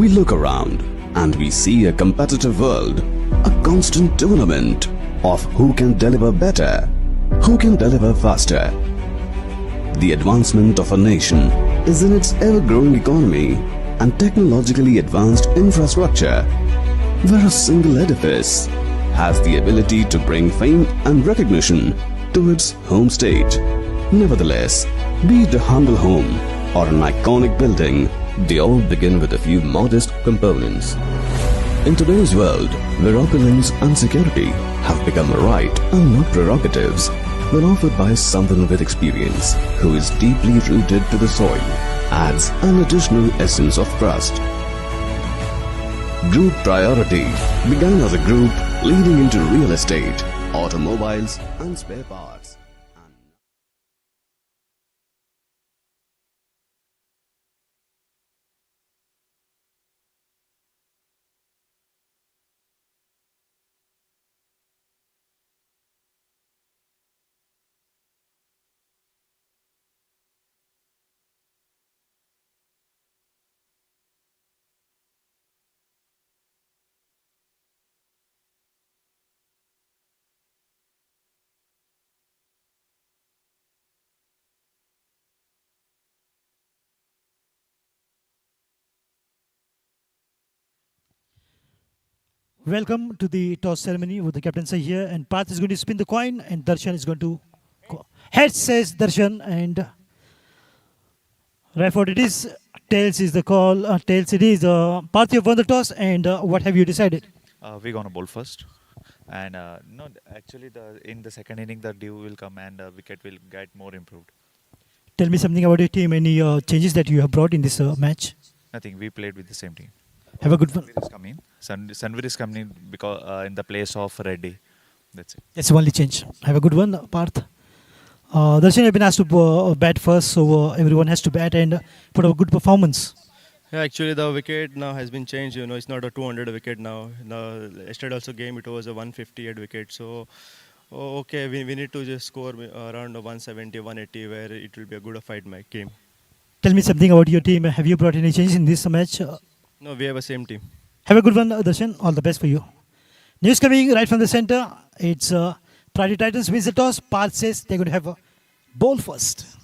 We look around and we see a competitive world, a constant tournament of who can deliver better, who can deliver faster. The advancement of a nation is in its ever-growing economy and technologically advanced infrastructure, where a single edifice has the ability to bring fame and recognition to its home state. Nevertheless, be it a humble home or an iconic building, they all begin with a few modest components. In today's world, where opulence and security have become a right and not prerogatives, when offered by someone with experience who is deeply rooted to the soil, adds an additional essence of trust. Group Priority began as a group leading into real estate, automobiles and spare parts. Welcome to the toss ceremony with the captains are here, and Path is going to spin the coin, and Darshan is going to heads says Darshan, and therefore it is tails is the call. Tails it is. Path, you've won the toss, and what have you decided? We're gonna bowl first, and no, actually, in the second inning, the dew will come and the wicket will get more improved. Tell me something about your team. Any changes that you have brought in this match? Nothing. We played with the same team. Have a good one. Sanveer is coming. Sanveer is coming because in the place of Reddy. That's it. That's the only change. Have a good one, Parth. Darshan, you've been asked to bat first, so everyone has to bat and put up a good performance. Yeah, actually the wicket now has been changed. It's not a 200 wicket now. Yesterday also game it was a 158 wicket. So, okay, we need to just score around 170, 180 where it will be a good fight game. Tell me something about your team. Have you brought any changes in this match? No, we have a same team. Have a good one, Darshan. All the best for you. News coming right from the center. It's Priority Titans wins the toss. Parth says they're going to have a bowl first.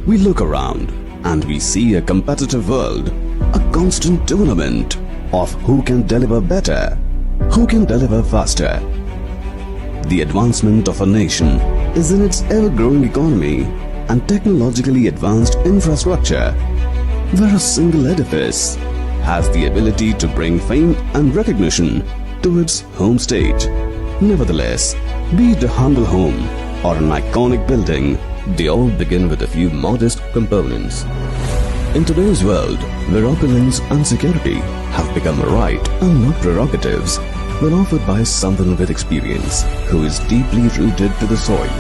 We look around and we see a competitive world, a constant tournament of who can deliver better, who can deliver faster. The advancement of a nation is in its ever-growing economy and technologically advanced infrastructure, where a single edifice has the ability to bring fame and recognition to its home state. Nevertheless, be it a humble home or an iconic building, they all begin with a few modest components. In today's world, where opulence and security have become a right and not prerogatives, when offered by someone with experience who is deeply rooted to the soil,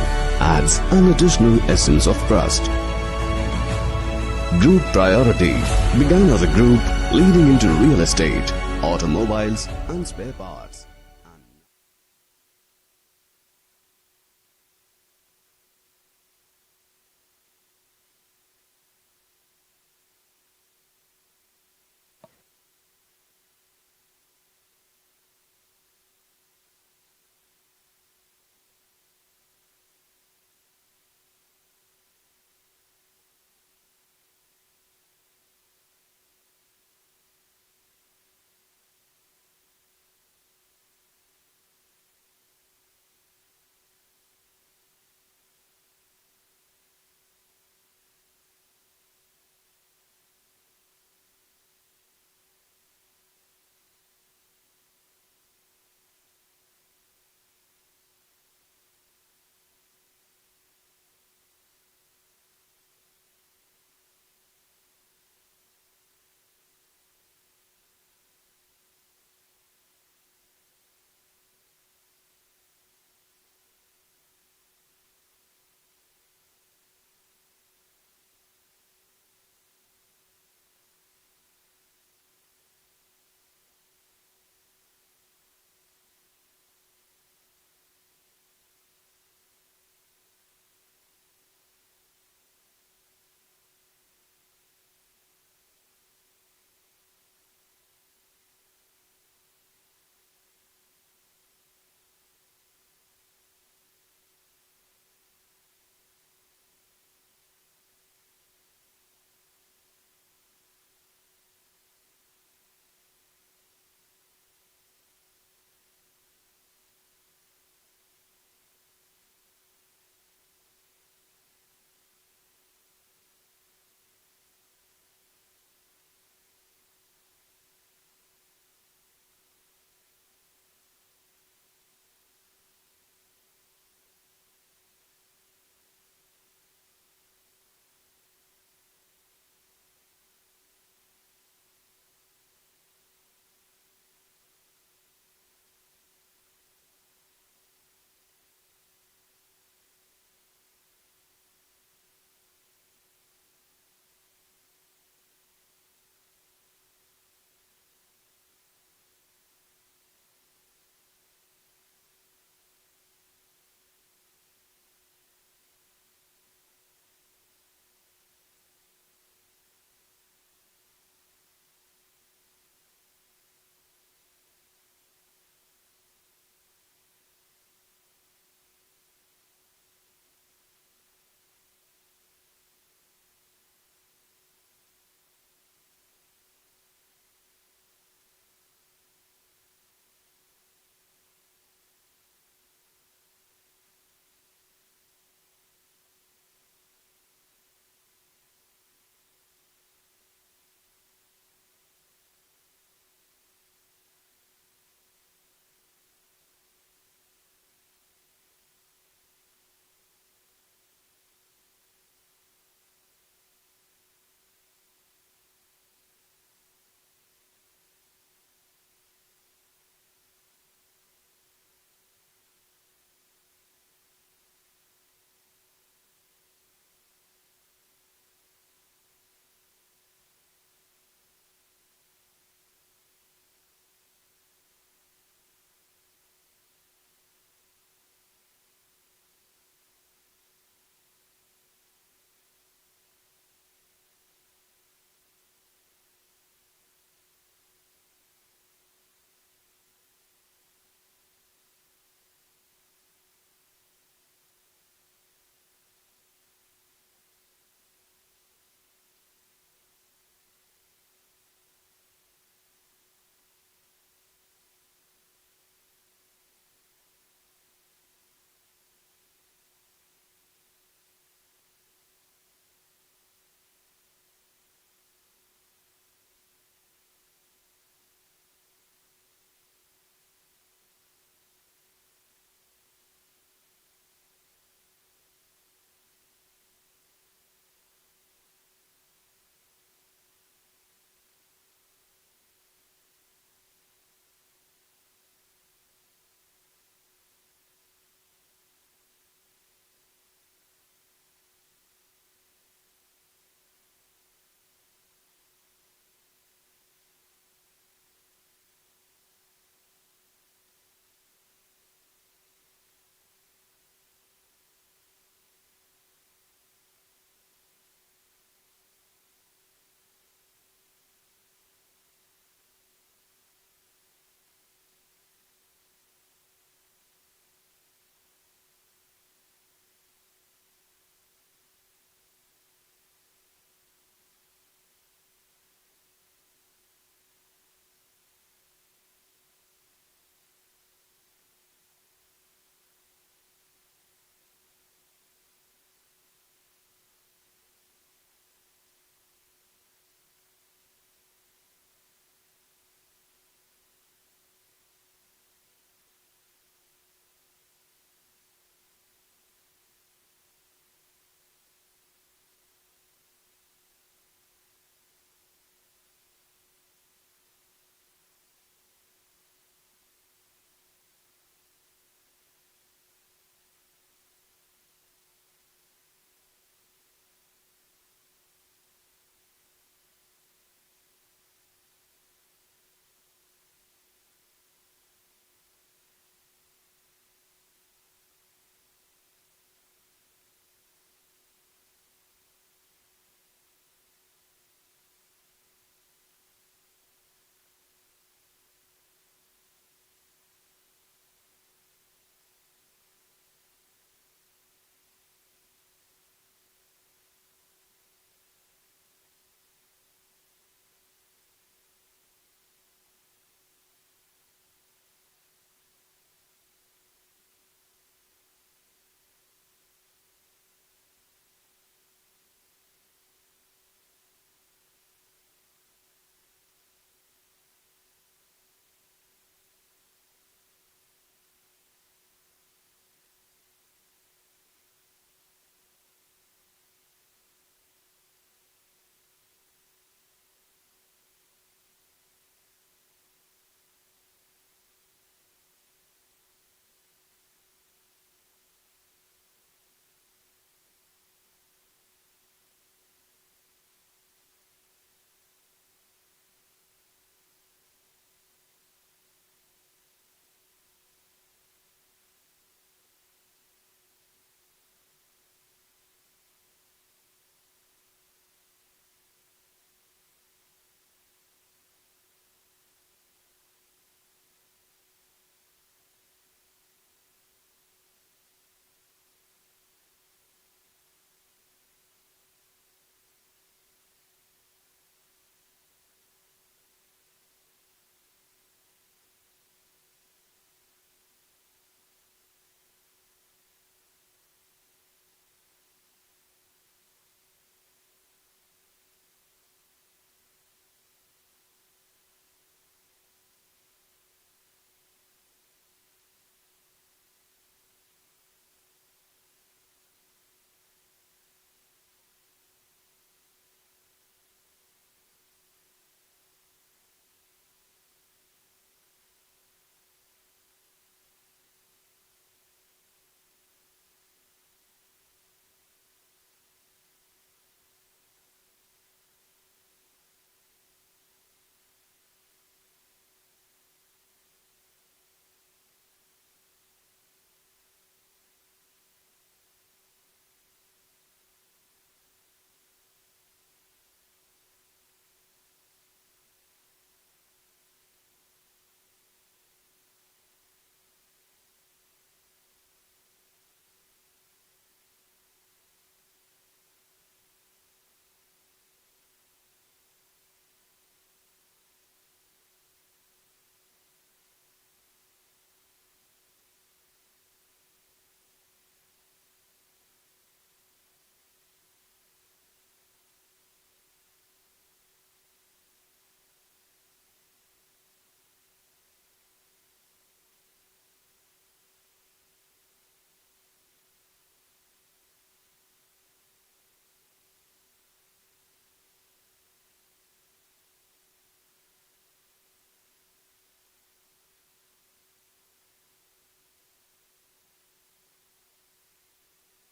adds an additional essence of trust. Group Priority began as a group leading into real estate, automobiles and spare parts.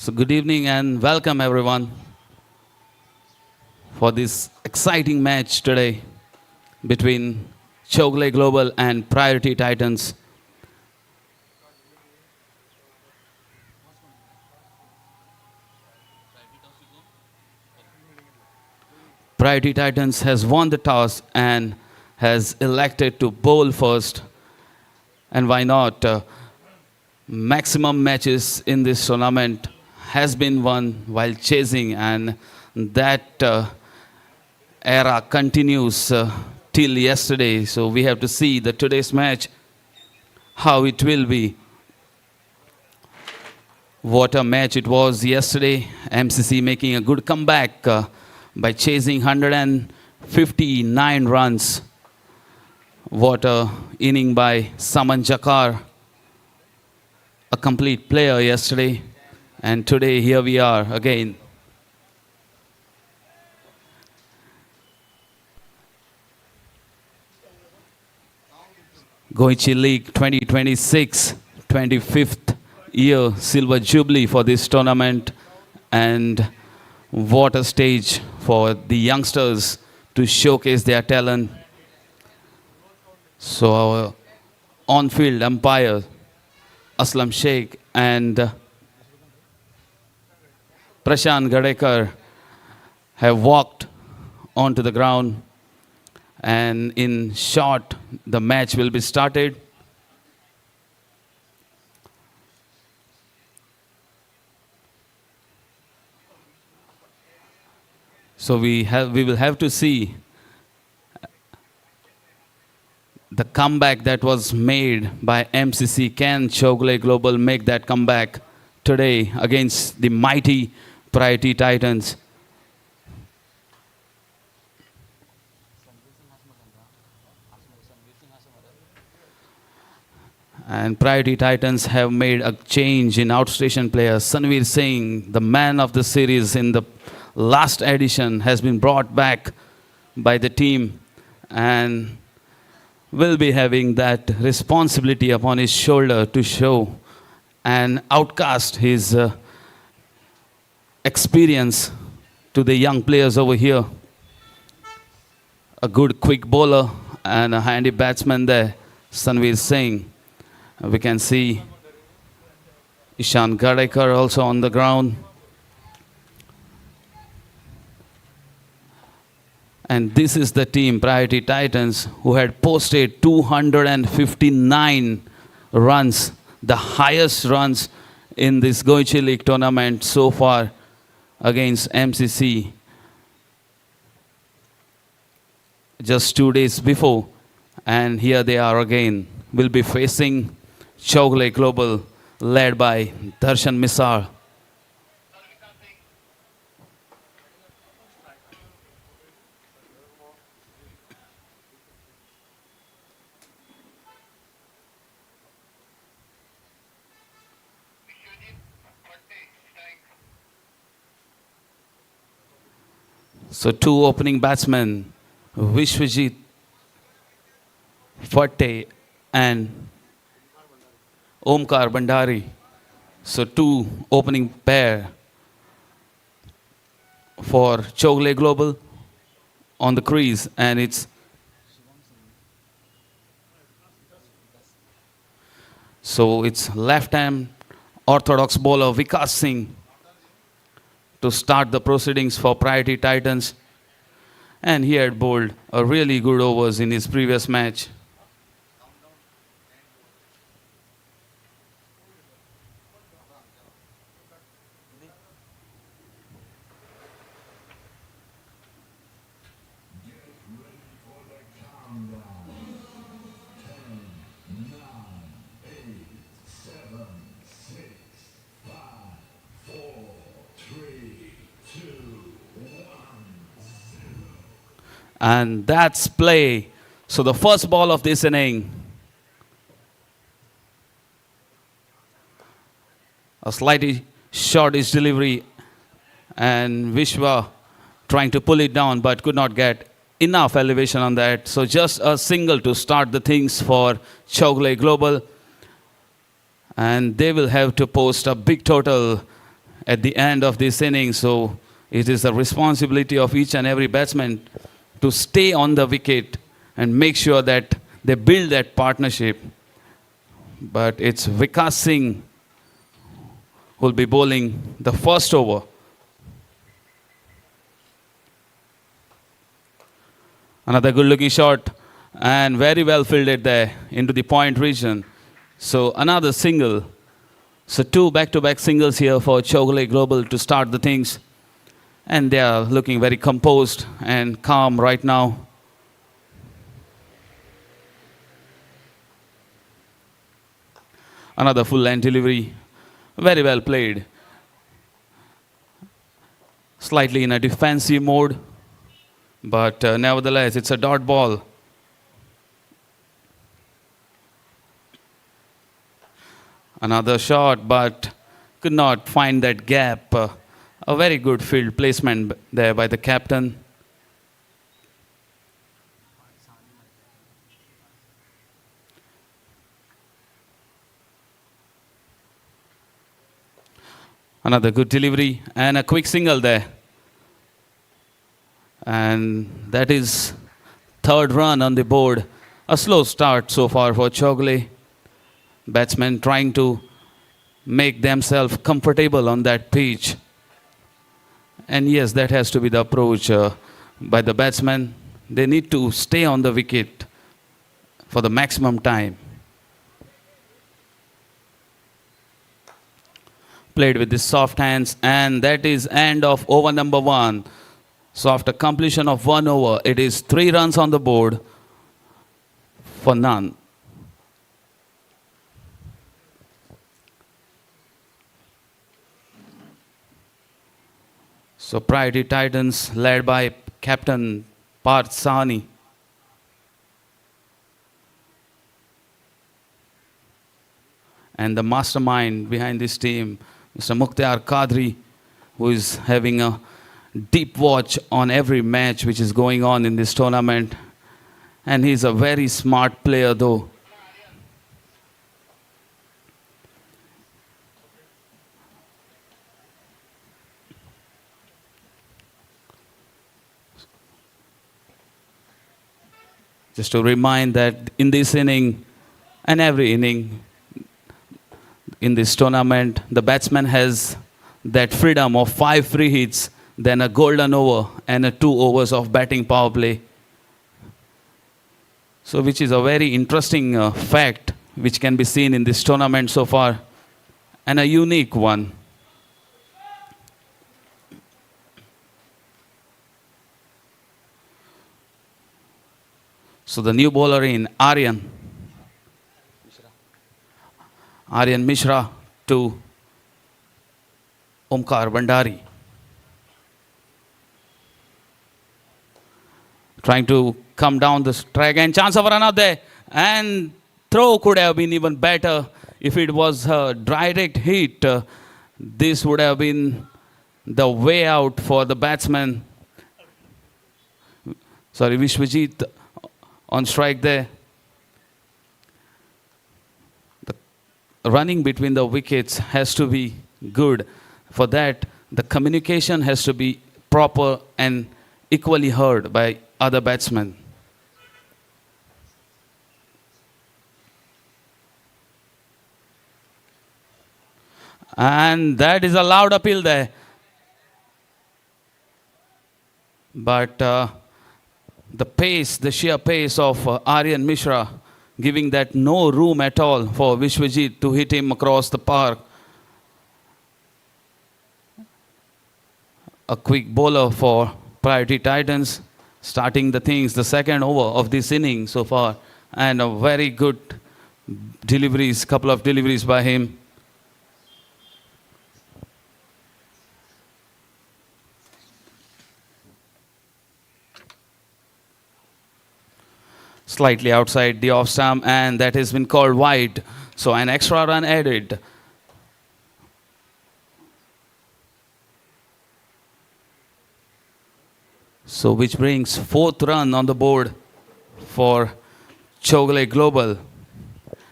So good evening and welcome everyone for this exciting match today between Chowgule Global and Priority Titans. Priority Titans has won the toss and has elected to bowl first. And why not? Maximum matches in this tournament has been won while chasing, and that era continues till yesterday. So we have to see the today's match, how it will be. What a match it was yesterday. MCC making a good comeback by chasing 159 runs. What a inning by Saman Jakar, a complete player yesterday. And today here we are again. Goichi League 2026, 25th year silver jubilee for this tournament, and what a stage for the youngsters to showcase their talent. So our on-field umpire Aslam Sheikh and Prashant Gadekar have walked onto the ground, and in short the match will be started. So we will have to see the comeback that was made by MCC. Can Chowgule Global make that comeback today against the mighty Priority Titans? And Priority Titans have made a change in outstation players. Sanveer Singh, the man of the series in the last edition, has been brought back by the team and will be having that responsibility upon his shoulder to show and outcast his experience to the young players over here. A good quick bowler and a handy batsman there, Sanveer Singh. We can see Ishan Gadekar also on the ground. And this is the team, Priority Titans, who had posted 259 runs, the highest runs in this Goichi League tournament so far against MCC just 2 days before. And here they are again. Will be facing Chowgule Global, led by Darshan Misal. So two opening batsmen, Vishwajit Fatte and Omkar Bandari. So two opening pair for Chowgule Global on the crease, and it's left-hand orthodox bowler Vikas Singh to start the proceedings for Priority Titans, and he had bowled a really good overs in his previous match. And that's play. So the first ball of this inning, a slightly shortish delivery, and Vishwa trying to pull it down but could not get enough elevation on that. So just a single to start the things for Chowgule Global, and they will have to post a big total at the end of this inning. So it is the responsibility of each and every batsman to stay on the wicket and make sure that they build that partnership. But it's Vikas Singh who will be bowling the first over. Another good looking shot and very well fielded there into the point region. So another single. So 2 back-to-back singles here for Chowgule Global to start the things. And they are looking very composed and calm right now. Another full length delivery. Very well played. Slightly in a defensive mode. But nevertheless, it's a dot ball. Another shot, but could not find that gap. A very good field placement there by the captain. Another good delivery and a quick single there. And that is third run on the board. A slow start so far for Chowgule. Batsmen trying to make themselves comfortable on that pitch. And yes, that has to be the approach by the batsmen. They need to stay on the wicket for the maximum time. Played with the soft hands, and that is end of over number 1. So after completion of 1 over, it is 3 runs on the board for none. So Priority Titans led by Captain Parth Sahni. And the mastermind behind this team, Mr. Mukhtar Qadri, who is having a deep watch on every match which is going on in this tournament. And he's a very smart player though. Just to remind that in this inning and every inning in this tournament, the batsman has that freedom of 5 free hits, then a golden over and a 2 overs of batting power play. So which is a very interesting fact which can be seen in this tournament so far, and a unique one. So the new bowler in Aryan Mishra to Omkar Bandari. Trying to come down the strike and chance of a run out there. And throw could have been even better if it was a direct hit. This would have been the way out for the batsman. Sorry, Vishwajit on strike there. The running between the wickets has to be good. For that, the communication has to be proper and equally heard by other batsmen. And that is a loud appeal there. But the pace, the sheer pace of Aryan Mishra, giving that no room at all for Vishwajit to hit him across the park. A quick bowler for Priority Titans, starting the things, the second over of this inning so far. And a very good deliveries, couple of deliveries by him. Slightly outside the off stump, and that has been called wide. So an extra run added. So which brings 4th run on the board for Chowgule Global.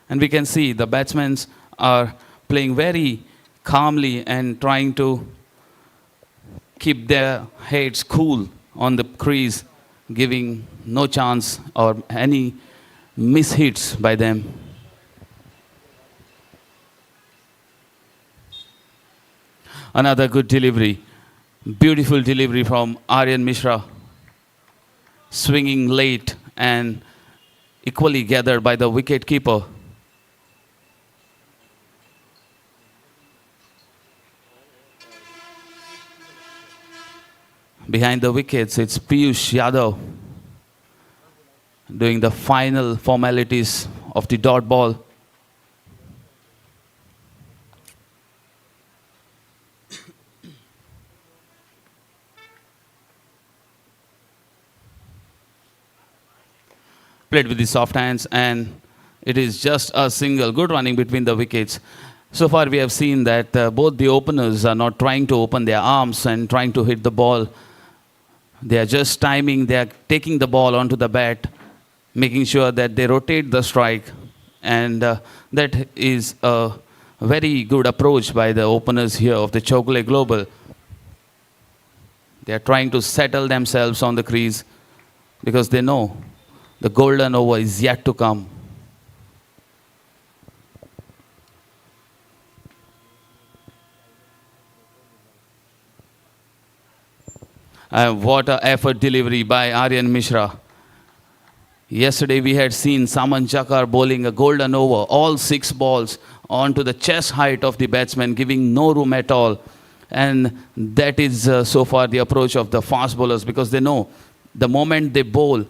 And we can see the batsmen are playing very calmly and trying to keep their heads cool on the crease, giving no chance or any mishits by them. Another good delivery. Beautiful delivery from Aryan Mishra. Swinging late and equally gathered by the wicket keeper. Behind the wickets, it's Piyush Yadav doing the final formalities of the dot ball. Played with the soft hands, and it is just a single. Good running between the wickets. So far we have seen that both the openers are not trying to open their arms and trying to hit the ball. They are just timing, they are taking the ball onto the bat, making sure that they rotate the strike. And that is a very good approach by the openers here of the Chowgule Global. They are trying to settle themselves on the crease because they know the golden over is yet to come. What an effort delivery by Aryan Mishra. Yesterday we had seen Saman Jakar bowling a golden over, all 6 balls onto the chest height of the batsman, giving no room at all. And that is so far the approach of the fast bowlers, because they know the moment they bowl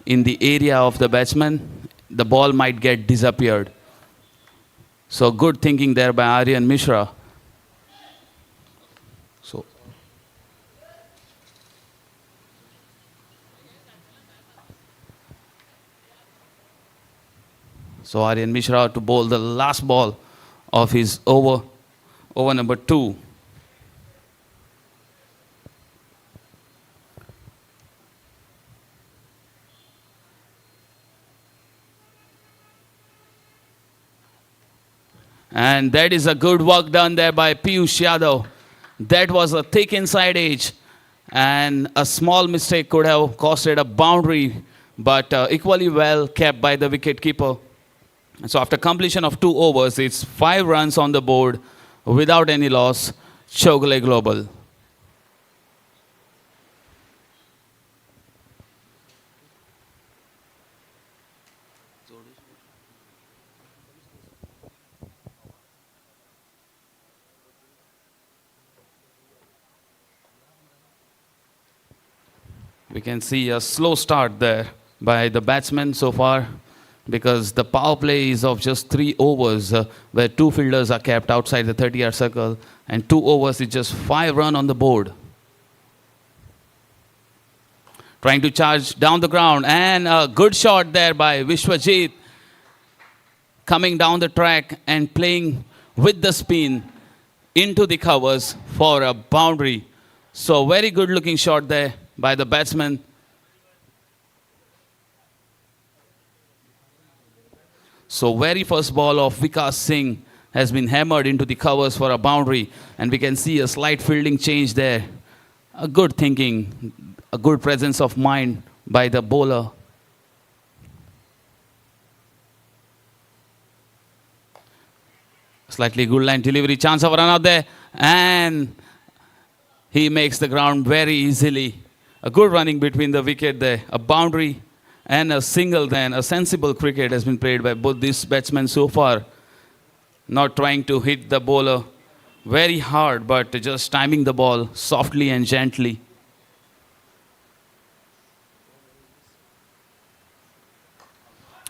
in the area of the batsman, the ball might get disappeared. So good thinking there by Aryan Mishra. So Aryan Mishra to bowl the last ball of his over number 2. And that is a good work done there by Piyush Yadav. That was a thick inside edge, and a small mistake could have costed a boundary, but equally well kept by the wicket keeper. So after completion of 2 overs, it's 5 runs on the board without any loss. Chowgule Global. We can see a slow start there by the batsman so far, because the power play is of just 3 overs, where 2 fielders are kept outside the 30-yard circle, and 2 overs is just 5 runs on the board. Trying to charge down the ground, and a good shot there by Vishwajit, coming down the track and playing with the spin into the covers for a boundary. So very good looking shot there by the batsman. So very first ball of Vikas Singh has been hammered into the covers for a boundary, and we can see a slight fielding change there. A good thinking, a good presence of mind by the bowler. Slightly good line delivery, chance of a run out there, and he makes the ground very easily. A good running between the wicket there, a boundary and a single then. A sensible cricket has been played by both these batsmen so far. Not trying to hit the bowler very hard, but just timing the ball softly and gently.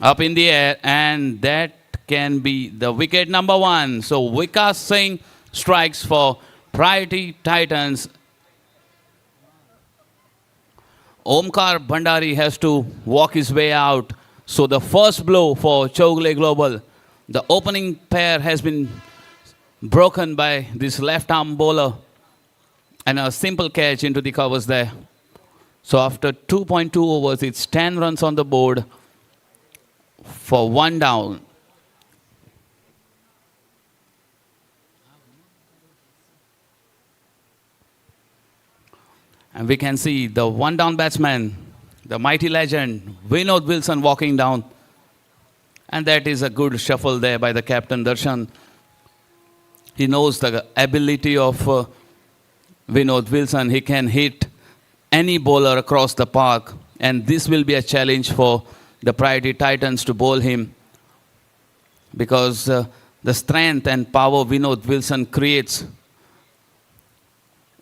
Up in the air, and that can be the wicket number 1. So Vikas Singh strikes for Priority Titans. Omkar Bhandari has to walk his way out. So the first blow for Chowgule Global. The opening pair has been broken by this left-arm bowler, and a simple catch into the covers there. So after 2.2 overs, it's 10 runs on the board for 1 down. And we can see the one down batsman, the mighty legend, Vinod Wilson walking down. And that is a good shuffle there by the captain, Darshan. He knows the ability of Vinod Wilson. He can hit any bowler across the park. And this will be a challenge for the Priority Titans to bowl him. Because the strength and power Vinod Wilson creates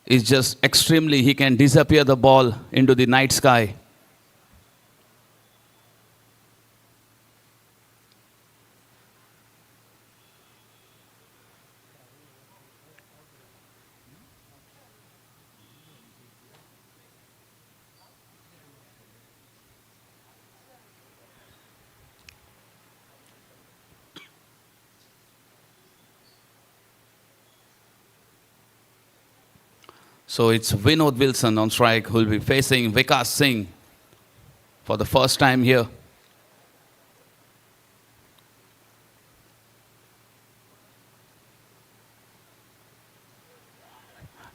is just extremely, he can disappear the ball into the night sky. So it's Vinod Wilson on strike who will be facing Vikas Singh for the first time here.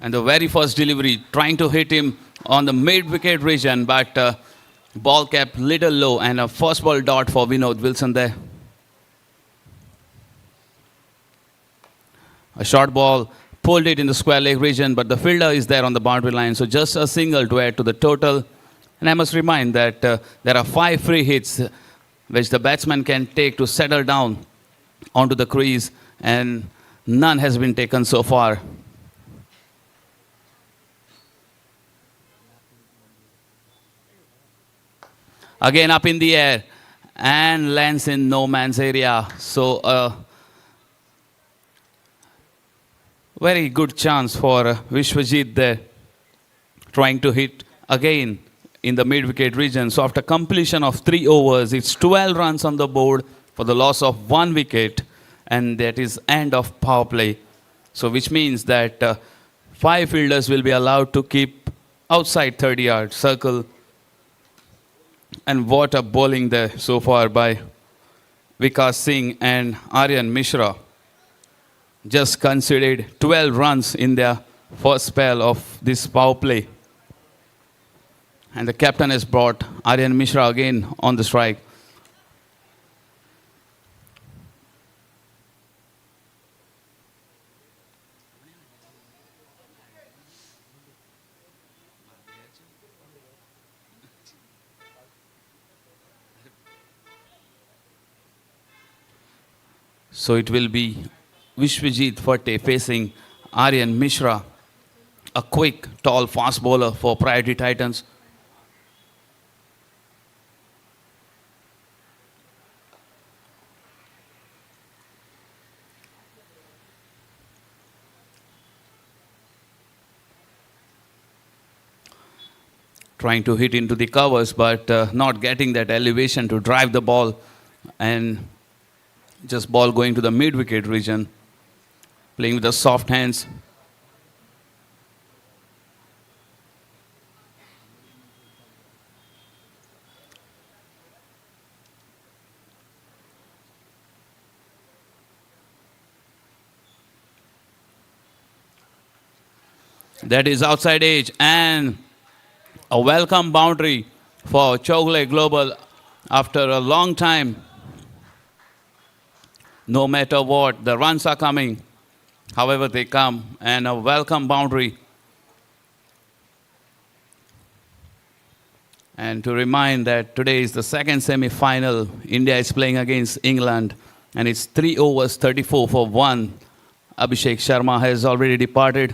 And the very first delivery, trying to hit him on the mid-wicket region, but ball kept little low, and a first ball dot for Vinod Wilson there. A short ball pulled it in the square leg region, but the fielder is there on the boundary line. So just a single to add to the total. And I must remind that there are 5 free hits which the batsman can take to settle down onto the crease, and none has been taken so far. Again up in the air and lands in no man's area. So very good chance for Vishwajit there, trying to hit again in the mid-wicket region. So after completion of 3 overs, it's 12 runs on the board for the loss of 1 wicket, and that is end of power play. So which means that 5 fielders will be allowed to keep outside 30-yard circle. And what a bowling there so far by Vikas Singh and Aryan Mishra. Just conceded 12 runs in their first spell of this power play. And the captain has brought Aryan Mishra again on the strike. So it will be Vishwajit Phate facing Aryan Mishra, a quick, tall, fast bowler for Priority Titans. Trying to hit into the covers, but not getting that elevation to drive the ball, and just ball going to the mid-wicket region. Playing with the soft hands. That is outside edge, and a welcome boundary for Chowgule Global after a long time. No matter what, the runs are coming. However they come, and a welcome boundary. And to remind that today is the second semi-final. India is playing against England, and it's 3 overs, 34 for 1. Abhishek Sharma has already departed.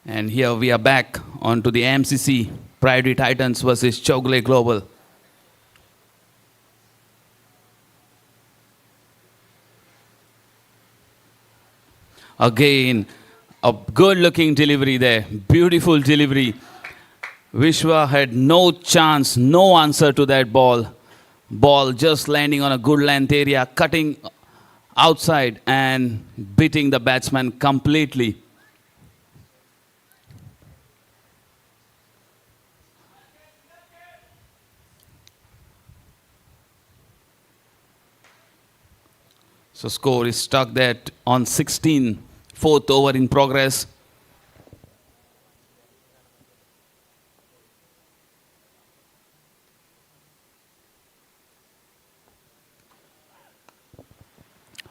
And here we are back onto the MCC, Priority Titans versus Chowgule Global. Again, a good-looking delivery there. Beautiful delivery. Vishwa had no chance, no answer to that ball. Ball just landing on a good length area, cutting outside and beating the batsman completely. So score is stuck there on 16, 4th over in progress.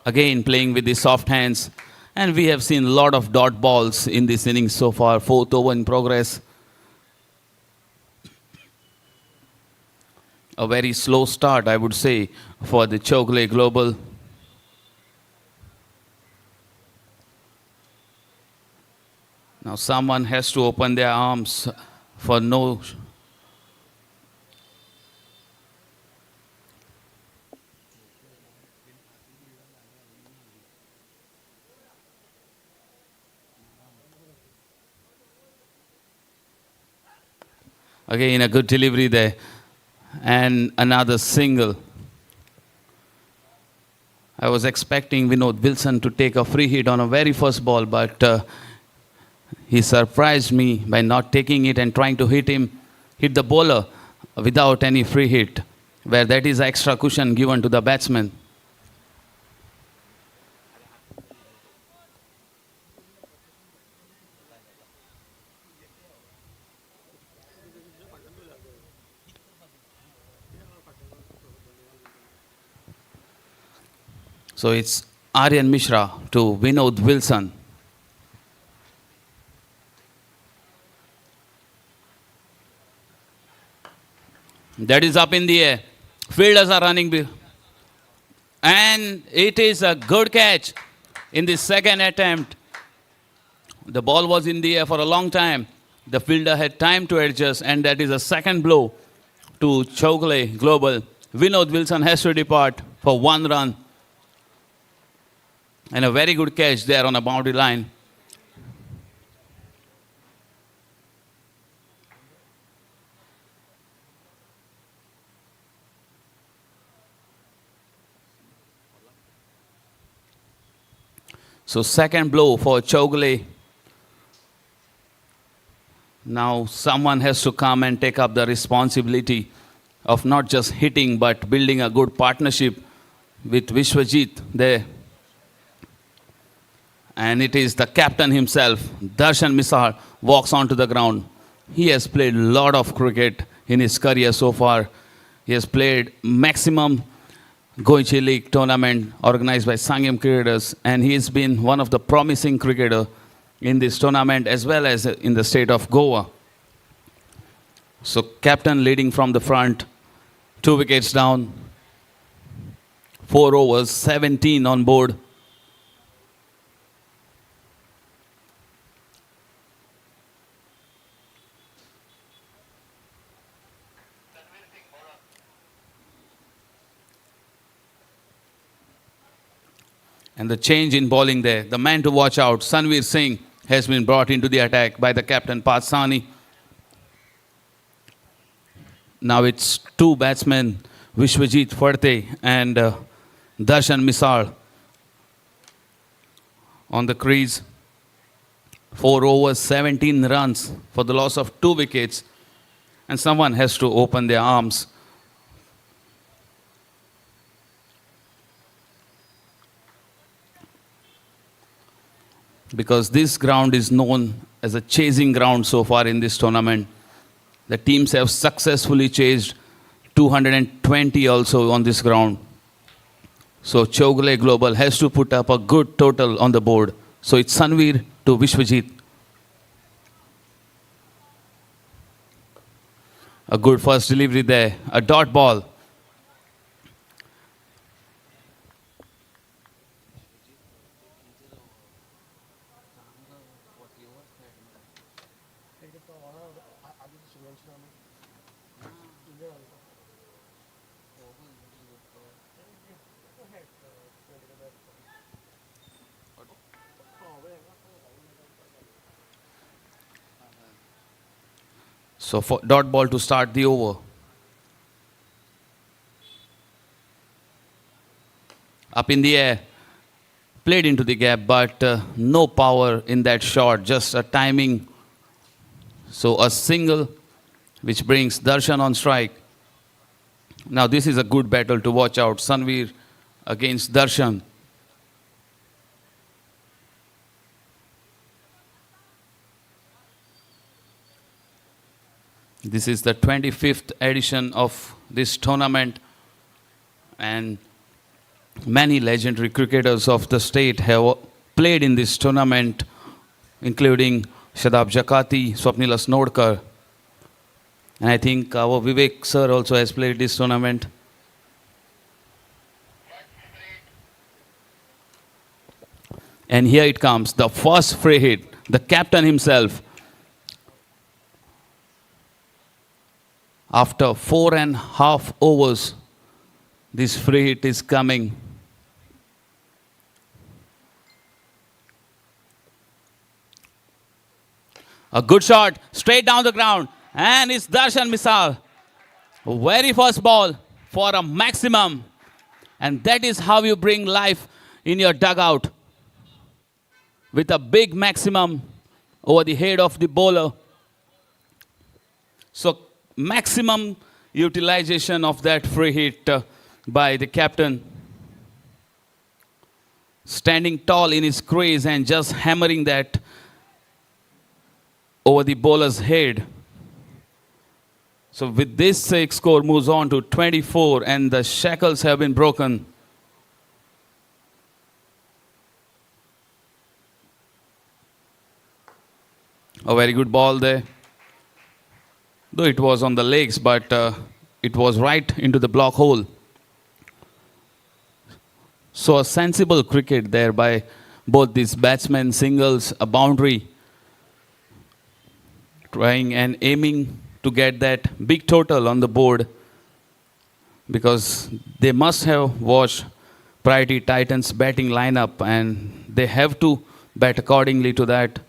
again playing with the soft hands. And we have seen a lot of dot balls in this innings so far. Fourth over in progress. A very slow start, I would say, for the Chowgule Global. Now someone has to open their arms for no. Again, a good delivery there. And another single. I was expecting Vinod Wilson to take a free hit on a very first ball, but he surprised me by not taking it and trying to hit the bowler without any free hit, where that is extra cushion given to the batsman. So it's Aryan Mishra to Vinod Wilson. That is up in the air. Fielders are running. And it is a good catch in the second attempt. The ball was in the air for a long time. The fielder had time to adjust, and that is a second blow to Chowgule Global. Vinod Wilson has to depart for 1 run. And a very good catch there on a boundary line. So second blow for Chowgule. Now someone has to come and take up the responsibility of not just hitting but building a good partnership with Vishwajit there. And it is the captain himself, Darshan Misal, walks onto the ground. He has played a lot of cricket in his career so far. He has played maximum Goichi League tournament organized by Sangam cricketers, and he has been one of the promising cricketer in this tournament as well as in the state of Goa. So captain leading from the front, 2 wickets down, 4 overs, 17 on board. And the change in bowling there. The man to watch out, Sanveer Singh, has been brought into the attack by the captain, Patsani. Now it's 2 batsmen, Vishwajit Farte and Darshan Misal on the crease. 4 overs, 17 runs for the loss of 2 wickets. And someone has to open their arms. Because this ground is known as a chasing ground so far in this tournament. The teams have successfully chased 220 also on this ground. So Chowgule Global has to put up a good total on the board. So it's Sanveer to Vishwajit. A good first delivery there, a dot ball. So for dot ball to start the over. Up in the air, played into the gap, but no power in that shot, just a timing. So a single which brings Darshan on strike. Now this is a good battle to watch out. Sanveer against Darshan. This is the 25th edition of this tournament, and Many legendary cricketers of the state have played in this tournament, including Shadab Jakati, Swapnil Asnodkar, and I think our Vivek sir also has played this tournament. And here it comes, the first free hit, the captain himself. After 4.5 overs, this free hit is coming. A good shot, straight down the ground, and it's Darshan Misal. Very first ball for a maximum, and that is how you bring life in your dugout. With a big maximum over the head of the bowler. So maximum utilization of that free hit by the captain. Standing tall in his crease and just hammering that over the bowler's head. So with this, score moves on to 24 and the shackles have been broken. A very good ball there. Though it was on the legs, but it was right into the block hole. So a sensible cricket there by both these batsmen, singles, a boundary. Trying and aiming to get that big total on the board. Because they must have watched Priority Titans batting lineup and they have to bat accordingly to that.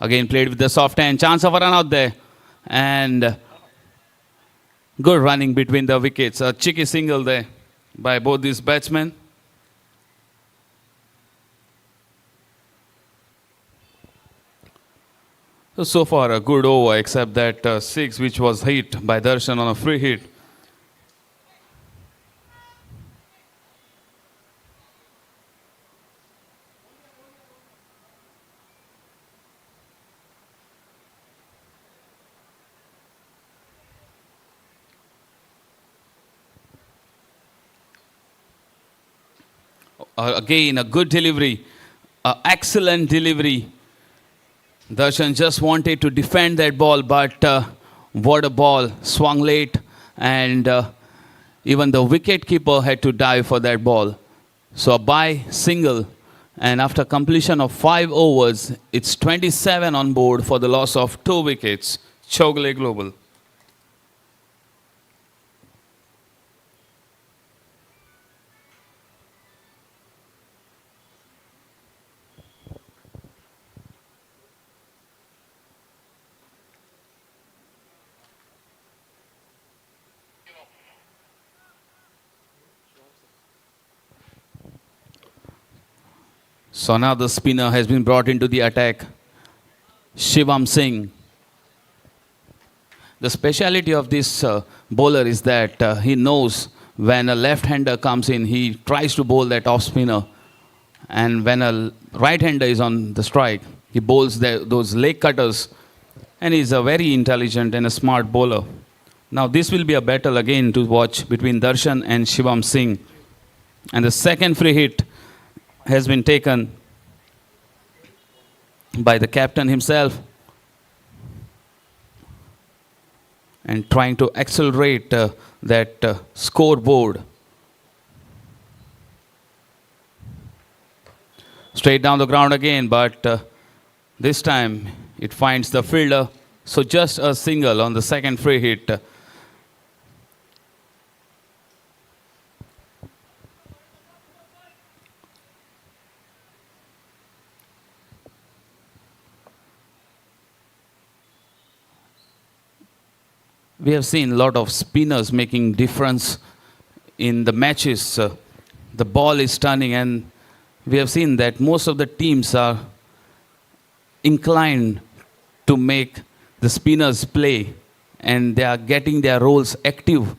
Again played with the soft hand, chance of a run out there. And good running between the wickets. A cheeky single there by both these batsmen. So far a good over except that 6 which was hit by Darshan on a free hit. Again, a good delivery, excellent delivery. Darshan just wanted to defend that ball, but what a ball, swung late, and even the wicket keeper had to dive for that ball. So a bye single, and after completion of 5 overs, it's 27 on board for the loss of 2 wickets. Chowgule Global. So now the spinner has been brought into the attack. Shivam Singh. The speciality of this bowler is that he knows when a left-hander comes in, he tries to bowl that off-spinner. And when a right-hander is on the strike, he bowls those leg cutters. And he's a very intelligent and a smart bowler. Now this will be a battle again to watch between Darshan and Shivam Singh. And the second free hit has been taken by the captain himself and trying to accelerate that scoreboard. Straight down the ground again, but this time it finds the fielder. So just a single on the second free hit. We have seen a lot of spinners making difference in the matches. The ball is turning and we have seen that most of the teams are inclined to make the spinners play and they are getting their roles active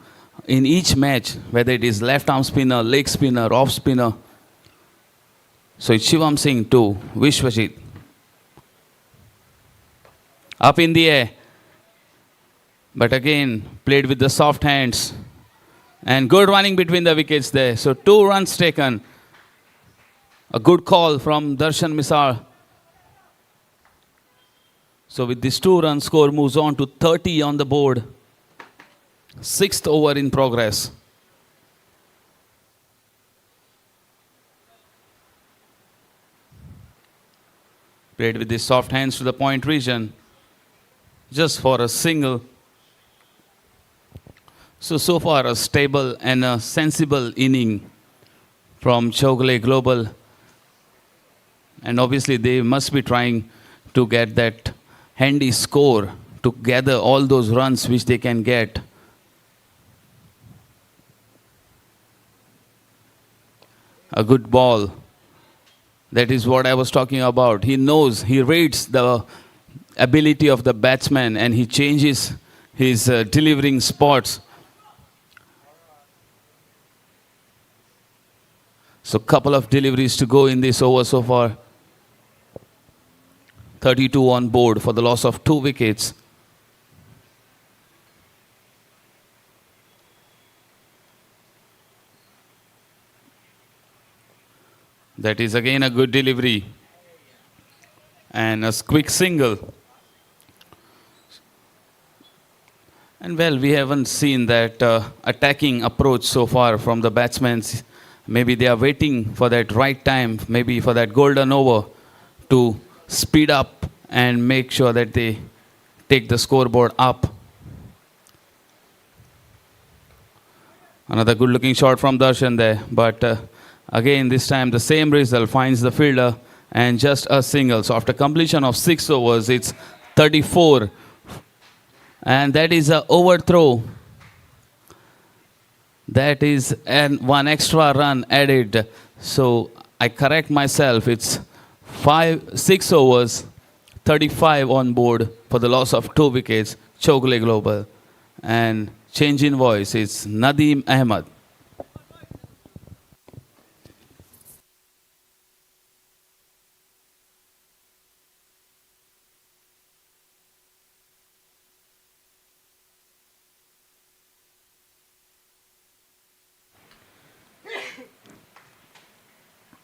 in each match, whether it is left arm spinner, leg spinner, off spinner. So it's Shivam Singh to Vishwajit. up in the air. But again, played with the soft hands. And good running between the wickets there. So 2 runs taken. A good call from Darshan Misal. So with this 2-run score moves on to 30 on the board. 6th over in progress. Played with the soft hands to the point region. Just for a single. So far a stable and a sensible inning from Chowgule Global. And obviously they must be trying to get that handy score to gather all those runs which they can get. A good ball. That is what I was talking about. He knows, he reads the ability of the batsman and he changes his delivering spots. So couple of deliveries to go in this over so far. 32 on board for the loss of 2 wickets. That is again a good delivery. And a quick single. And well, we haven't seen that attacking approach so far from the batsmen. Maybe they are waiting for that right time, maybe for that golden over to speed up and make sure that they take the scoreboard up. Another good looking shot from Darshan there, but again this time the same result, finds the fielder and just a single. So after completion of 6 overs, it's 34 and that is an overthrow. That is one extra run added. So I correct myself, it's 6 overs, 35 on board for the loss of 2 wickets, Chowgule Global. And change in voice, it's Nadeem Ahmed.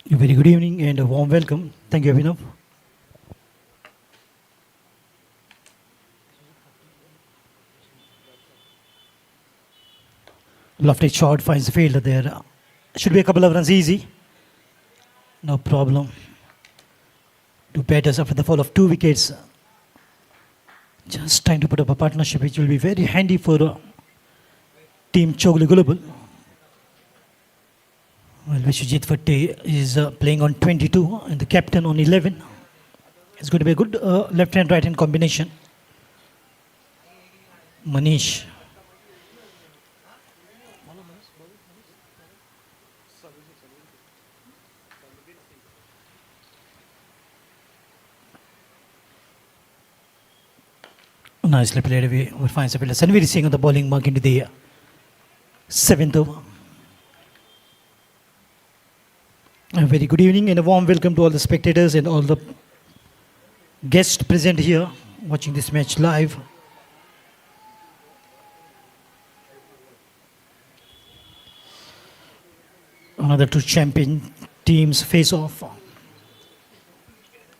A very good evening and a warm welcome. Thank you, Abhinav. Lofted shot finds the fielder there. Should be a couple of runs easy. No problem. 2 batters after the fall of 2 wickets. Just trying to put up a partnership which will be very handy for Team Chowgule Global. Well, Vishwajit Fatte is playing on 22 and the captain on 11. It's going to be a good left-hand, right-hand combination. Manish. Nicely played away. We'll find Savila Sanvir Singh on the bowling mark into the 7th over. A very good evening and a warm welcome to all the spectators and all the guests present here watching this match live. Another 2 champion teams face off.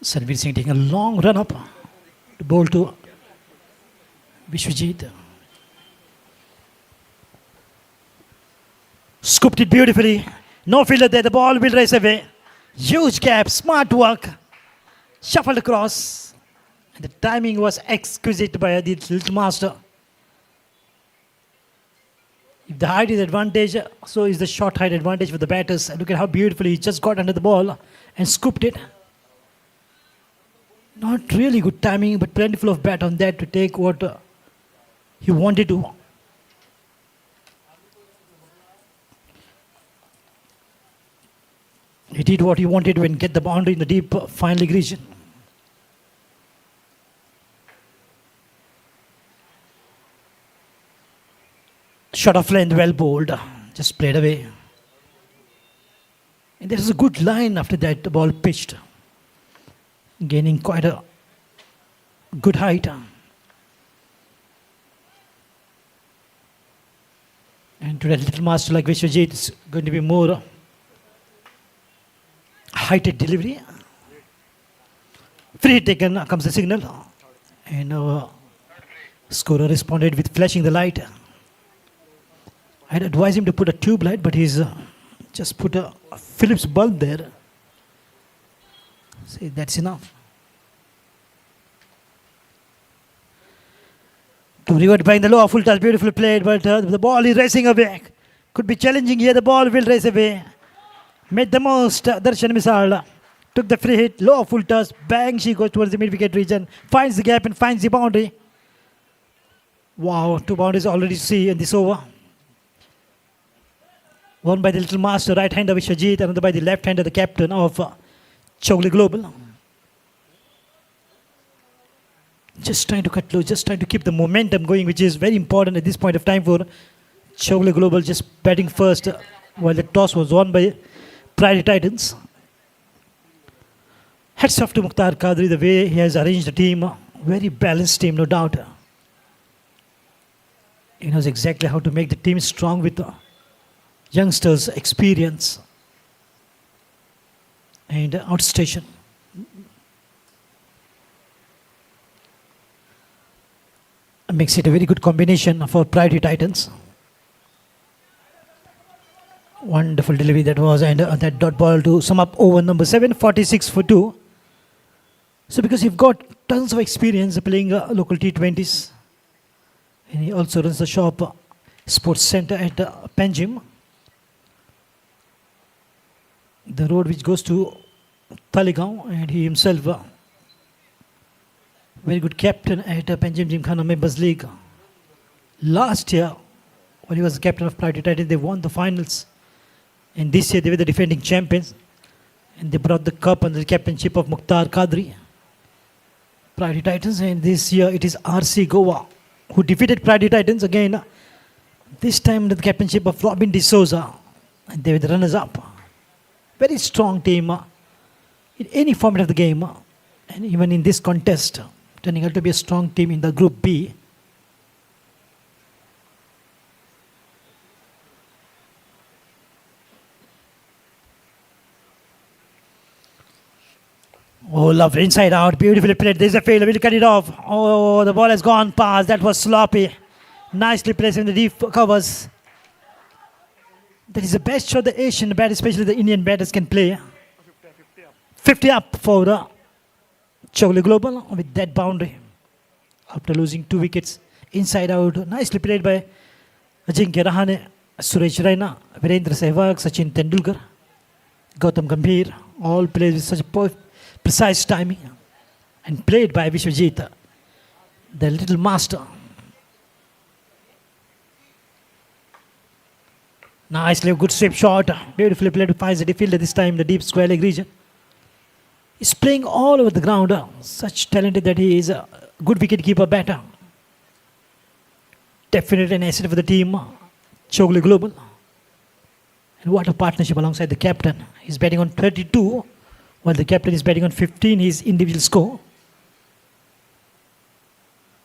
Sanvir Singh taking a long run up to bowl to Vishwajit. Scooped it beautifully. No fielder there, the ball will race away. Huge gap, smart work. Shuffled across. And the timing was exquisite by the little master. If the height is advantage, so is the short height advantage for the batters. Look at how beautifully he just got under the ball and scooped it. Not really good timing, but plentiful of bat on that to take what he wanted to. He did what he wanted to and get the boundary in the deep fine leg region. Shot of length, well bowled, just played away. And there is a good line after that, the ball pitched, gaining quite a good height. And to that little master like Vishwajit, it's going to be more heighted delivery. Free hit taken, comes the signal. And scorer responded with flashing the light. I'd advise him to put a tube light, but he's just put a Phillips bulb there. See, that's enough. To revert behind the lower full toss, beautifully played, but the ball is racing away. Could be challenging here, the ball will race away. Made the most, Darshan Misal. Took the free hit, lower full toss, bang, she goes towards the mid-wicket region, finds the gap and finds the boundary. Wow, 2 boundaries already see in this over. One by the little master, right-hander Vishwajit, another by the left-hander, the captain of Chowgule Global. Just trying to cut loose, just trying to keep the momentum going, which is very important at this point of time for Chowgule Global, just batting first while the toss was won by Priority Titans. Hats off to Mukhtar Qadri, the way he has arranged the team. Very balanced team, no doubt. He knows exactly how to make the team strong with youngsters' experience and outstation. Makes it a very good combination for Priority Titans. Wonderful delivery that was, and that dot ball to sum up over number 7, 46 for 2. So because you've got tons of experience playing local T20s, and he also runs the shop sports center at Panjim, the road which goes to Talegaon, and he himself very good captain at Panjim Gymkhana Members League. Last year, when he was the captain of Priority Titans, they won the finals. And this year, they were the defending champions. And they brought the cup under the captainship of Mukhtar Qadri, Priority Titans. And this year, it is RC Goa, who defeated Priority Titans again. This time, under the captainship of Robin D'Souza. And they were the runners-up. Very strong team in any format of the game. And even in this contest, turning out to be a strong team in the Group B. Oh, lovely. Inside out. Beautifully played. There's a failure. We'll cut it off. Oh, the ball has gone past. That was sloppy. Nicely placed in the deep covers. That is the best shot the Asian bat, especially the Indian batters, can play. 50 up for the Chowgule Global with that boundary. After losing 2 wickets. Inside out. Nicely played by Ajinkya Rahane, Suresh Raina, Virendra Sehwag, Sachin Tendulkar, Gautam Gambhir. All played with such precise timing. And played by Vishwajit, the little master. Nicely, good sweep shot. Beautifully played by the fielder this time, the deep square leg region. He's playing all over the ground. Such talented that he is a good wicket-keeper batter. Definitely an asset for the team, Chowgule Global. And what a partnership alongside the captain. He's batting on 32, while the captain is batting on 15, his individual score.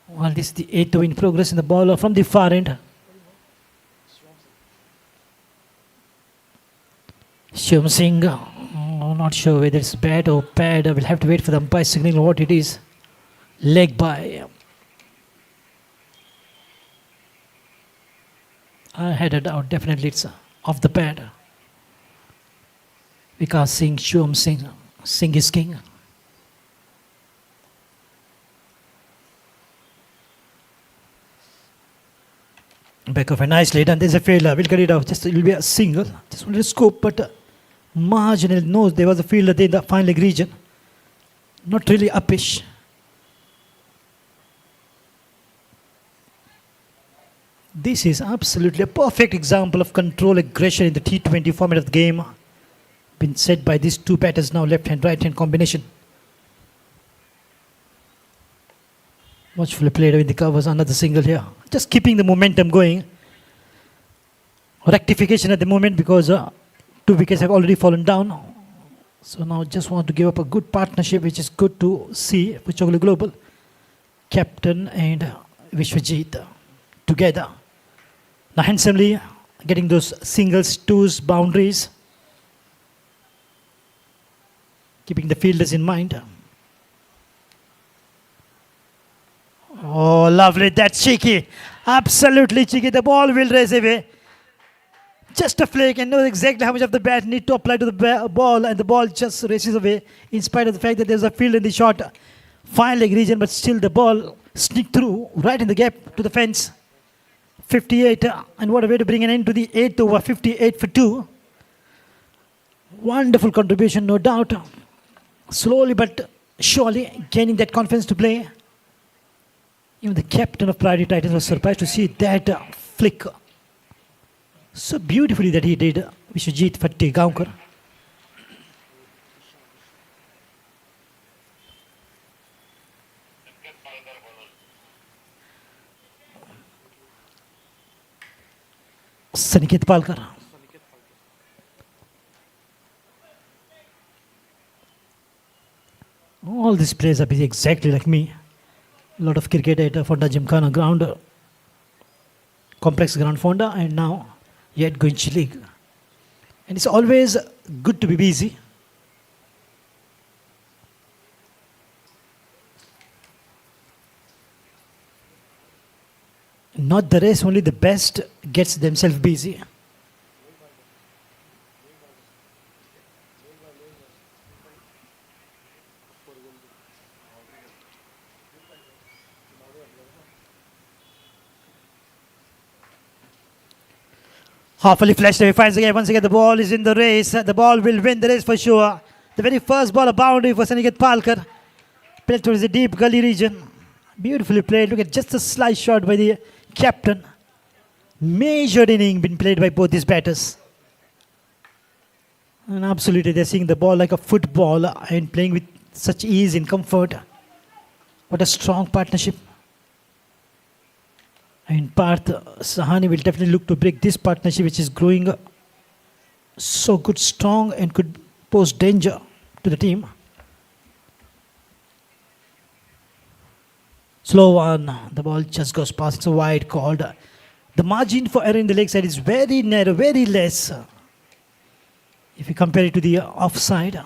Well, this is the 8th over in progress in the bowler from the far end. Shivam Singh, not sure whether it's bat or pad. We'll have to wait for the umpire signaling what it is. Leg by. I had a doubt. Definitely it's off the pad. Vikas Singh, Shivam Singh. Singh is king. Back off a nicely done. There's a failure. We'll get it out. Just it will be a single. Just wanted to scoop, but marginal nose. There was a fielder there in the fine leg region. Not really uppish. This is absolutely a perfect example of control aggression in the T20 format of the game. Been set by these two batters now, left hand, right hand combination. Watchfully played in the covers, another single here. Just keeping the momentum going. Rectification at the moment because 2 wickets have already fallen down. So now just want to give up a good partnership, which is good to see for Chowgule Global. captain and Vishwajit together. Now handsomely getting those singles, twos, boundaries. Keeping the fielders in mind. Oh, lovely. That's cheeky. Absolutely cheeky. The ball will race away. Just a flick and knows exactly how much of the bat need to apply to the ball, and the ball just races away in spite of the fact that there's a field in the short fine leg region, but still the ball sneaked through right in the gap to the fence. 58, and what a way to bring an end to the 8th over. 58 for 2. Wonderful contribution, no doubt. Slowly but surely gaining that confidence to play. Even the captain of Priority Titans was surprised to see that flick so beautifully that he did, Vishwajit Fatti Gaonkar. Saniket Palkar. All these players are busy exactly like me. A lot of cricket at Fonda Gymkhana ground, complex ground Fonda, and now yet Goichi League. And it's always good to be busy. Not the race, only the best gets themselves busy. Halfway flashed away, finds again. Once again, the ball is in the race. The ball will win the race for sure. The very first ball, a boundary for Saniket Palkar. Played towards the deep gully region. Beautifully played. Look at just a slice shot by the captain. Measured inning been played by both these batters. And absolutely, they're seeing the ball like a football and playing with such ease and comfort. What a strong partnership. And Parth Sahani will definitely look to break this partnership, which is growing so good, strong, and could pose danger to the team. Slow one. The ball just goes past. It's a wide called. The margin for error in the leg side is very narrow, very less. If you compare it to the offside.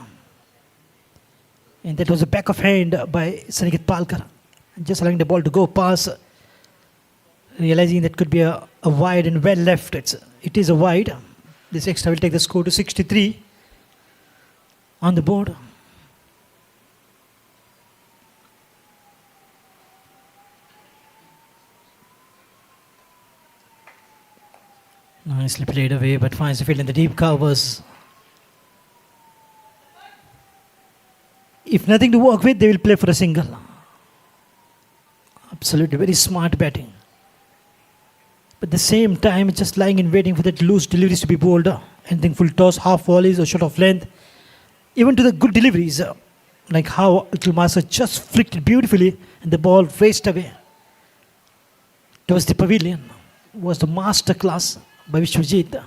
And that was a back of hand by Saniket Palkar. Just allowing the ball to go past. Realizing that could be a wide and well left. It is a wide. This extra will take the score to 63 on the board. Nicely played away, but finds the field in the deep covers. If nothing to work with, they will play for a single. Absolutely, very smart batting. But at the same time, just lying and waiting for that loose deliveries to be bowled. Anything full toss, half volleys, or shot of length. Even to the good deliveries, like how Little Master just flicked it beautifully and the ball raced away towards the pavilion. Was the master class by Vishwajit.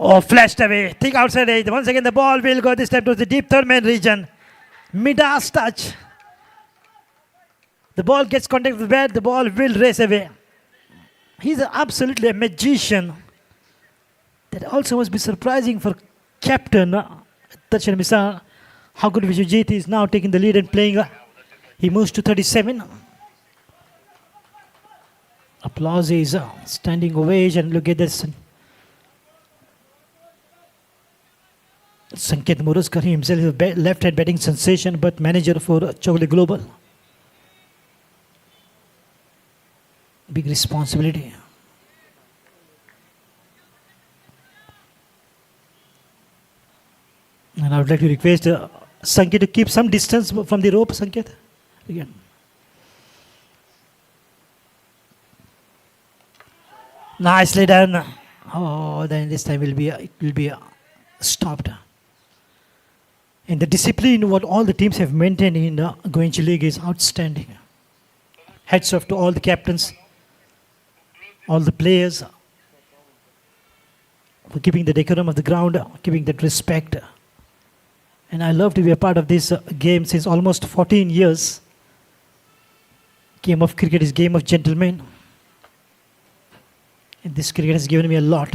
Oh, flashed away. Think outside edge. Once again, the ball will go this time towards the deep third man region. Mid-ass touch. The ball gets contact with the bat. The ball will race away. He's absolutely a magician. That also must be surprising for captain Darshan Misra. How good Vishwajit is now taking the lead and playing. He moves to 37. Applause is standing ovation. Look at this. Sanket Muruskar himself is a left-hand batting sensation, but manager for Chowgule Global. Big responsibility. And I would like to request Sanket to keep some distance from the rope, Sanket. Again. Nicely done. Oh, then this time it will be stopped. And the discipline what all the teams have maintained in the Goichi League is outstanding. Hats off to all the captains, all the players for keeping the decorum of the ground, keeping that respect. And I love to be a part of this game since almost 14 years. Game of cricket is game of gentlemen. And this cricket has given me a lot.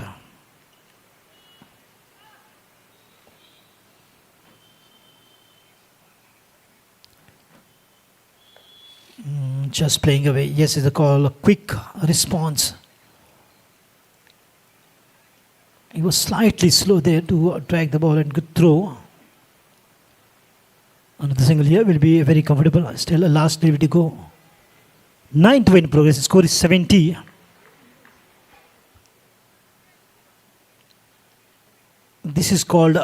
Just playing away. Yes, is a call. A quick response. He was slightly slow there to drag the ball and good throw. Another single here will be very comfortable. Still a last delivery to go. 9 to 1 in progress. The score is 70. This is called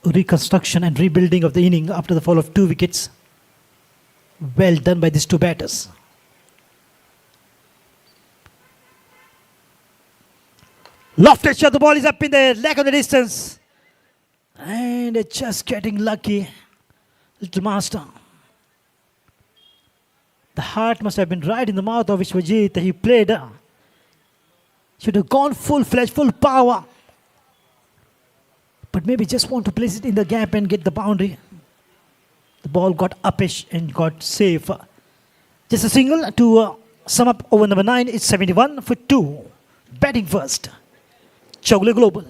reconstruction and rebuilding of the inning after the fall of 2 wickets. Well done by these 2 batters. Lofted shot, the ball is up in the leg of the distance. And just getting lucky. Little master. The heart must have been right in the mouth of Vishwajit. He played. Should have gone full-fledged, full power. But maybe just want to place it in the gap and get the boundary. The ball got uppish and got safe. Just a single to sum up over number 9. It's 71 for 2. Batting first. Chowgule Global.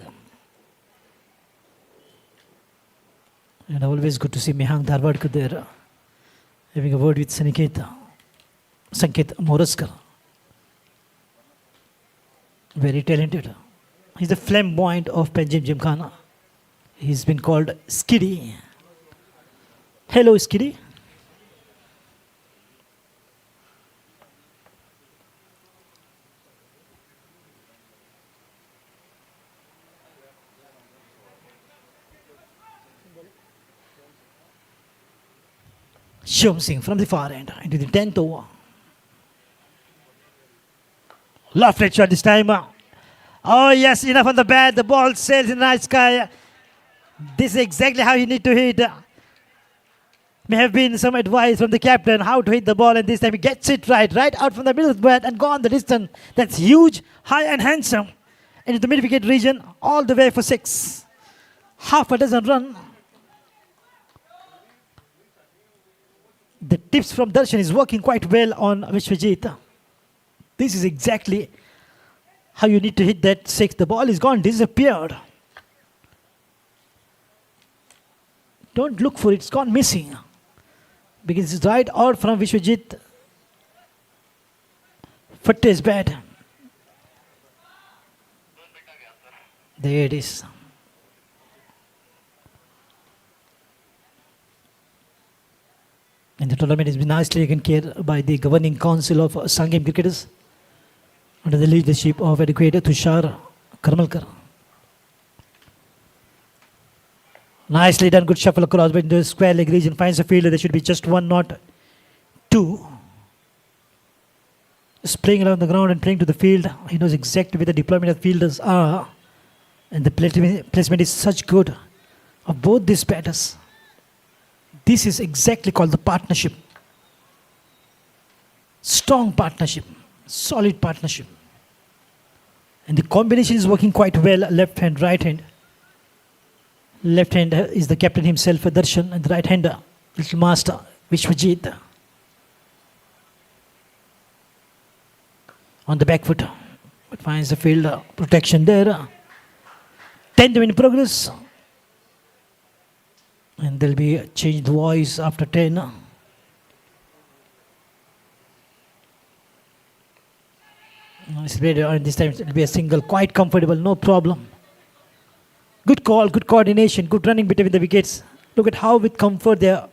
And always good to see Mihang Dharwadkar there. Having a word with Sanket Moraskar. Very talented. He's the flamboyant of Panjim Gymkhana. He's been called Skiddy. Hello, Skiddy. Shivam Singh from the far end into the 10th over. Lofted shot this time. Oh yes, enough on the bat. The ball sails in the night sky. This is exactly how you need to hit. May have been some advice from the captain how to hit the ball, and this time he gets it right out from the middle of the bat and gone the distance. That's huge, high and handsome. Into the mid-wicket region, all the way for 6. Half a dozen run. The tips from Darshan is working quite well on Vishwajit. This is exactly how you need to hit that 6. The ball is gone, disappeared. Don't look for it, it's gone missing. Because it's right out from Vishwajit. Fatte is bad. There it is. And the tournament has been nicely taken care by the governing council of Sangam cricketers under the leadership of Educator Tushar Karmalkar. Nicely done, good shuffle across, but into the square leg region finds a fielder. There should be just 1, not 2. Just playing around the ground and playing to the field. He knows exactly where the deployment of fielders are. And the placement is such good of both these batters. This is exactly called the partnership. Strong partnership, solid partnership. And the combination is working quite well, left hand, right hand. Left hand is the captain himself, Darshan, and the right hander, little master, Vishwajit. On the back foot, but finds the field protection there. 10 in progress. And there'll be a changed voice after 10. This time it'll be a single, quite comfortable, no problem. Good call, good coordination, good running between the wickets. Look at how with comfort they're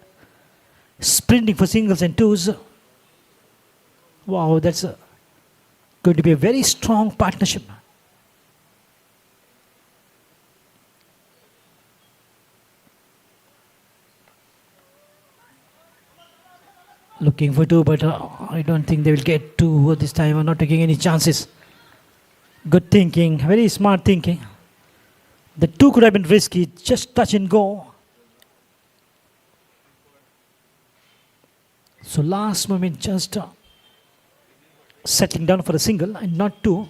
sprinting for singles and 2s. Wow, that's going to be a very strong partnership. Looking for 2, but I don't think they will get 2 this time. I'm not taking any chances. Good thinking, very smart thinking. The 2 could have been risky, just touch and go. So last moment just settling down for a single and not 2.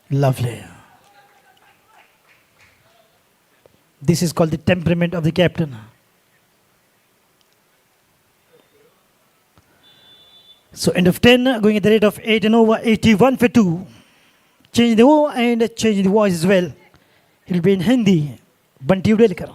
Lovely. This is called the temperament of the captain. So end of 10, going at the rate of 8 and over, 81 for 2. Change the O and change the voice as well. It'll be in Hindi. Banti Udelkar.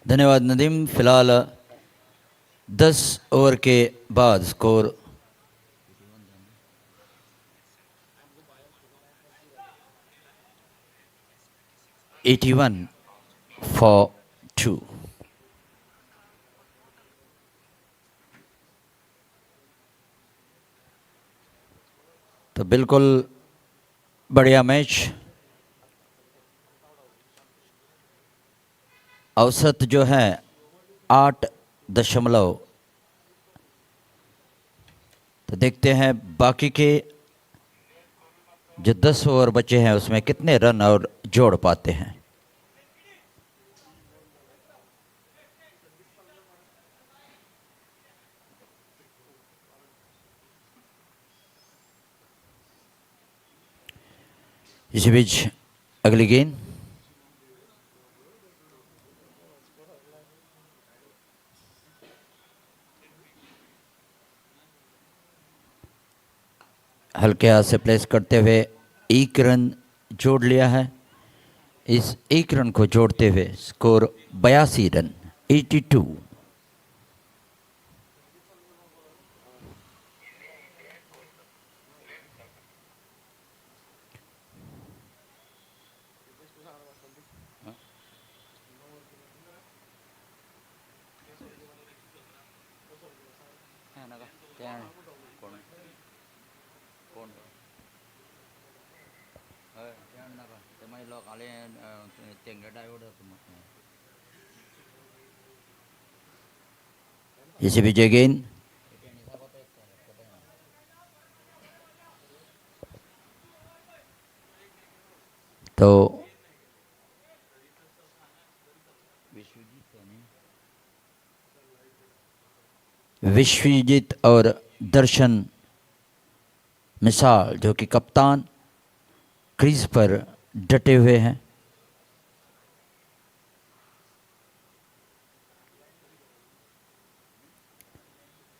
धन्यवाद नदीम। फिलहाल 10 over के बाद score 81 for 2। तो बिल्कुल बढ़िया match. औसत जो है 8 तो देखते हैं बाकी के जो 10 ओवर बचे हैं उसमें कितने रन और जोड़ पाते हैं। इसी बीच अगली गेंद हल्के हाथ से प्लेस करते हुए एक रन जोड़ लिया है। इस एक रन को जोड़ते हुए स्कोर 82 रन 82। इसी बीच गेंद तो विश्वजीत और दर्शन मिसाल जो कि कप्तान क्रीज पर डटे हुए हैं।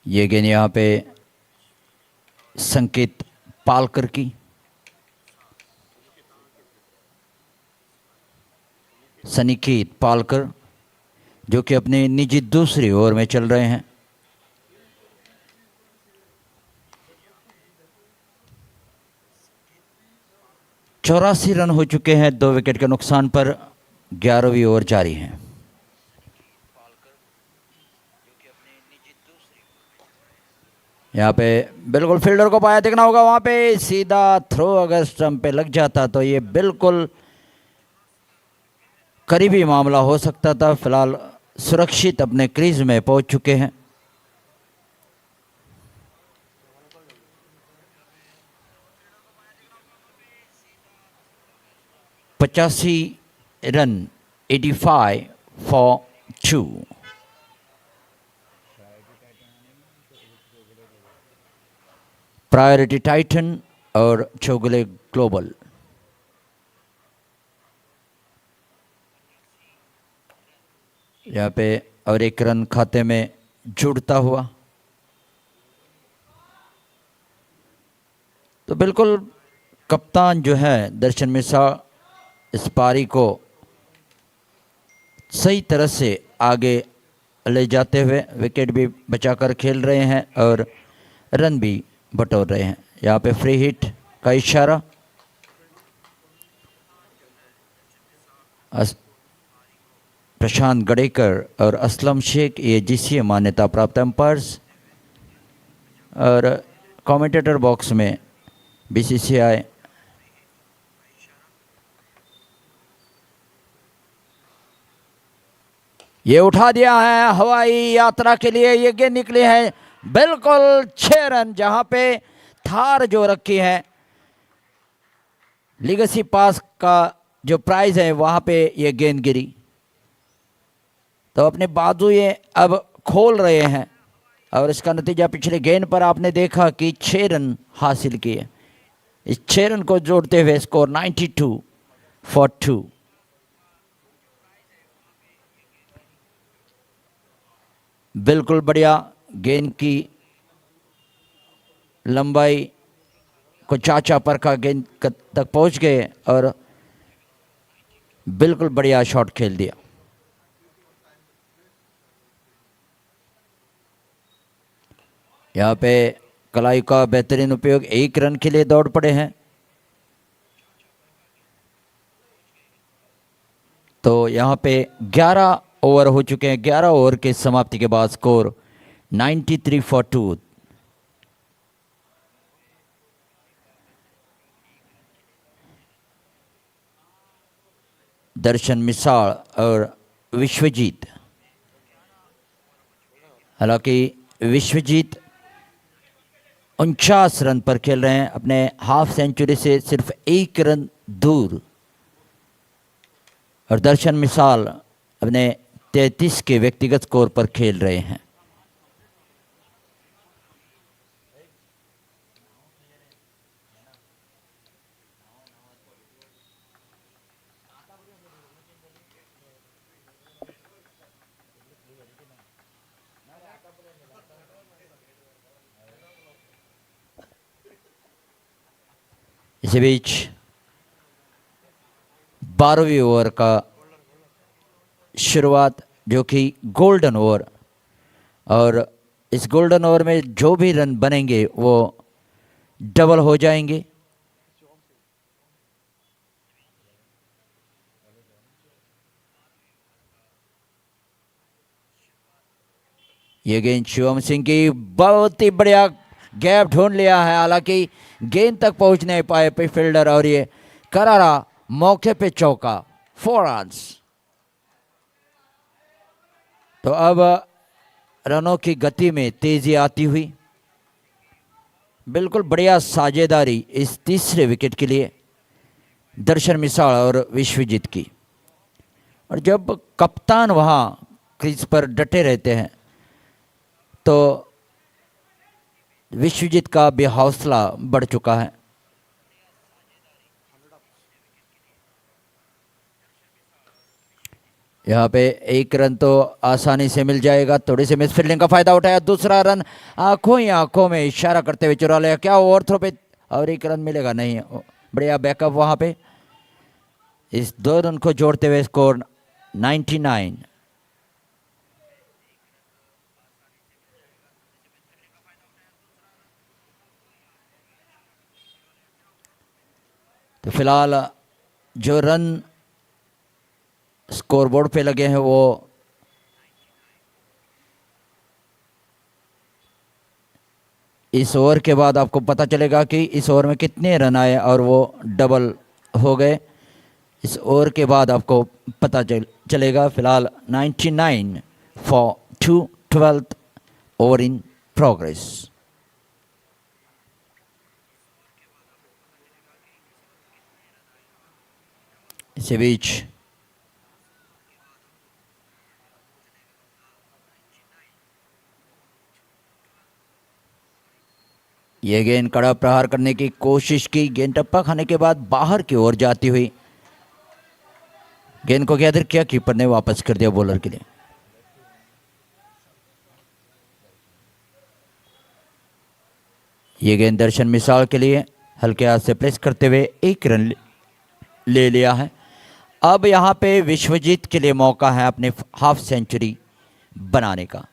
ये गेंद यहाँ पे संकेत पालकर की, सनिकेत पालकर जो कि अपने निजी दूसरी ओवर में चल रहे हैं। चौरासी रन हो चुके हैं 2 विकेट के नुकसान पर। 11वीं ओवर जारी है। यहाँ पे बिल्कुल फील्डर को पाया देखना होगा। वहां पे सीधा थ्रो अगर स्टंप पे लग जाता तो ये बिल्कुल करीबी मामला हो सकता था। फिलहाल सुरक्षित अपने क्रीज में पहुंच चुके हैं। पचासी रन 85 for 2। प्रायोरिटी टाइटन और चौगुले ग्लोबल। यहाँ पे और एक रन खाते में जुड़ता हुआ तो बिल्कुल कप्तान जो है दर्शन मिश्रा इस पारी को सही तरह से आगे ले जाते हुए विकेट भी बचाकर खेल रहे हैं और रन भी बटोर रहे हैं। यहाँ पे फ्री हिट का इशारा। प्रशांत गडेकर और असलम शेख ये जीसीए मान्यता प्राप्त एम्पायर्स, और कमेंटेटर बॉक्स में बीसीसीआई ये उठा दिया है हवाई यात्रा के लिए। ये गेंद निकली है बिल्कुल 6 रन, जहां पे थार जो रखी है लीगेसी पास का जो प्राइज है वहां पे ये गेंद गिरी, तो अपने बाजू ये अब खोल रहे हैं, और इसका नतीजा पिछले गेंद पर आपने देखा कि 6 रन हासिल किए। इस 6 रन को जोड़ते हुए स्कोर 92 फॉर 2। बिल्कुल बढ़िया, गेंद की लंबाई को चाचा परखा, गेंद तक पहुंच गए और बिल्कुल बढ़िया शॉट खेल दिया। यहाँ पे कलाई का बेहतरीन उपयोग, 1 रन के लिए दौड़ पड़े हैं। तो यहाँ पे 11 ओवर हो चुके हैं। 11 ओवर के समाप्ति के बाद स्कोर 93 फॉर 2। दर्शन मिसाल और विश्वजीत, हालांकि विश्वजीत 49 रन पर खेल रहे हैं, अपने हाफ सेंचुरी से सिर्फ 1 रन दूर, और दर्शन मिसाल अपने 33 के व्यक्तिगत स्कोर पर खेल रहे हैं। इसी बीच 12वीं ओवर का शुरुआत, जो कि गोल्डन ओवर, और इस गोल्डन ओवर में जो भी रन बनेंगे वो डबल हो जाएंगे। ये गेंद शिवम सिंह की, बहुत ही बढ़िया गैप ढूंढ लिया है, हालांकि गेंद तक पहुंच नहीं पाए पे फील्डर, और ये करारा मौके पे चौका, 4 रन्स। तो अब रनों की गति में तेजी आती हुई, बिल्कुल बढ़िया साझेदारी इस तीसरे विकेट के लिए दर्शन मिसाल और विश्वजीत की, और जब कप्तान वहां क्रीज पर डटे रहते हैं तो विश्वजीत का भी हौसला बढ़ चुका है। यहाँ पे 1 रन तो आसानी से मिल जाएगा। थोड़ी सी मिस फील्डिंग का फायदा उठाया, दूसरा रन आंखों ही आंखों में इशारा करते हुए चुरा लिया। क्या ओवर थ्रो पे और 1 रन मिलेगा? नहीं, बढ़िया बैकअप वहां पे। इस 2 रन को जोड़ते हुए स्कोर 99। तो फिलहाल जो रन स्कोरबोर्ड पे लगे हैं वो इस ओवर के बाद आपको पता चलेगा कि इस ओवर में कितने रन आए और वो डबल हो गए। इस ओवर के बाद आपको पता चलेगा। फिलहाल 99 for 2, 12th over in progress. इसी बीच ये गेंद कड़ा प्रहार करने की कोशिश की, गेंद टप्पा खाने के बाद बाहर की ओर जाती हुई गेंद को गैदर किया, कीपर ने वापस कर दिया बॉलर के लिए। ये गेंद दर्शन मिसाल के लिए हल्के हाथ से प्लेस करते हुए 1 रन ले लिया है। अब यहाँ पे विश्वजीत के लिए मौका है अपने हाफ सेंचुरी बनाने का।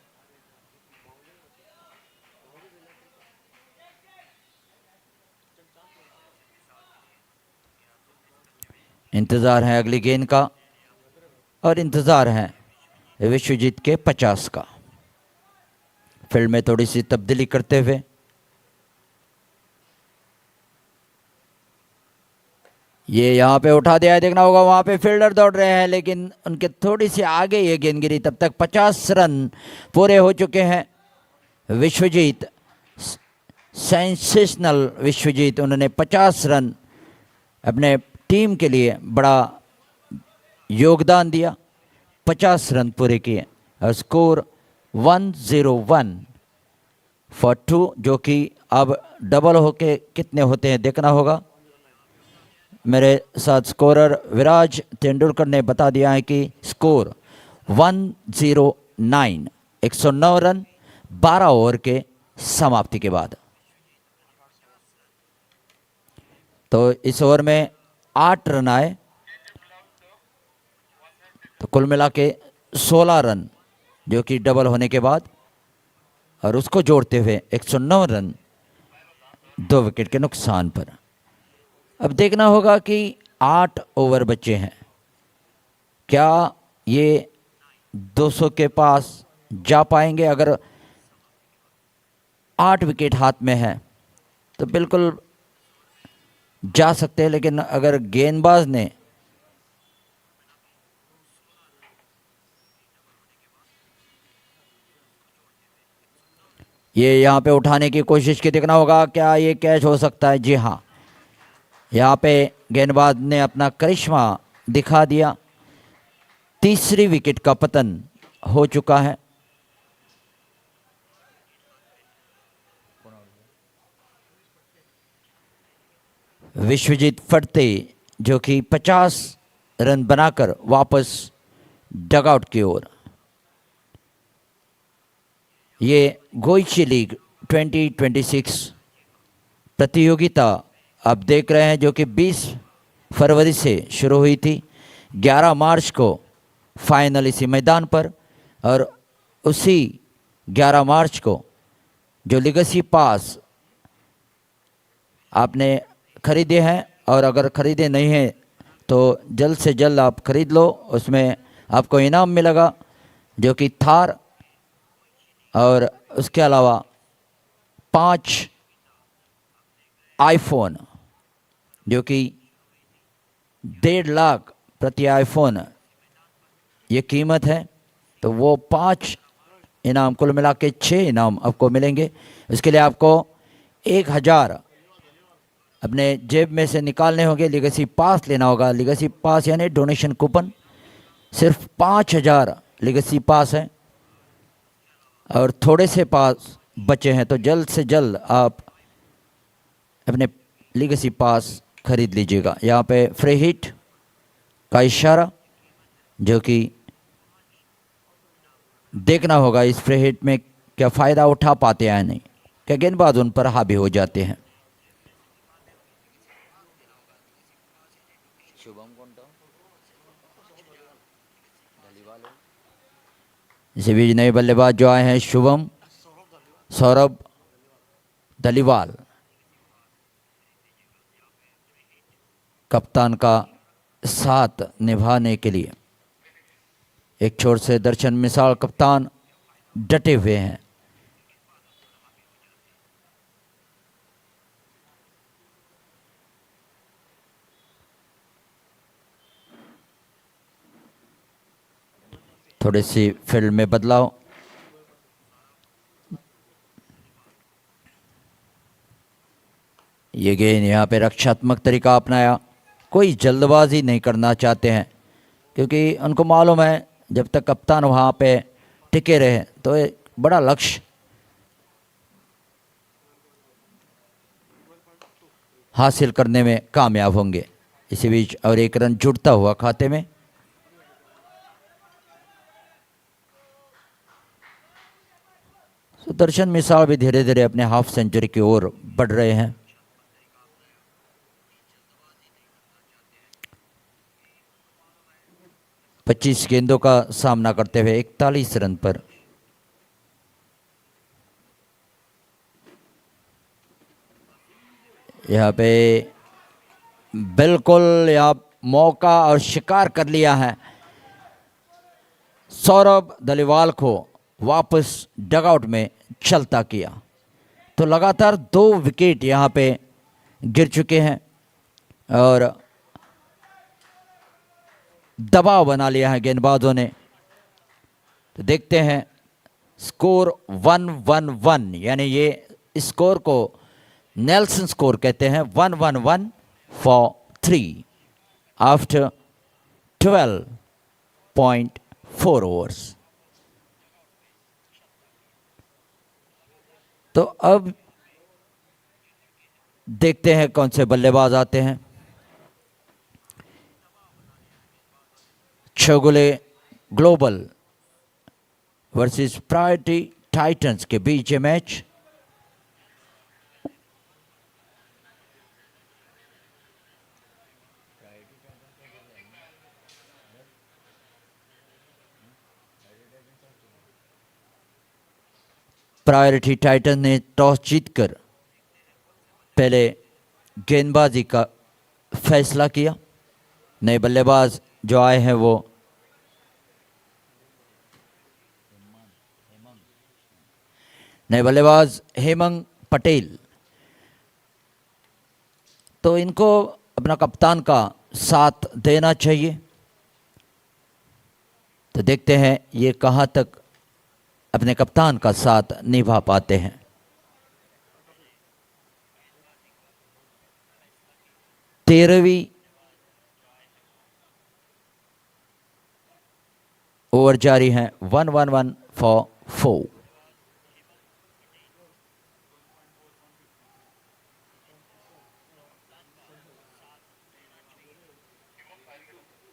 इंतज़ार है अगली गेंद का और इंतज़ार है विश्वजीत के 50 का। फील्ड में थोड़ी सी तब्दीली करते हुए ये यहाँ पे उठा दिया है, देखना होगा वहाँ पे फील्डर दौड़ रहे हैं लेकिन उनके थोड़ी सी आगे ये गेंद गिरी। तब तक 50 रन पूरे हो चुके हैं। विश्वजीत, सेंसेशनल विश्वजीत, उन्होंने 50 रन अपने टीम के लिए बड़ा योगदान दिया, 50 रन पूरे किए और स्कोर 101 फॉर 2, जो कि अब डबल होके कितने होते हैं देखना होगा। मेरे साथ स्कोरर विराज तेंदुलकर ने बता दिया है कि स्कोर 109, 109 रन 12 ओवर के समाप्ति के बाद। तो इस ओवर में 8 रन आए तो कुल मिला के 16 रन, जो कि डबल होने के बाद, और उसको जोड़ते हुए 109 रन 2 विकेट के नुकसान पर। अब देखना होगा कि 8 ओवर बचे हैं, क्या ये 200 के पास जा पाएंगे। अगर 8 विकेट हाथ में है तो बिल्कुल जा सकते हैं, लेकिन अगर गेंदबाज ने ये यहाँ पे उठाने की कोशिश की, देखना होगा क्या ये कैच हो सकता है। जी हाँ, यहाँ पे गेंदबाज ने अपना करिश्मा दिखा दिया। तीसरी विकेट का पतन हो चुका है। विश्वजीत फटते, जो कि 50 रन बनाकर वापस डगआउट की ओर। ये गोइची लीग 2026 प्रतियोगिता आप देख रहे हैं, जो कि 20 फरवरी से शुरू हुई थी। 11 मार्च को फाइनल इसी मैदान पर, और उसी 11 मार्च को जो लीगेसी पास आपने खरीदे हैं, और अगर ख़रीदे नहीं हैं तो जल्द से जल्द आप ख़रीद लो, उसमें आपको इनाम मिलेगा, जो कि थार और उसके अलावा 5 आईफोन, जो कि 1.5 लाख प्रति आईफोन ये कीमत है। तो वो 5 इनाम, कुल मिला के 6 इनाम आपको मिलेंगे। इसके लिए आपको 1000 अपने जेब में से निकालने होंगे, लीगेसी पास लेना होगा। लीगेसी पास यानी डोनेशन कूपन, सिर्फ 5000 लीगेसी पास है और थोड़े से पास बचे हैं। तो जल्द से जल्द आप अपने लीगेसी पास खरीद लीजिएगा। यहाँ पे फ्री हिट का इशारा, जो कि देखना होगा इस फ्री हिट में क्या फ़ायदा उठा पाते हैं नहीं, क्या गेंदबाज उन पर हावी हो जाते हैं। इसी बीच नए बल्लेबाज जो आए हैं, शुभम सौरभ दलीवाल, कप्तान का साथ निभाने के लिए। एक छोर से दर्शन मिसाल कप्तान डटे हुए हैं। थोड़ी सी फील्ड में बदलाव। ये गेंद यहाँ पे रक्षात्मक तरीका अपनाया, कोई जल्दबाजी नहीं करना चाहते हैं, क्योंकि उनको मालूम है जब तक कप्तान वहाँ पे टिके रहे तो एक बड़ा लक्ष्य हासिल करने में कामयाब होंगे। इसी बीच और एक रन जुड़ता हुआ खाते में। सुदर्शन मिसाल भी धीरे धीरे अपने हाफ सेंचुरी की ओर बढ़ रहे हैं। पच्चीस गेंदों का सामना करते हुए 41 रन पर। यहाँ पे बिल्कुल यहाँ मौका और शिकार कर लिया है। सौरभ धलीवाल को वापस डगआउट में चलता किया। तो लगातार 2 विकेट यहाँ पे गिर चुके हैं और दबाव बना लिया है गेंदबाजों ने। तो देखते हैं स्कोर 1-1-1, यानी ये स्कोर को नेल्सन स्कोर कहते हैं। 1-1-1 फॉर 3 आफ्टर 12.4 ओवर्स। तो अब देखते हैं कौन से बल्लेबाज आते हैं। Chowgule Global versus Priority Titans के बीच ये मैच। प्रायोरिटी टाइटन ने टॉस जीतकर पहले गेंदबाजी का फैसला किया। नए बल्लेबाज जो आए हैं वो नए बल्लेबाज हेमंग पटेल। तो इनको अपना कप्तान का साथ देना चाहिए। तो देखते हैं ये कहां तक अपने कप्तान का साथ निभा पाते हैं। तेरहवीं ओवर जारी है। 1-1-1 फॉर 4।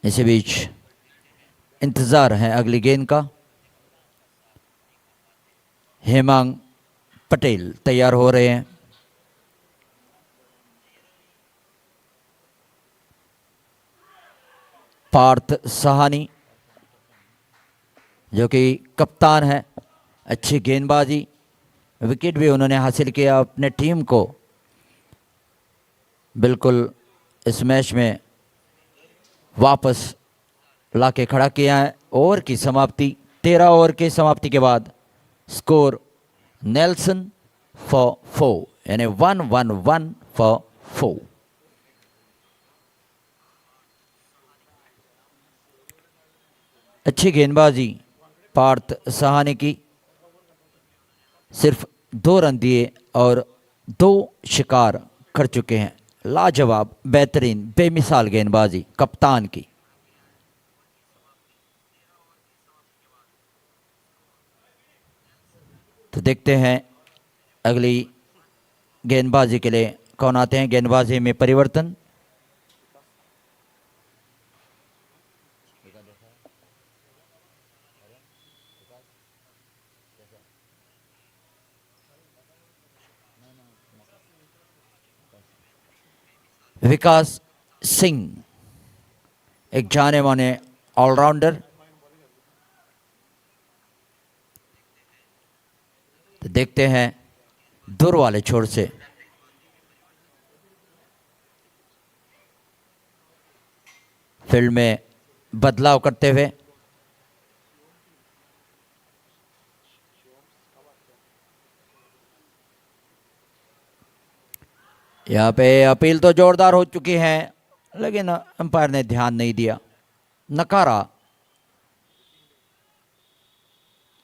इसी बीच इंतजार है अगली गेंद का। हेमंग पटेल तैयार हो रहे हैं। पार्थ साहनी जो कि कप्तान है, अच्छी गेंदबाजी, विकेट भी उन्होंने हासिल किया, अपने टीम को बिल्कुल इस मैच में वापस लाके खड़ा किया है। ओवर की समाप्ति, 13 ओवर की समाप्ति के बाद स्कोर नेल्सन फॉर 4, यानी 1-1-1 फॉर 4। अच्छी गेंदबाजी पार्थ साहनी की, सिर्फ 2 रन दिए और 2 शिकार कर चुके हैं। लाजवाब, बेहतरीन, बेमिसाल गेंदबाजी कप्तान की। तो देखते हैं अगली गेंदबाजी के लिए कौन आते हैं। गेंदबाजी में परिवर्तन। विकास सिंह, एक जाने माने ऑलराउंडर। तो देखते हैं दूर वाले छोर से फील्ड में बदलाव करते हुए यहाँ पे अपील तो जोरदार हो चुकी है, लेकिन अंपायर ने ध्यान नहीं दिया, नकारा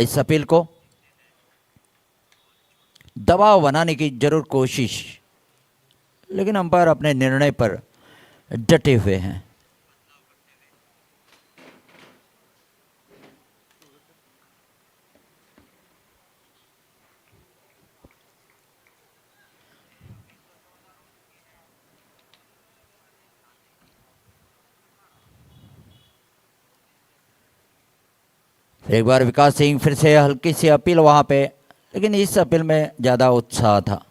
इस अपील को। दबाव बनाने की जरूर कोशिश, लेकिन अंपायर अपने निर्णय पर डटे हुए हैं। एक बार विकास सिंह, फिर से हल्की सी अपील वहां पे, लेकिन इस अपील में ज्यादा उत्साह था।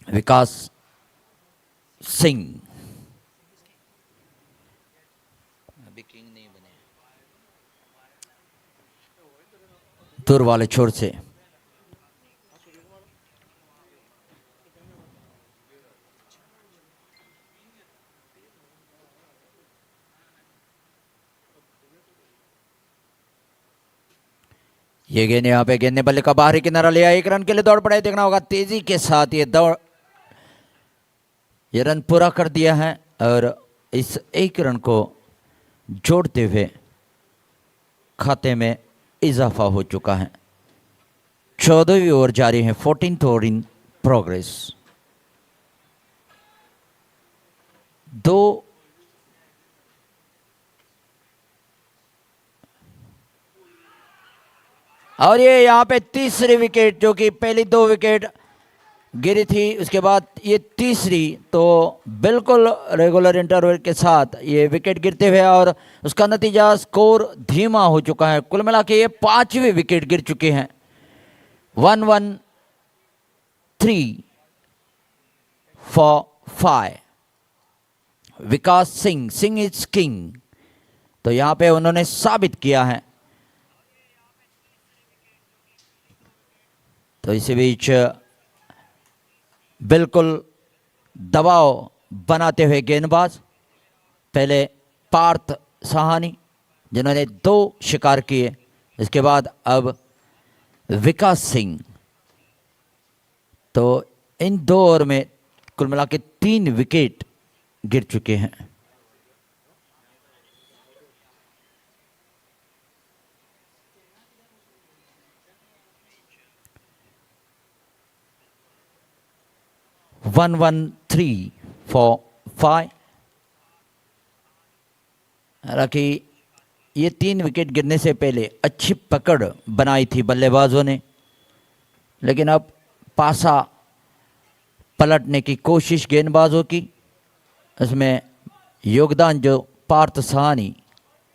विकास सिंह अभी किंग नहीं बने। दूर वाले छोर से। ये गेंद यहाँ पे गेंद ने बल्ले का बाहरी किनारा लिया, 1 रन के लिए दौड़ पड़े। देखना होगा तेजी के साथ ये दौड़, ये रन पूरा कर दिया है और इस 1 रन को जोड़ते हुए खाते में इजाफा हो चुका है। 14वीं ओवर जारी है, 14th ओवर इन प्रोग्रेस। 2 और ये यहाँ पे तीसरी विकेट, जो कि पहली 2 विकेट गिरी थी, उसके बाद ये तीसरी, तो बिल्कुल रेगुलर इंटरवल के साथ ये विकेट गिरते हुए और उसका नतीजा स्कोर धीमा हो चुका है। कुल मिला के ये 5वीं विकेट गिर चुके हैं। 1-1-3 for 5। Vikas Singh, Singh is king, तो यहाँ पे उन्होंने साबित किया है। तो इसी बीच बिल्कुल दबाव बनाते हुए गेंदबाज, पहले पार्थ साहनी जिन्होंने 2 शिकार किए, इसके बाद अब विकास सिंह। तो इन 2 ओवर में कुल मिला के 3 विकेट गिर चुके हैं। One, 1-3 for 5। हालांकि ये 3 विकेट गिरने से पहले अच्छी पकड़ बनाई थी बल्लेबाजों ने, लेकिन अब पासा पलटने की कोशिश गेंदबाजों की, इसमें योगदान जो पार्थ साहनी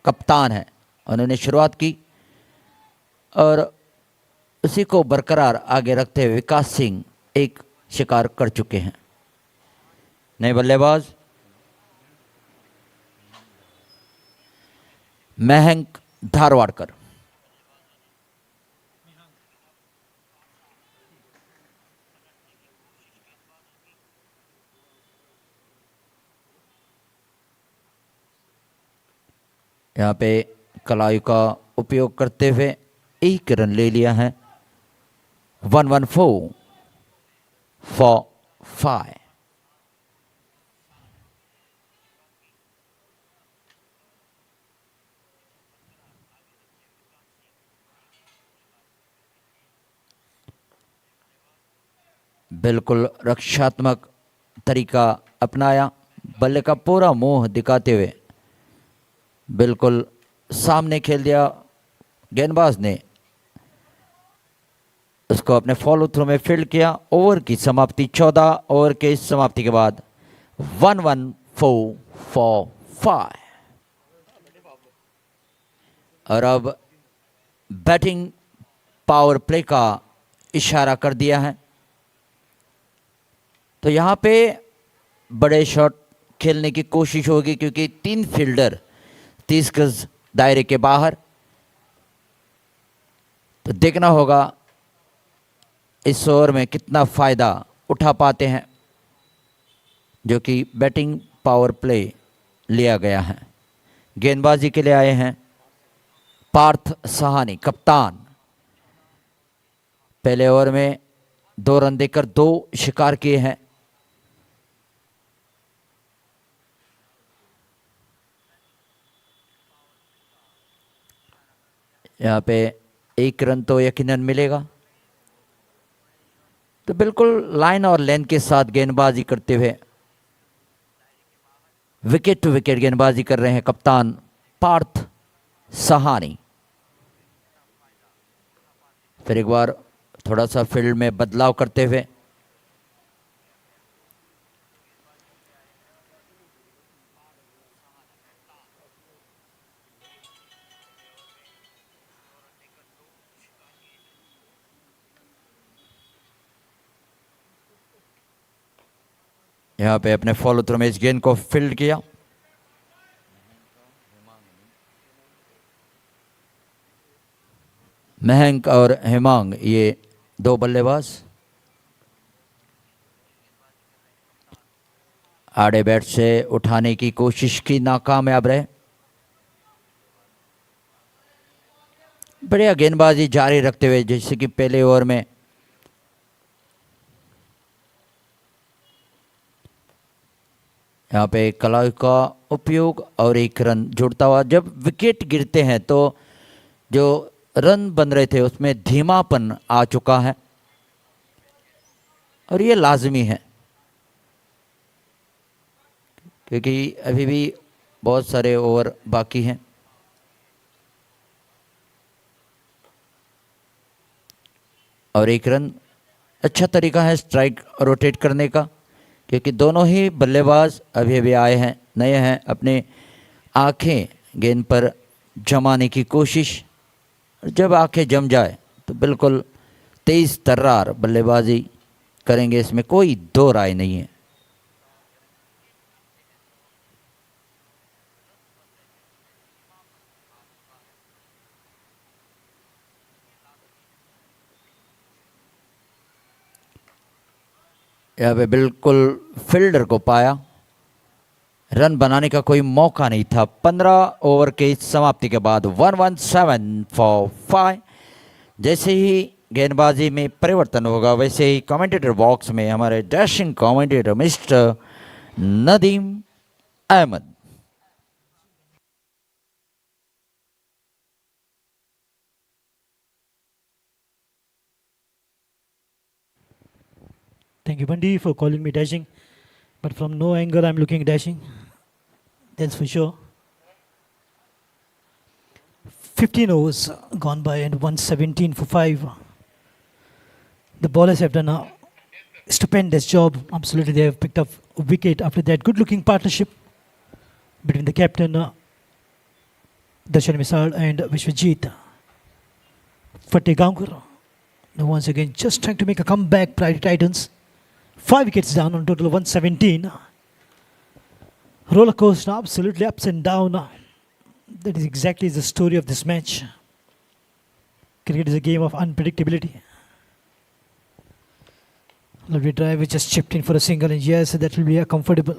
कप्तान है उन्होंने शुरुआत की और उसी को बरकरार आगे रखते हुए विकास सिंह एक शिकार कर चुके हैं। नए बल्लेबाज महंक धारवाड़कर। यहाँ पे कलाई का उपयोग करते हुए 1 रन ले लिया है। 1-1-4 for 5। बिल्कुल रक्षात्मक तरीका अपनाया, बल्ले का पूरा मुंह दिखाते हुए बिल्कुल सामने खेल दिया। गेंदबाज ने उसको अपने फॉलो थ्रू में फील्ड किया। ओवर की समाप्ति 14 ओवर के इस समाप्ति के बाद 1-1-4 for 5। और अब बैटिंग पावर प्ले का इशारा कर दिया है, तो यहाँ पे बड़े शॉट खेलने की कोशिश होगी क्योंकि 3 फील्डर 30 गज दायरे के बाहर। तो देखना होगा इस ओवर में कितना फ़ायदा उठा पाते हैं, जो कि बैटिंग पावर प्ले लिया गया है। गेंदबाजी के लिए आए हैं पार्थ साहनी कप्तान। पहले ओवर में 2 रन देकर 2 शिकार किए हैं। यहाँ पे 1 रन तो यकीनन मिलेगा। तो बिल्कुल लाइन और लेंथ के साथ गेंदबाजी करते हुए विकेट टू विकेट गेंदबाजी कर रहे हैं कप्तान पार्थ साहनी। फिर एक बार थोड़ा सा फील्ड में बदलाव करते हुए यहाँ पे अपने फॉलो थ्रू में इस गेंद को फील्ड किया। महंक और हेमांग ये दो बल्लेबाज आड़े बैट से उठाने की कोशिश की, नाकामयाब रहे। बढ़िया गेंदबाजी जारी रखते हुए, जैसे कि पहले ओवर में यहाँ पे कलाई का उपयोग और एक रन जुड़ता हुआ। जब विकेट गिरते हैं तो जो रन बन रहे थे उसमें धीमापन आ चुका है और ये लाजमी है क्योंकि अभी भी बहुत सारे ओवर बाकी हैं। और एक रन अच्छा तरीका है स्ट्राइक रोटेट करने का, क्योंकि दोनों ही बल्लेबाज अभी अभी आए हैं, नए हैं। अपने आंखें गेंद पर जमाने की कोशिश, जब आंखें जम जाए तो बिल्कुल तेज तर्रार बल्लेबाजी करेंगे, इसमें कोई दो राय नहीं है। यहाँ पे बिल्कुल फील्डर को पाया, रन बनाने का कोई मौका नहीं था। 15 ओवर के समाप्ति के बाद 117 फॉर 5। जैसे ही गेंदबाजी में परिवर्तन होगा वैसे ही कमेंटेटर बॉक्स में हमारे dashing commentator mister Nadeem Ahmed. Thank you, Bundy, for calling me dashing. But from no angle, I'm looking dashing. That's for sure. 15 overs gone by and 117 for 5. The bowlers have done a stupendous job. Absolutely, they have picked up a wicket after that good-looking partnership between the captain, Darshan Misal, and Vishwajit Fatehgaonkar. Now once again, just trying to make a comeback, Pride Titans. 5 wickets down on total of 117. Roller coaster, absolutely ups and down. That is exactly the story of this match. Cricket is a game of unpredictability. Lovely drive, which just chipped in for a single, and yes, that will be a comfortable.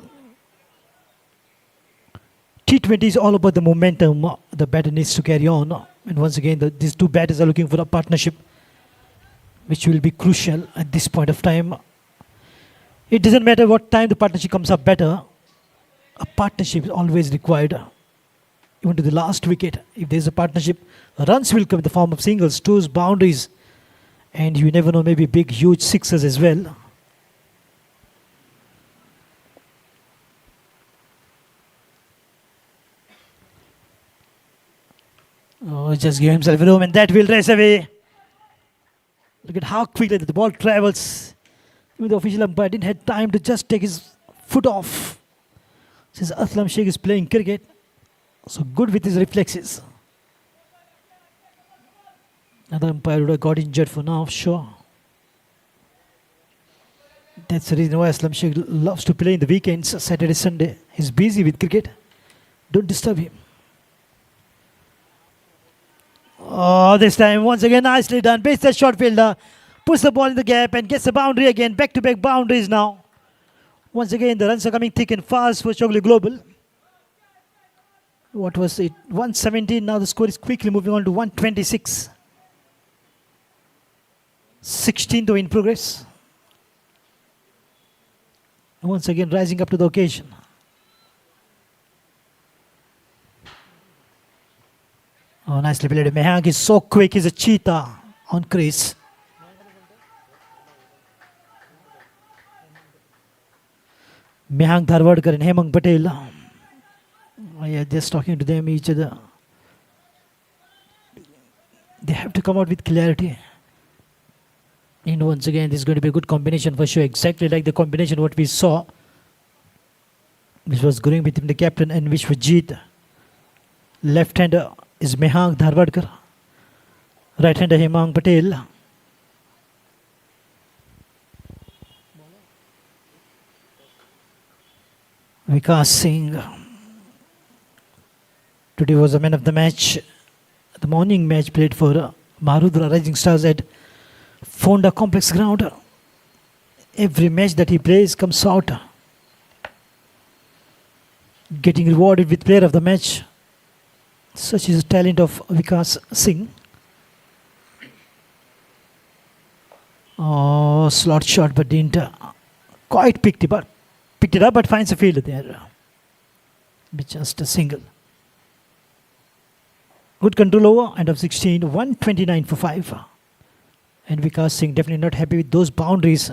T20 is all about the momentum the batter needs to carry on. And once again, these two batters are looking for a partnership, which will be crucial at this point of time. It doesn't matter what time the partnership comes up better. A partnership is always required. Even to the last wicket, if there's a partnership, runs will come in the form of singles, twos, boundaries, and you never know, maybe big, huge sixes as well. Oh, just give himself room, and that will race away. Look at how quickly the ball travels. Even the official umpire didn't have time to just take his foot off. Since Aslam Sheikh is playing cricket, so good with his reflexes. Another umpire would have got injured for now, sure. That's the reason why Aslam Sheikh loves to play in the weekends, Saturday, Sunday. He's busy with cricket. Don't disturb him. Oh, this time, once again, nicely done. Base that short fielder. Puts the ball in the gap and gets the boundary again. Back-to-back boundaries now. Once again, the runs are coming thick and fast for Chowgule Global. What was it? 117. Now the score is quickly moving on to 126. 16th in progress. Once again, rising up to the occasion. Oh, nicely played. Mehang is so quick. He's a cheetah on crease. Mehang Dharwadkar and Hemang Patel. Oh, yeah, just talking to them, each other. They have to come out with clarity. And once again, this is going to be a good combination for sure. Exactly like the combination what we saw, which was going between the captain and Vishwajit. Left-hander is Mehang Dharwadkar. Right-hander Hemang Patel. Vikas Singh. Today was the man of the match. The morning match played for Maharudra Rising Stars at Fonda Complex Ground. Every match that he plays comes out getting rewarded with player of the match. Such is the talent of Vikas Singh. Oh, slot shot, but didn't quite picked it up, but finds a field there. With just a single. Good control over, end of 16, 129 for 5. And Vikas Singh definitely not happy with those boundaries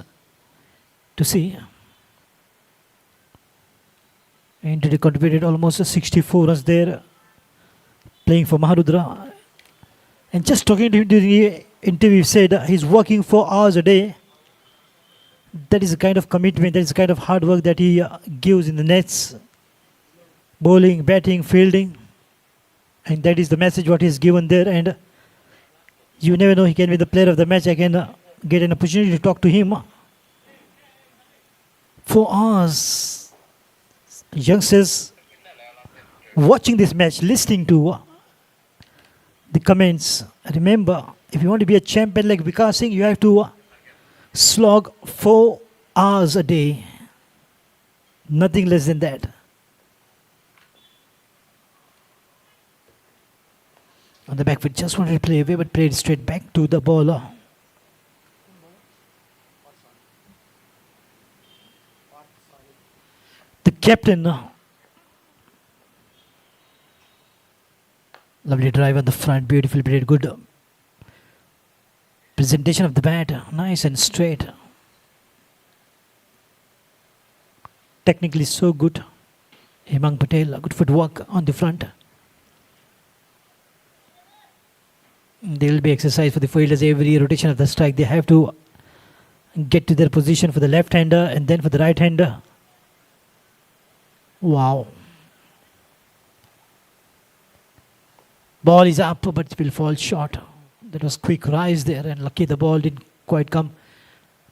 to see. And he contributed almost 64 runs there, playing for Maharudra. And just talking to him during the interview, he said he's working 4 hours a day. That is a kind of commitment, that is a kind of hard work that he gives in the nets. Bowling, batting, fielding. And that is the message what he's given there. And you never know, he can be the player of the match. I can get an opportunity to talk to him. 4 hours. Youngsters watching this match, listening to the comments. Remember, if you want to be a champion like Vikas Singh, you have to slog 4 hours a day. Nothing less than that. On the back foot, just wanted to play away, but played straight back to the bowler. The captain. Lovely drive on the front, beautifully played, good presentation of the bat, nice and straight. Technically so good. Hemang Patel, good footwork on the front. There will be exercise for the fielders every rotation of the strike. They have to get to their position for the left-hander and then for the right-hander. Wow. Ball is up, but it will fall short. That was quick rise there, and lucky the ball didn't quite come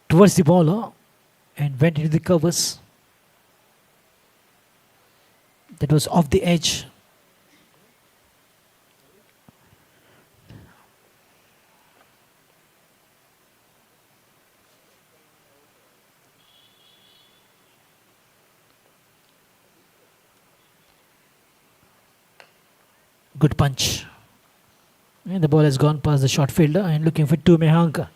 towards the bowler and went into the covers. That was off the edge. Good punch. And the ball has gone past the short fielder and looking for two Mehank.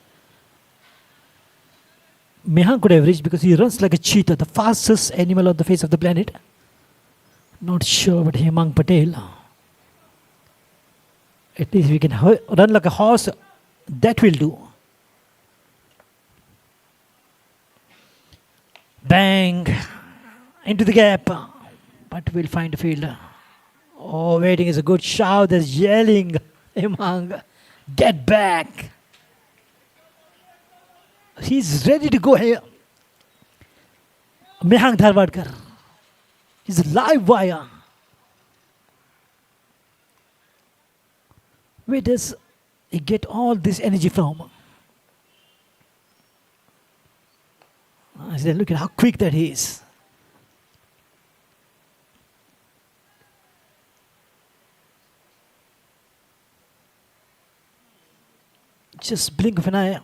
Mehank could have reached because he runs like a cheetah, the fastest animal on the face of the planet. Not sure, but Hemang Patel. At least we can run like a horse. That will do. Bang. Into the gap. But we'll find a fielder. Oh, waiting is a good shout. There's yelling. Hemang, get back. He's ready to go here. Mehank Dharwadkar. He's a live wire. Where does he get all this energy from? Look at how quick that he is. Just blink of an eye.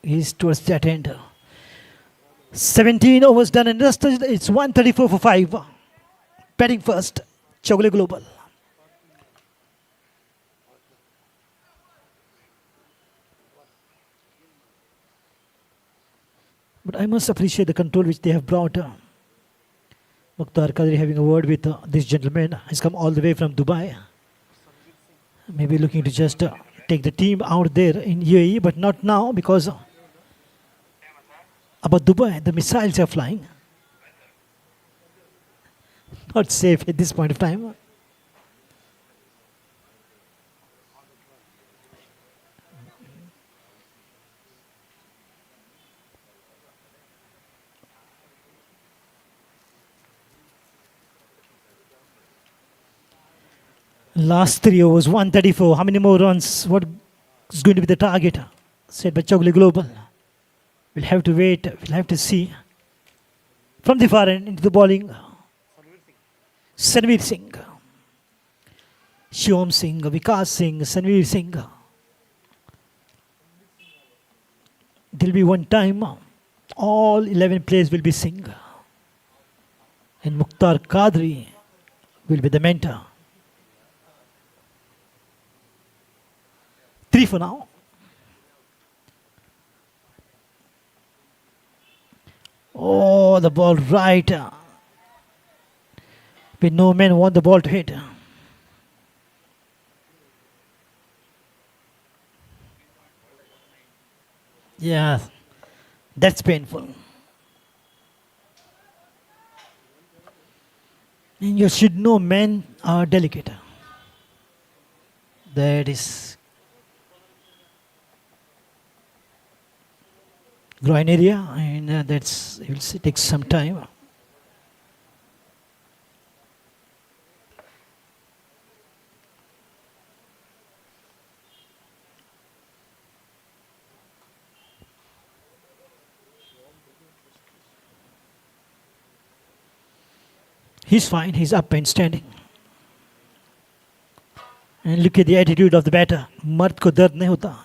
He's towards that end. 17 overs done and dusted. It's 134 for 5. Batting first, Chowgule Global. But I must appreciate the control which they have brought. Mukhtar Qadri having a word with this gentleman. He's come all the way from Dubai. Maybe looking to just take the team out there in UAE, but not now because about Dubai, the missiles are flying. Not safe at this point of time. Last 3 overs, 134. How many more runs? What is going to be the target set by Chowgule Global? We'll have to wait. We'll have to see. From the far end into the bowling, Sanveer Singh, Shivam Singh, Vikas Singh, Sanveer Singh. There'll be one time all 11 players will be Singh. And Mukhtar Qadri will be the mentor. 3 for now. Oh, the ball right. But no men want the ball to hit. Yeah, that's painful. And you should know men are delicate. That is groin area, and that's it will take some time. He's fine, he's up and standing. And look at the attitude of the batter. Mard ko dard nahi hota.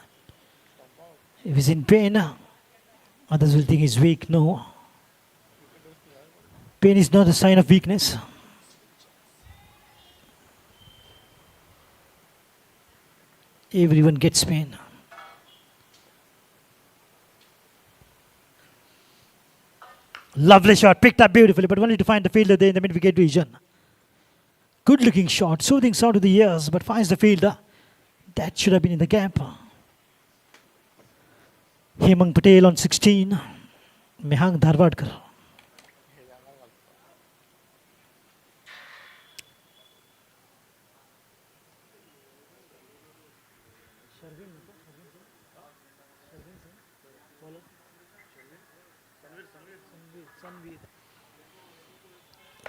If he's in pain, others will think he's weak. No. Pain is not a sign of weakness. Everyone gets pain. Lovely shot, picked up beautifully, but only to find the fielder there in the mid-wicket region. Good looking shot, soothing sound to the ears, but finds the fielder. That should have been in the gap. Hemang Patel on 16, Mehang Dharwadkar.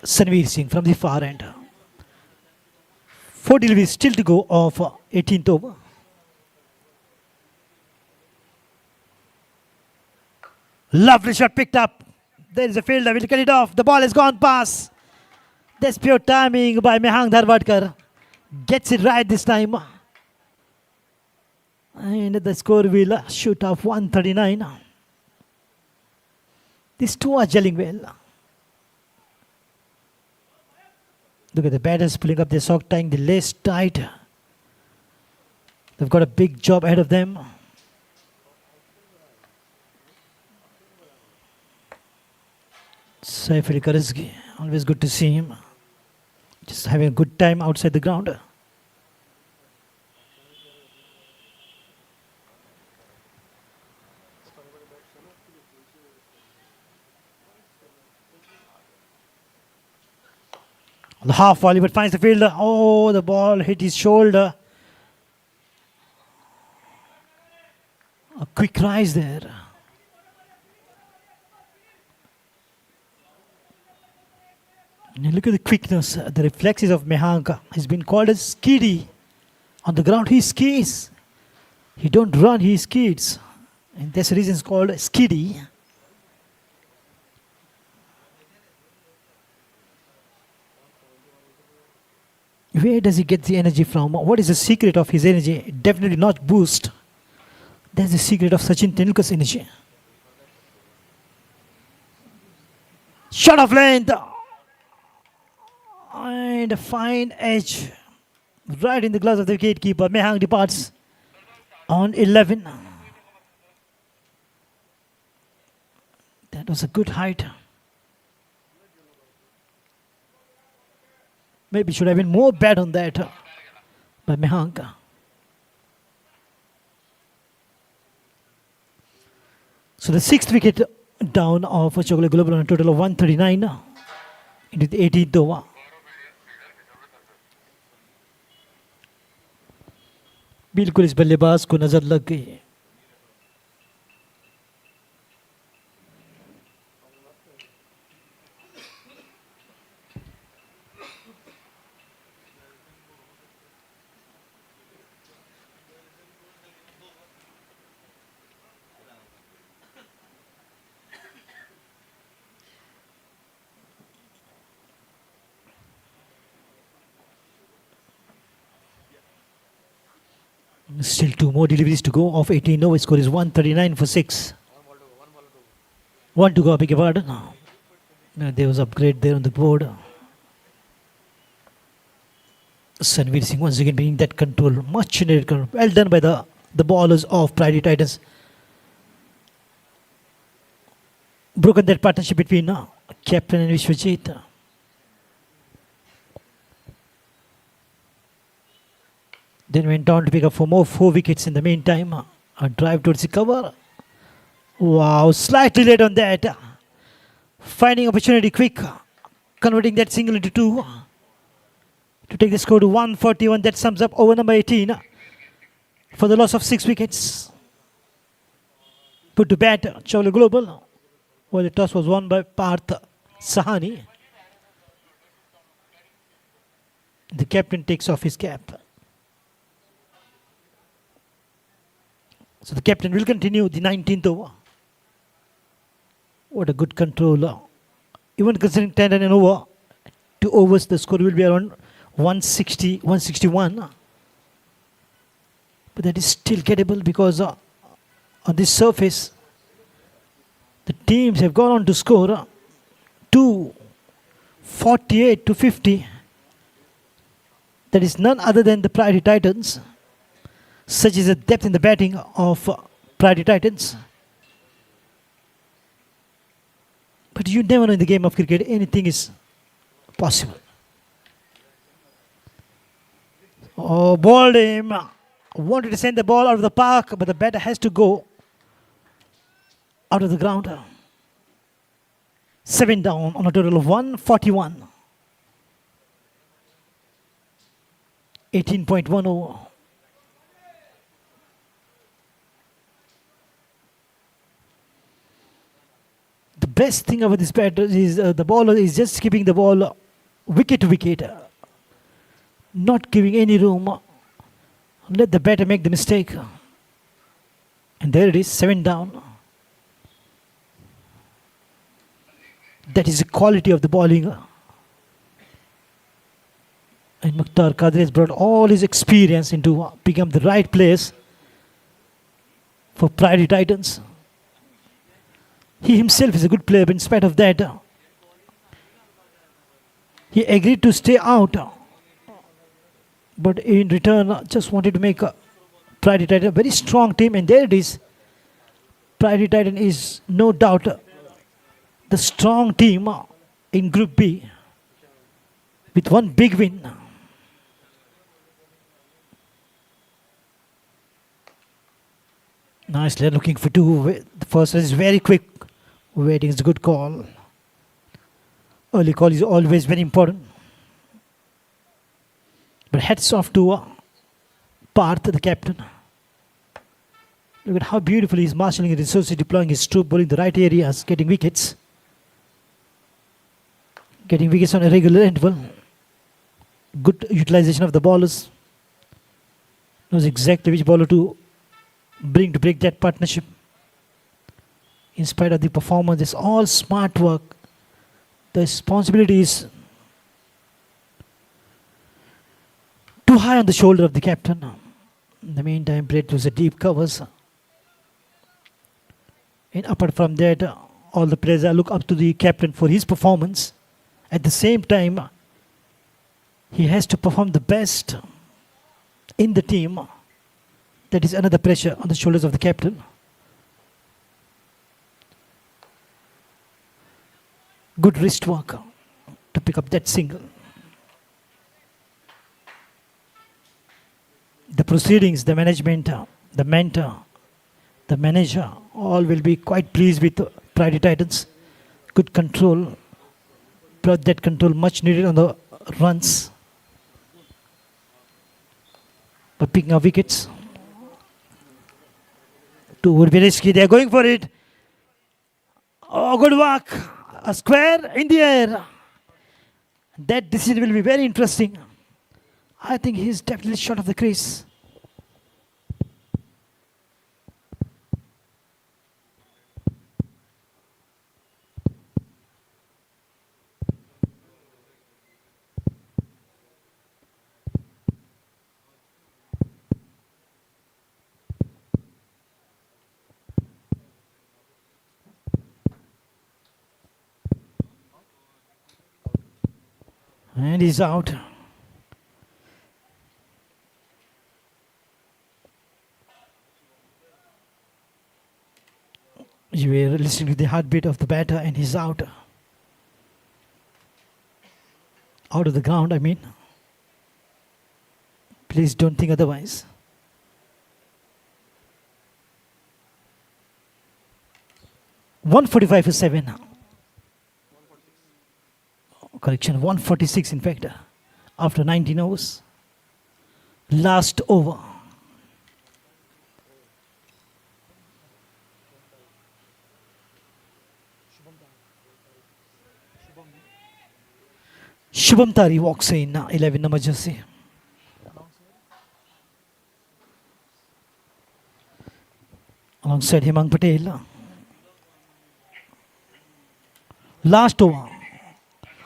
Sanveer Singh from the far end. 4 deliveries still to go of 18th over. Lovely shot picked up. There is a fielder, will cut it off. The ball has gone past. That's pure timing by Mehang Dharwadkar. Gets it right this time. And the score will shoot off 139. These two are gelling well. Look at the batters pulling up their sock, tying the lace tight. They've got a big job ahead of them. Saif Ali Karizgi, always good to see him. Just having a good time outside the ground. The half volley, but finds the fielder. Oh, the ball hit his shoulder. A quick rise there. And look at the quickness, the reflexes of Mehanka. He's been called as skiddy. On the ground, he skis. He don't run, he skids. And that's the reason it's called skiddy. Where does he get the energy from? What is the secret of his energy? Definitely not boost. That's the secret of Sachin Tendulkar's energy. Shot of length. And a fine edge. Right in the gloves of the wicketkeeper. Mehang departs on 11. That was a good height. Maybe should have been more bad on that by Mehanka. So the 6th wicket down of Chowgule Global on a total of 139 into the 18th over. बिल्कुल इस बल्लेबाज को नजर लग गई है. Still 2 more deliveries to go of 18 over. Score is 139 for 6. One to go, beg your pardon. No, there was upgrade there on the board. Sanveer Singh once again bringing that control, much needed control. Well done by the ballers of Priority Titans. Broken that partnership between captain and Vishwajit. Then went on to pick up four wickets in the meantime. A drive towards the cover. Wow, slightly late on that. Finding opportunity quick. Converting that single into two. To take the score to 141. That sums up over number 18. For the loss of 6 wickets. Put to bat, Chowgule Global. Well, the toss was won by Parth Sahani. The captain takes off his cap. So the captain will continue the 19th over. What a good control. Even considering 10 and an over, 2 overs, the score will be around 160, 161. But that is still gettable because on this surface, the teams have gone on to score 248 to 50. That is none other than the Priority Titans. Such is the depth in the batting of Priority Titans. But you never know in the game of cricket, anything is possible. Oh, balled him. Wanted to send the ball out of the park, but the batter has to go out of the ground. 7 down on a total of 141. 18.1 over. The best thing about this batter is the bowler is just keeping the ball wicket to wicket. Not giving any room. Let the batter make the mistake. And there it is, 7 down. That is the quality of the bowling. And Mukhtar Qadir has brought all his experience into picking up the right place for Priority Titans. He himself is a good player, but in spite of that, he agreed to stay out. But in return, just wanted to make Priority Titan a very strong team. And there it is. Priority Titan is no doubt the strong team in Group B with one big win. Nicely looking for 2. The first one is very quick. Waiting is a good call. Early call is always very important. But hats off to Parth, the captain. Look at how beautifully he's marshalling his resources, deploying his troop, bowling the right areas, getting wickets. Getting wickets on a regular interval. Good utilization of the bowlers. Knows exactly which bowler to bring to break that partnership. In spite of the performance, it's all smart work. The responsibility is too high on the shoulder of the captain. In the meantime, played through the deep covers. And apart from that, all the players look up to the captain for his performance. At the same time, he has to perform the best in the team. That is another pressure on the shoulders of the captain. Good wrist work to pick up that single. The proceedings, the management, the mentor, the manager, all will be quite pleased with Priority Titans. Good control. Brought that control much needed on the runs. But picking up wickets. 2 would be risky. They are going for it. Oh, good work. A square in the air. That decision will be very interesting. I think he's definitely short of the crease. And he's out. You were listening to the heartbeat of the batter, and he's out. Out of the ground, I mean. Please don't think otherwise. .145 for 7. Correction, 146 in fact. After 19 overs. Last over. Shubham Tari walks in, 11 number jersey. Alongside Hemang Patel. Last over.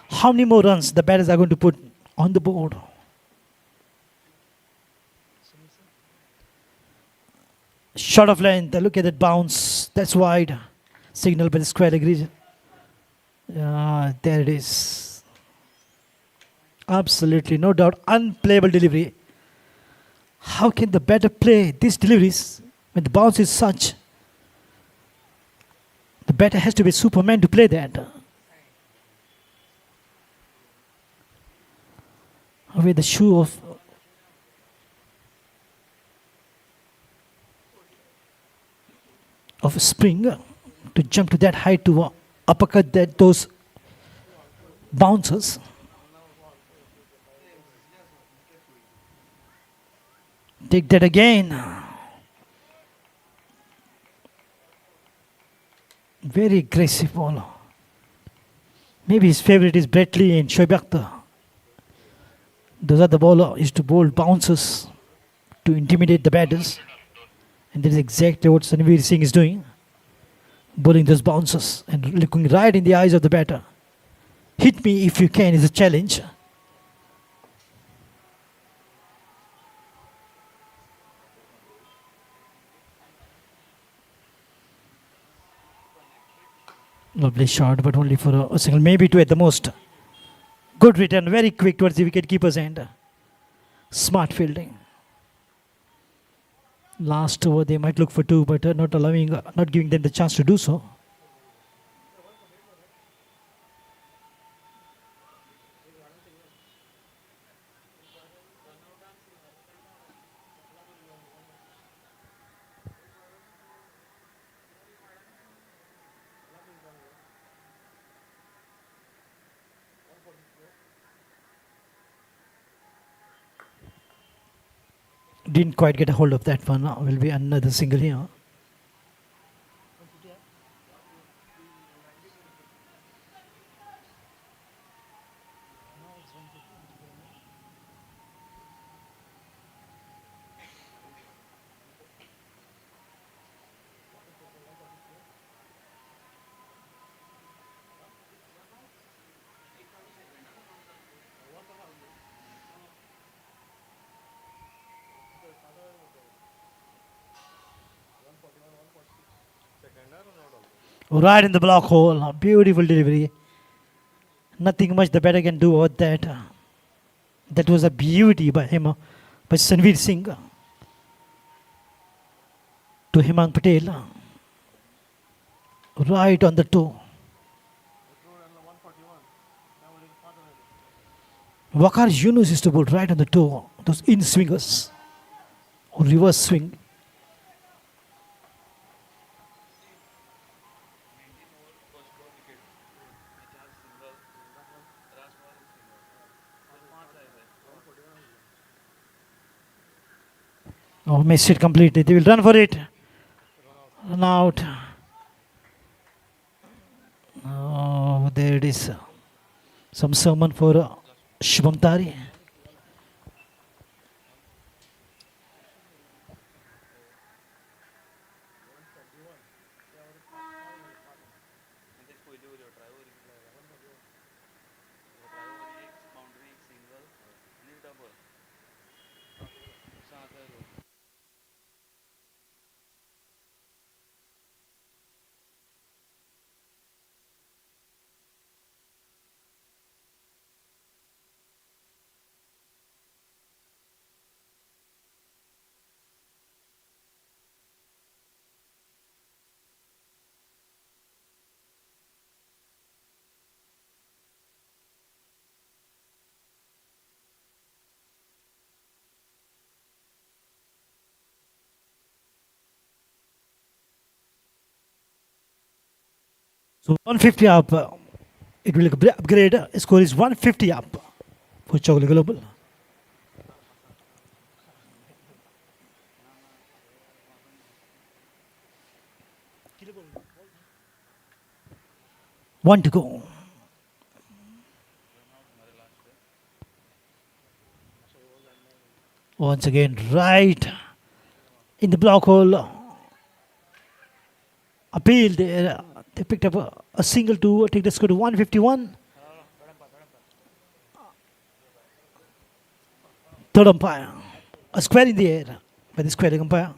How many more runs the batters are going to put on the board? Short of length. Look at that bounce. That's wide. Signal by the square leg. There it is. Absolutely, no doubt. Unplayable delivery. How can the batter play these deliveries when the bounce is such? The batter has to be Superman to play that. With the shoe of a spring to jump to that height to uppercut those bouncers. Take that again. Very aggressive ball. Maybe his favorite is Brett Lee and Shoaib Akhtar. Those are the bowler used to bowl bouncers to intimidate the batters. And that is exactly what Sanveer Singh is doing. Bowling those bouncers and looking right in the eyes of the batter. Hit me if you can is a challenge. Lovely shot, but only for a single, maybe two at the most. Good return, very quick towards the wicket keeper's end. Smart fielding. Last over, they might look for two, but not giving them the chance to do so. Didn't quite get a hold of that one. Will be another single here. Right in the block hole. Beautiful delivery. Nothing much the batter can do about that. That was a beauty by him, by Sanveer Singh. To Hemang Patel. Right on the toe. Waqar Yunus used to bowl right on the toe. Those in-swingers. Or reverse swing. Oh, missed it completely. They will run for it. Run out. Oh, there it is. Some sermon for Shubham Tari. So 150 up. It will upgrade. Score is 150 up for Chowgule Global. One to go. Once again, right in the block hole. Appeal. They picked up a single to take the score to 151. Third umpire. A square in the air by the squaring umpire.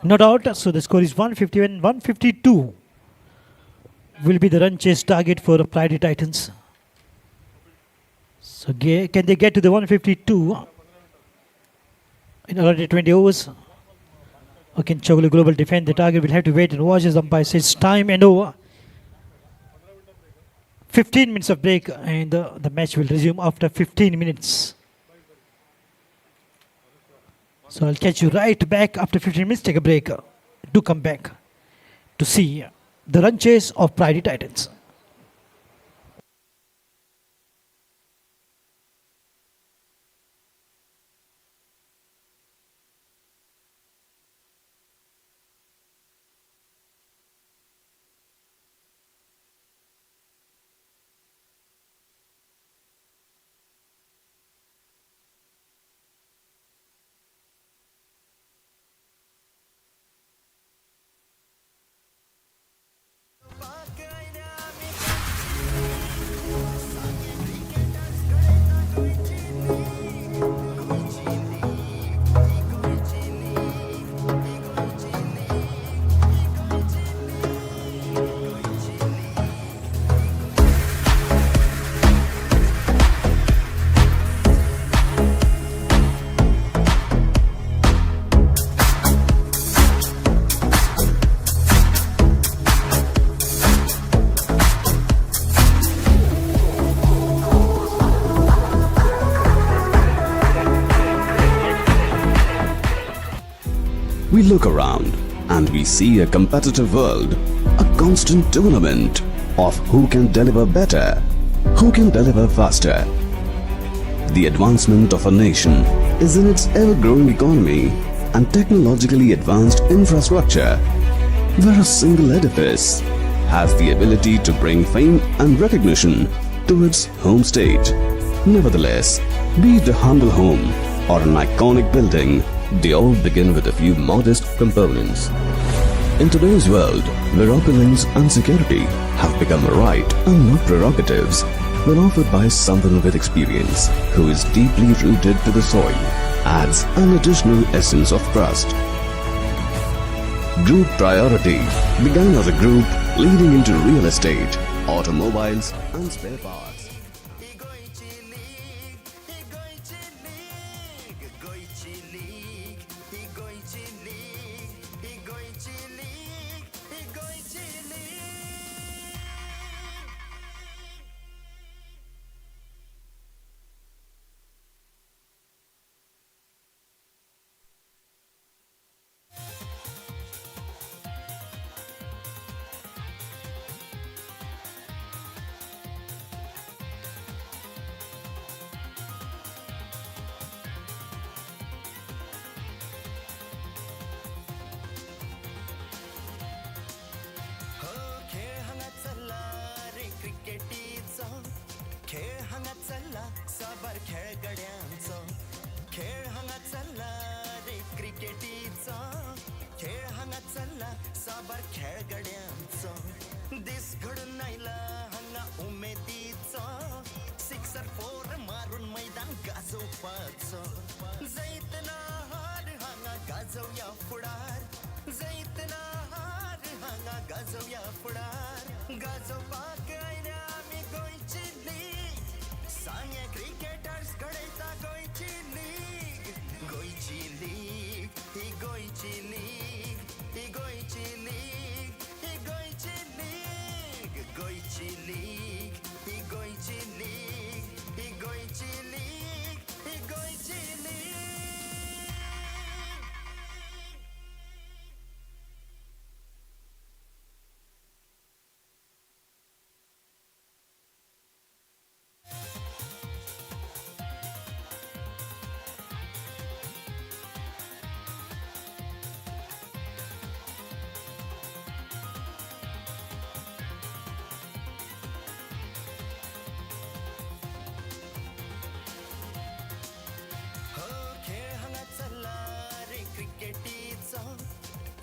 Not out, so the score is 151. 152 will be the run chase target for Priority Titans. So can they get to the 152 in already 20 overs? Or can Chowgule Global defend the target? We'll have to wait and watch as the umpire says time and over. 15 minutes of break and the match will resume after 15 minutes. So I'll catch you right back after 15 minutes. Take a break. Do come back to see the run chase of Priority Titans. We look around and we see a competitive world, a constant tournament of who can deliver better, who can deliver faster. The advancement of a nation is in its ever-growing economy and technologically advanced infrastructure, where a single edifice has the ability to bring fame and recognition to its home state. Nevertheless, be it a humble home or an iconic building, they all begin with a few modest components. In today's world, where opulence and security have become a right and not prerogatives, when offered by someone with experience who is deeply rooted to the soil, adds an additional essence of trust. Group Priority began as a group leading into real estate, automobiles and spare parts. खेळ हांगा चल्ला साबार खेळगड्यांचो खेळ हांगा चल्ला रे क्रिकेटीचो खेळ हांगा चल्ला साबार खेळगड्यांचो दीस घडून आयला हांगा उमेदीचो सिक्सर फोर मारून मैदान गाजोवपाचो जैतना हार हांगा गाजोवया फुडार जैतना हार हांगा गाजोवया फुडार गाजोवपाक आयल्या आमी गोंयची लीग सांगे क्रिकेटर्स घडयता गोंयची लीग गोंयची लीग ही गोंयची लीग ही गोंयची लीग ही गोंयची लीग गोंयची लीग ही गोंयची लीग ही गोंयची लीग ही गोंयची लीग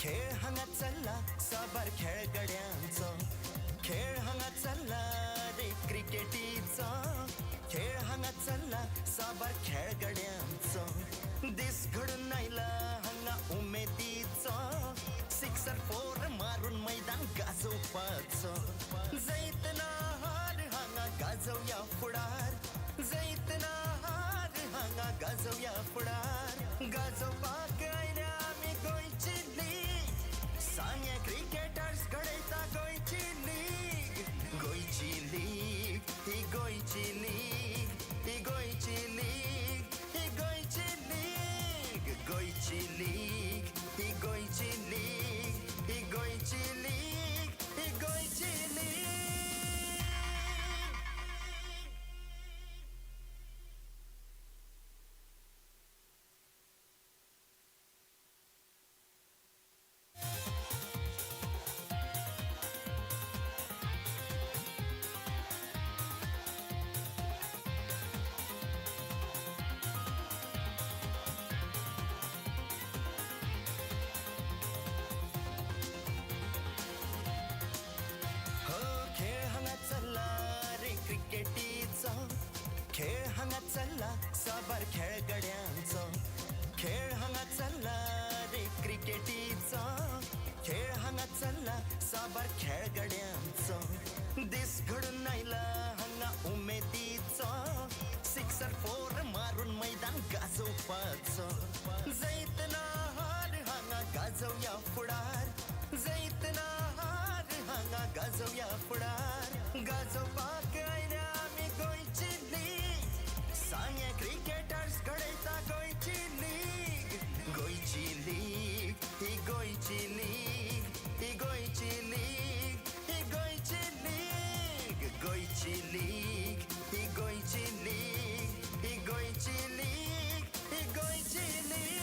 खेळ हांगा चल्ला साबार खेळगड्यांचो खेळ हांगा चल्ला रे क्रिकेटीचो खेळ हांगा चल्ला साबार खेळगड्यांचो दीस घडून आयला हांगा उमेदीचो सिक्सर फोर मारून मैदान गाजोवपाचो जैतना हार हांगा गाजोवया फुडार जैतना हार हांगा गाजोवया फुडार गाजोवपाक आयल्या आमी गोंयची सांगे क्रिकेटर्स घडयता गोंयची लीग गोंयची लीग ही गोंयची लीग ही गोंयची लीग ही गोंयची लीग गोंयची लीग ही गोंयची लीग ही गोंयची लीग ही गोंयची लीग खेळ हांगा चल्ला साबार खेळगड्यांचो खेळ हांगा चल्ला रे क्रिकेटीचो खेळ हांगा चल्ला साबार खेळगड्यांचो दीस घडून आयला हांगा उमेदीचो सिक्सर फोर मारून मैदान गाजोवपाचो जैतना हार हांगा गाजोवया फुडार जैतना हार हांगा गाजोवया फुडार गाजोवपाक आयल्या आमी गोंयची सांगे क्रिकेटर्स घडयता गोंयची लीग गोंयची लीग ही गोंयची लीग ही गोंयची लीग ही गोंयची लीग गोंयची लीग ही गोंयची लीग ही गोंयची लीग ही गोंयची लीग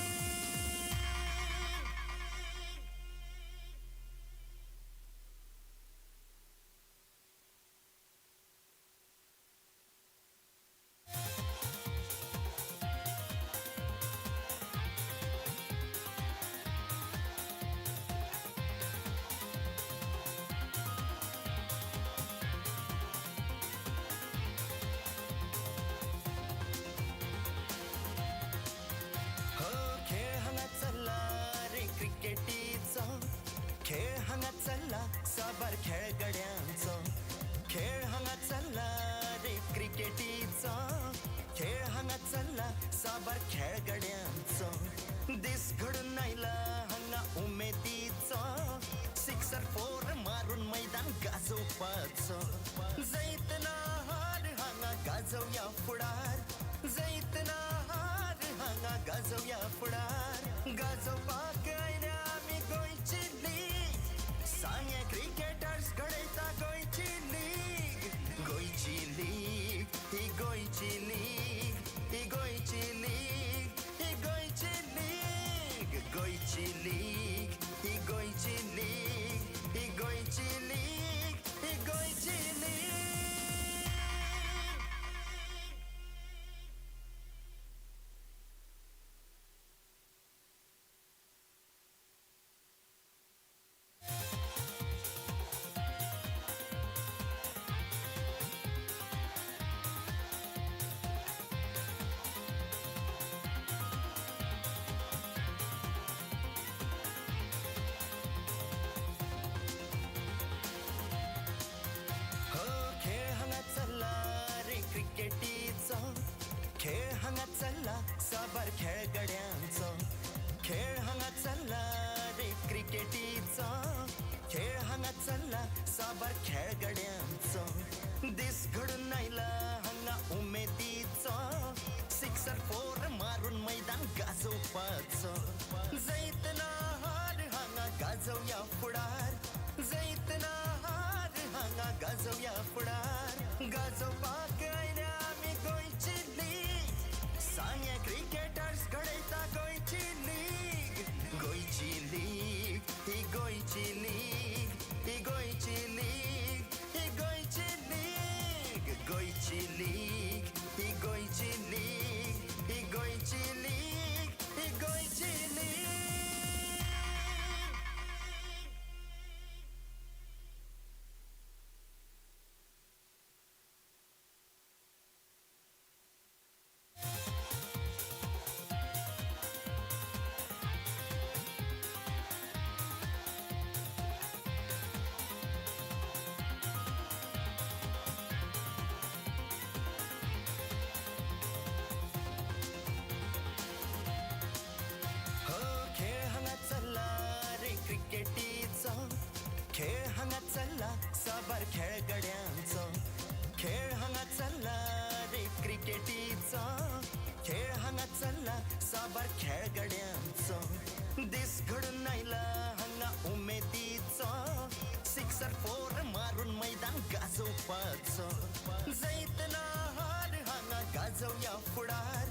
खेळ हांगा चल्ला साबार खेळगड्यांचो खेळ हांगा चल्ला रे क्रिकेटीचो खेळ हांगा चल्ला साबार खेळगड्यांचो दीस घडून आयला हांगा उमेदीचो सिक्सर फोर मारून मैदान गाजोवपाचो जैतना हार हांगा गाजोवया फुडार जैतना हार हांगा गाजोवया फुडार गाजोवपाक आयल्या आमी गोंयची लीग सांगे क्रिकेटर्स घडयता गोंयची लीग गोंयची लीग ही गोंयची लीग ही गोंयची लीग ही गोंयची लीग गोंयची लीग ही गोंयची लीग ही गोंयची लीग ही गोंयची लीग चालला साबार खेळगड्यांचो खेळ हांगा चल्ला रे क्रिकेटीचो खेळ हांगा चल्ला साबार खेळगड्यांचो दीस घडून आयला हांगा उमेदीचो सिक्सर फोर मारून मैदान गाजोवपाचो जैतना हार हांगा गाजोवया फुडार जैतना हार हांगा गाजोवया फुडार गाजोवपाक आयल्या आमी गोंयची लीग सांगे क्रिकेटर्स घडयता गोंयची लीग गोंयची लीग ही गोंयची लीग ही गोंयची लीग ही गोंयची लीग गोंयची लीग ही गोंयची लीग ही गोंयची लीग ही गोंयची लीग खेळ हांगा चल्ला साबार खेळगड्यांचो खेळ हांगा चल्ला रे क्रिकेटीचो खेळ हांगा चल्ला साबार खेळगड्यांचो दीस घडून आयला हांगा उमेदीचो सिक्सर फोर मारून मैदान गाजोवपाचो जैतना हार हांगा गाजोवया फुडार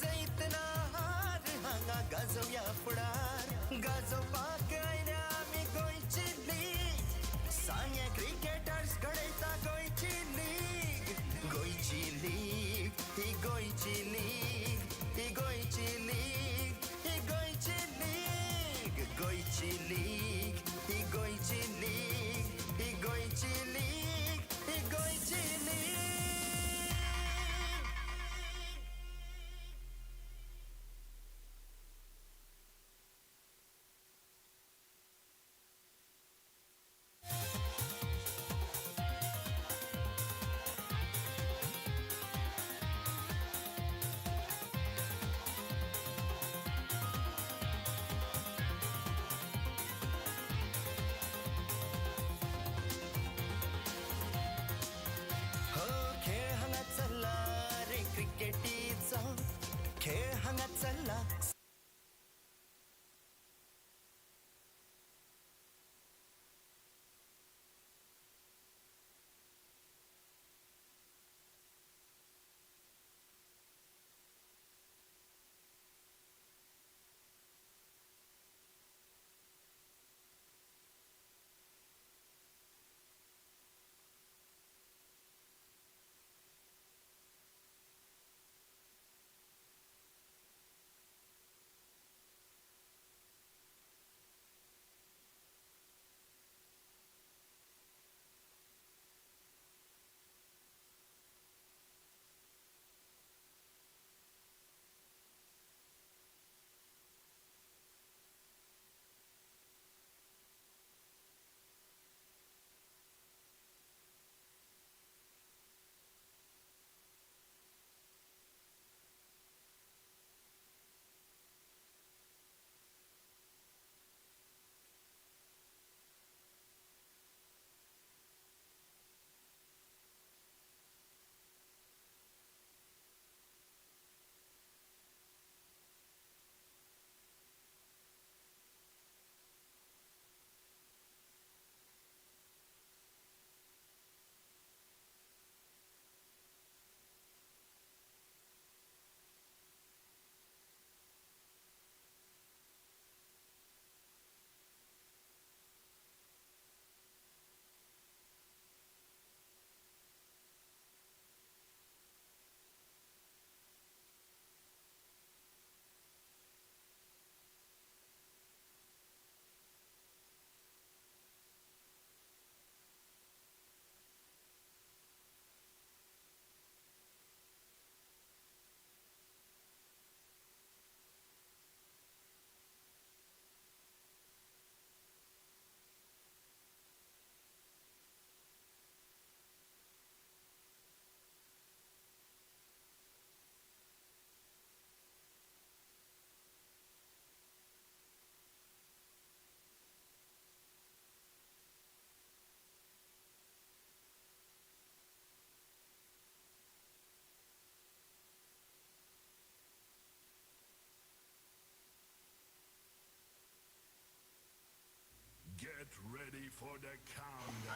जैतना हार हांगा गाजोवया फुडार गाजोवपाक आयल्या आमी गोंयची लीग सांगे क्रिकेटर्स घडयता गोंयची लीग गोंयची लीग ही गोंयची लीग ही गोंयची लीग ही गोंयची लीग गोंयची लीग ही गोंयची लीग ही गोंयची लीग ही गोंयची लीग क्रिकेटीचो खेळ हांगा चल्ला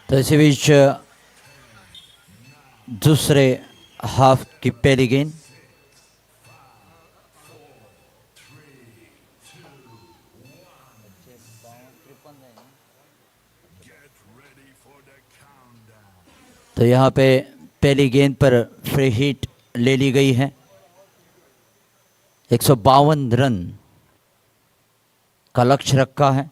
तो इसी बीच दूसरे हाफ की पहली गेंद। तो यहाँ पे पहली गेंद पर फ्री हिट ले ली गई है। 152 रन का लक्ष्य रखा है।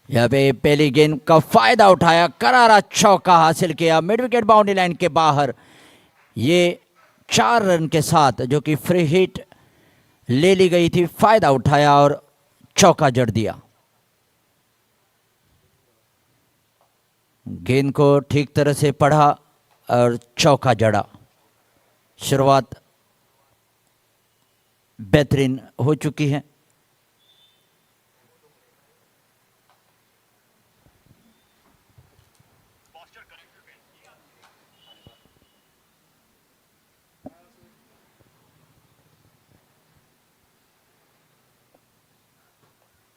यहाँ पे पहली गेंद का फायदा उठाया, करारा चौका हासिल किया मिड विकेट बाउंड्री लाइन के बाहर। ये 4 रन के साथ जो कि फ्री हिट ले ली गई थी, फायदा उठाया और चौका जड़ दिया। गेंद को ठीक तरह से पढ़ा और चौका जड़ा। शुरुआत बेहतरीन हो चुकी है।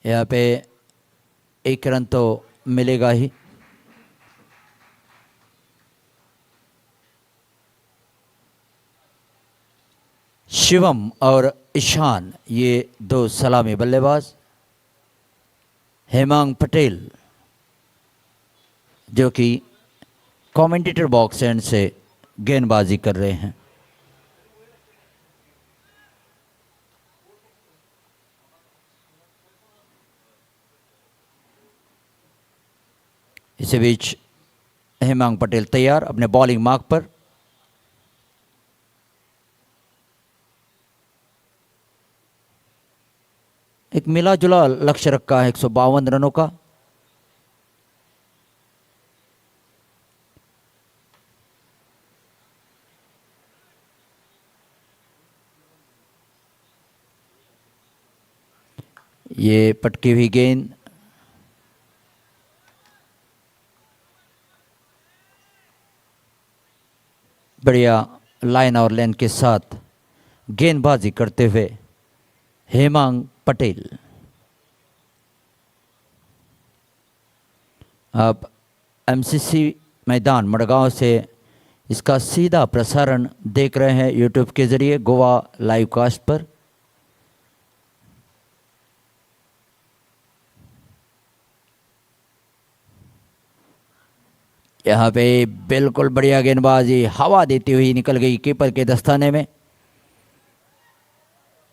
यहाँ पे 1 रन तो मिलेगा ही। शिवम और ईशान ये 2 सलामी बल्लेबाज। हेमांग पटेल जो कि कमेंटेटर बॉक्स एंड से गेंदबाजी कर रहे हैं। इसी बीच हेमांग पटेल तैयार अपने बॉलिंग मार्क पर। एक मिला जुला लक्ष्य रखा है 152 रनों का। ये पटकी हुई गेंद बढ़िया लाइन और लेंथ के साथ गेंदबाजी करते हुए हेमांग पटेल। आप एमसीसी मैदान मडगांव से इसका सीधा प्रसारण देख रहे हैं यूट्यूब के जरिए गोवा लाइव कास्ट पर। यहाँ पे बिल्कुल बढ़िया गेंदबाजी हवा देती हुई निकल गई कीपर के दस्ताने में।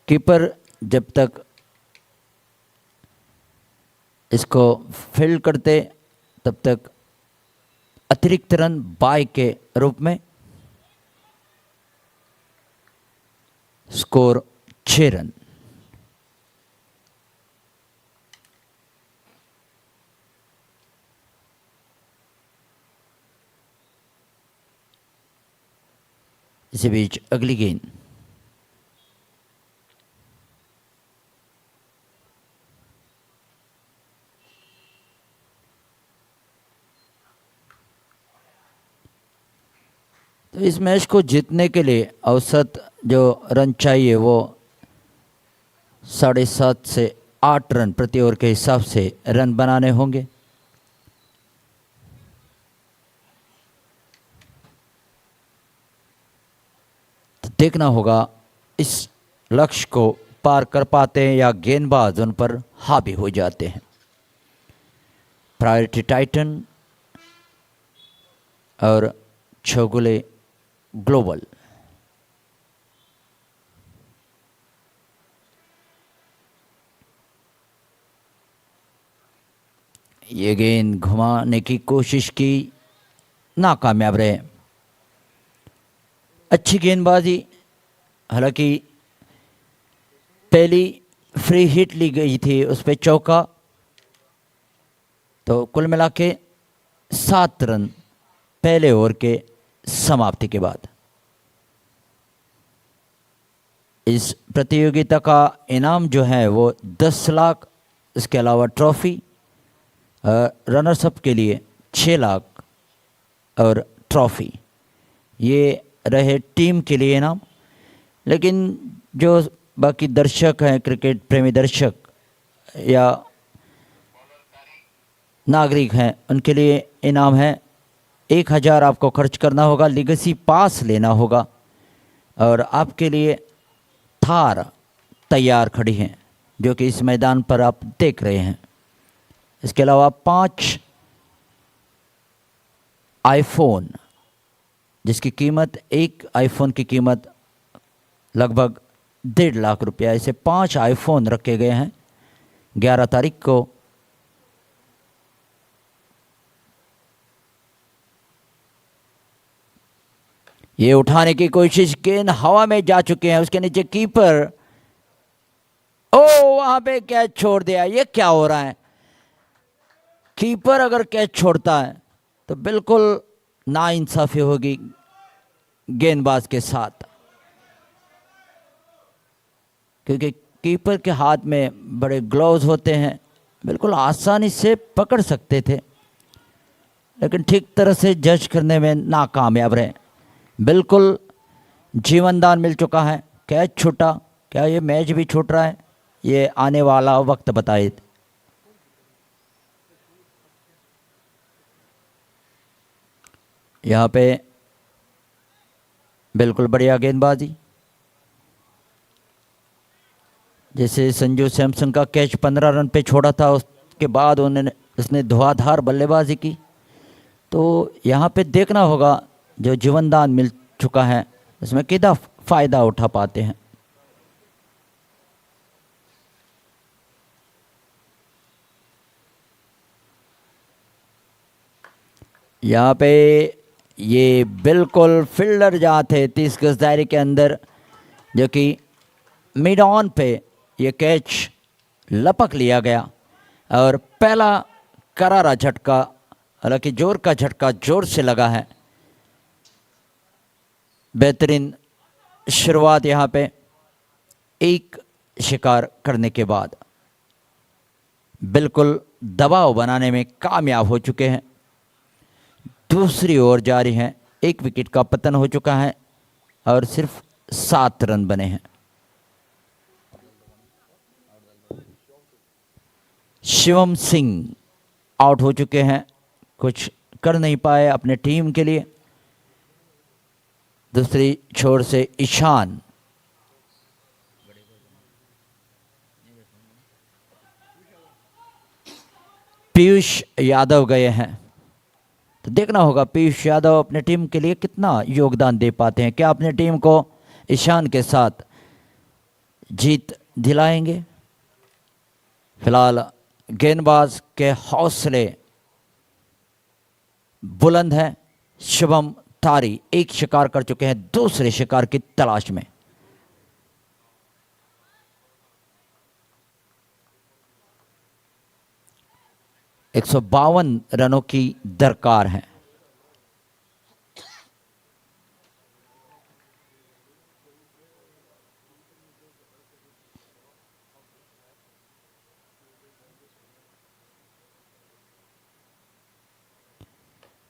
कीपर जब तक इसको फील्ड करते तब तक अतिरिक्त रन बाय के रूप में। Score 6 run. इसी बीच अगली गेंद तो इस मैच को जीतने के लिए औसत जो रन चाहिए वो 7.5 से 8 रन प्रति ओवर के हिसाब से रन बनाने होंगे। तो देखना होगा इस लक्ष्य को पार कर पाते हैं या गेंदबाज उन पर हावी हो जाते हैं। प्रायोरिटी टाइटन और छौगुले ग्लोबल। ये गेंद घुमाने की कोशिश की, नाकामयाब रहे। अच्छी गेंदबाजी, हालांकि पहली फ्री हिट ली गई थी उस पे चौका। तो कुल मिला के 7 रन पहले ओवर के समाप्ति के बाद। इस प्रतियोगिता का इनाम जो है वो 10 लाख, इसके अलावा ट्रॉफी, रनर्स अप के लिए 6 लाख और ट्रॉफी, ये रहे टीम के लिए इनाम। लेकिन जो बाकी दर्शक हैं, क्रिकेट प्रेमी दर्शक या नागरिक हैं, उनके लिए इनाम है 1000 आपको खर्च करना होगा, लीगेसी पास लेना होगा और आपके लिए थार तैयार खड़ी हैं जो कि इस मैदान पर आप देख रहे हैं। इसके अलावा 5 आईफोन, जिसकी कीमत, एक आईफोन की कीमत लगभग 1.5 लाख रुपया, ऐसे 5 आईफोन रखे गए हैं 11 तारीख को। ये उठाने की कोशिश, गेंद हवा में जा चुके हैं, उसके नीचे कीपर, ओ वहां पे कैच छोड़ दिया। ये क्या हो रहा है? कीपर अगर कैच छोड़ता है तो बिल्कुल नाइंसाफी होगी गेंदबाज के साथ, क्योंकि कीपर के हाथ में बड़े ग्लव्स होते हैं, बिल्कुल आसानी से पकड़ सकते थे, लेकिन ठीक तरह से जज करने में नाकामयाब रहे। बिल्कुल जीवनदान मिल चुका है, कैच छूटा, क्या ये मैच भी छूट रहा है? ये आने वाला वक्त बताए। यहाँ पे बिल्कुल बढ़िया गेंदबाजी, जैसे संजू सैमसन का कैच 15 रन पे छोड़ा था, उसके बाद उसने धुआंधार बल्लेबाजी की। तो यहाँ पे देखना होगा जो जीवनदान मिल चुका है उसमें कितना फ़ायदा उठा पाते हैं। यहाँ पे ये बिल्कुल फील्डर जहाँ थे 30 गज दायरे के अंदर, जो कि मिड ऑन पे ये कैच लपक लिया गया और पहला करारा झटका, हालांकि जोर का झटका जोर से लगा है। बेहतरीन शुरुआत यहाँ पे एक शिकार करने के बाद बिल्कुल दबाव बनाने में कामयाब हो चुके हैं। दूसरी ओर जारी है, 1 विकेट का पतन हो चुका है और सिर्फ 7 रन बने हैं। शिवम सिंह आउट हो चुके हैं, कुछ कर नहीं पाए अपने टीम के लिए। दूसरी छोर से ईशान, पीयूष यादव गए हैं, तो देखना होगा पीयूष यादव अपने टीम के लिए कितना योगदान दे पाते हैं। क्या अपने टीम को ईशान के साथ जीत दिलाएंगे? फिलहाल गेंदबाज के हौसले बुलंद हैं। शुभम तारी एक शिकार कर चुके हैं, दूसरे शिकार की तलाश में। एक 152 रनों की दरकार है।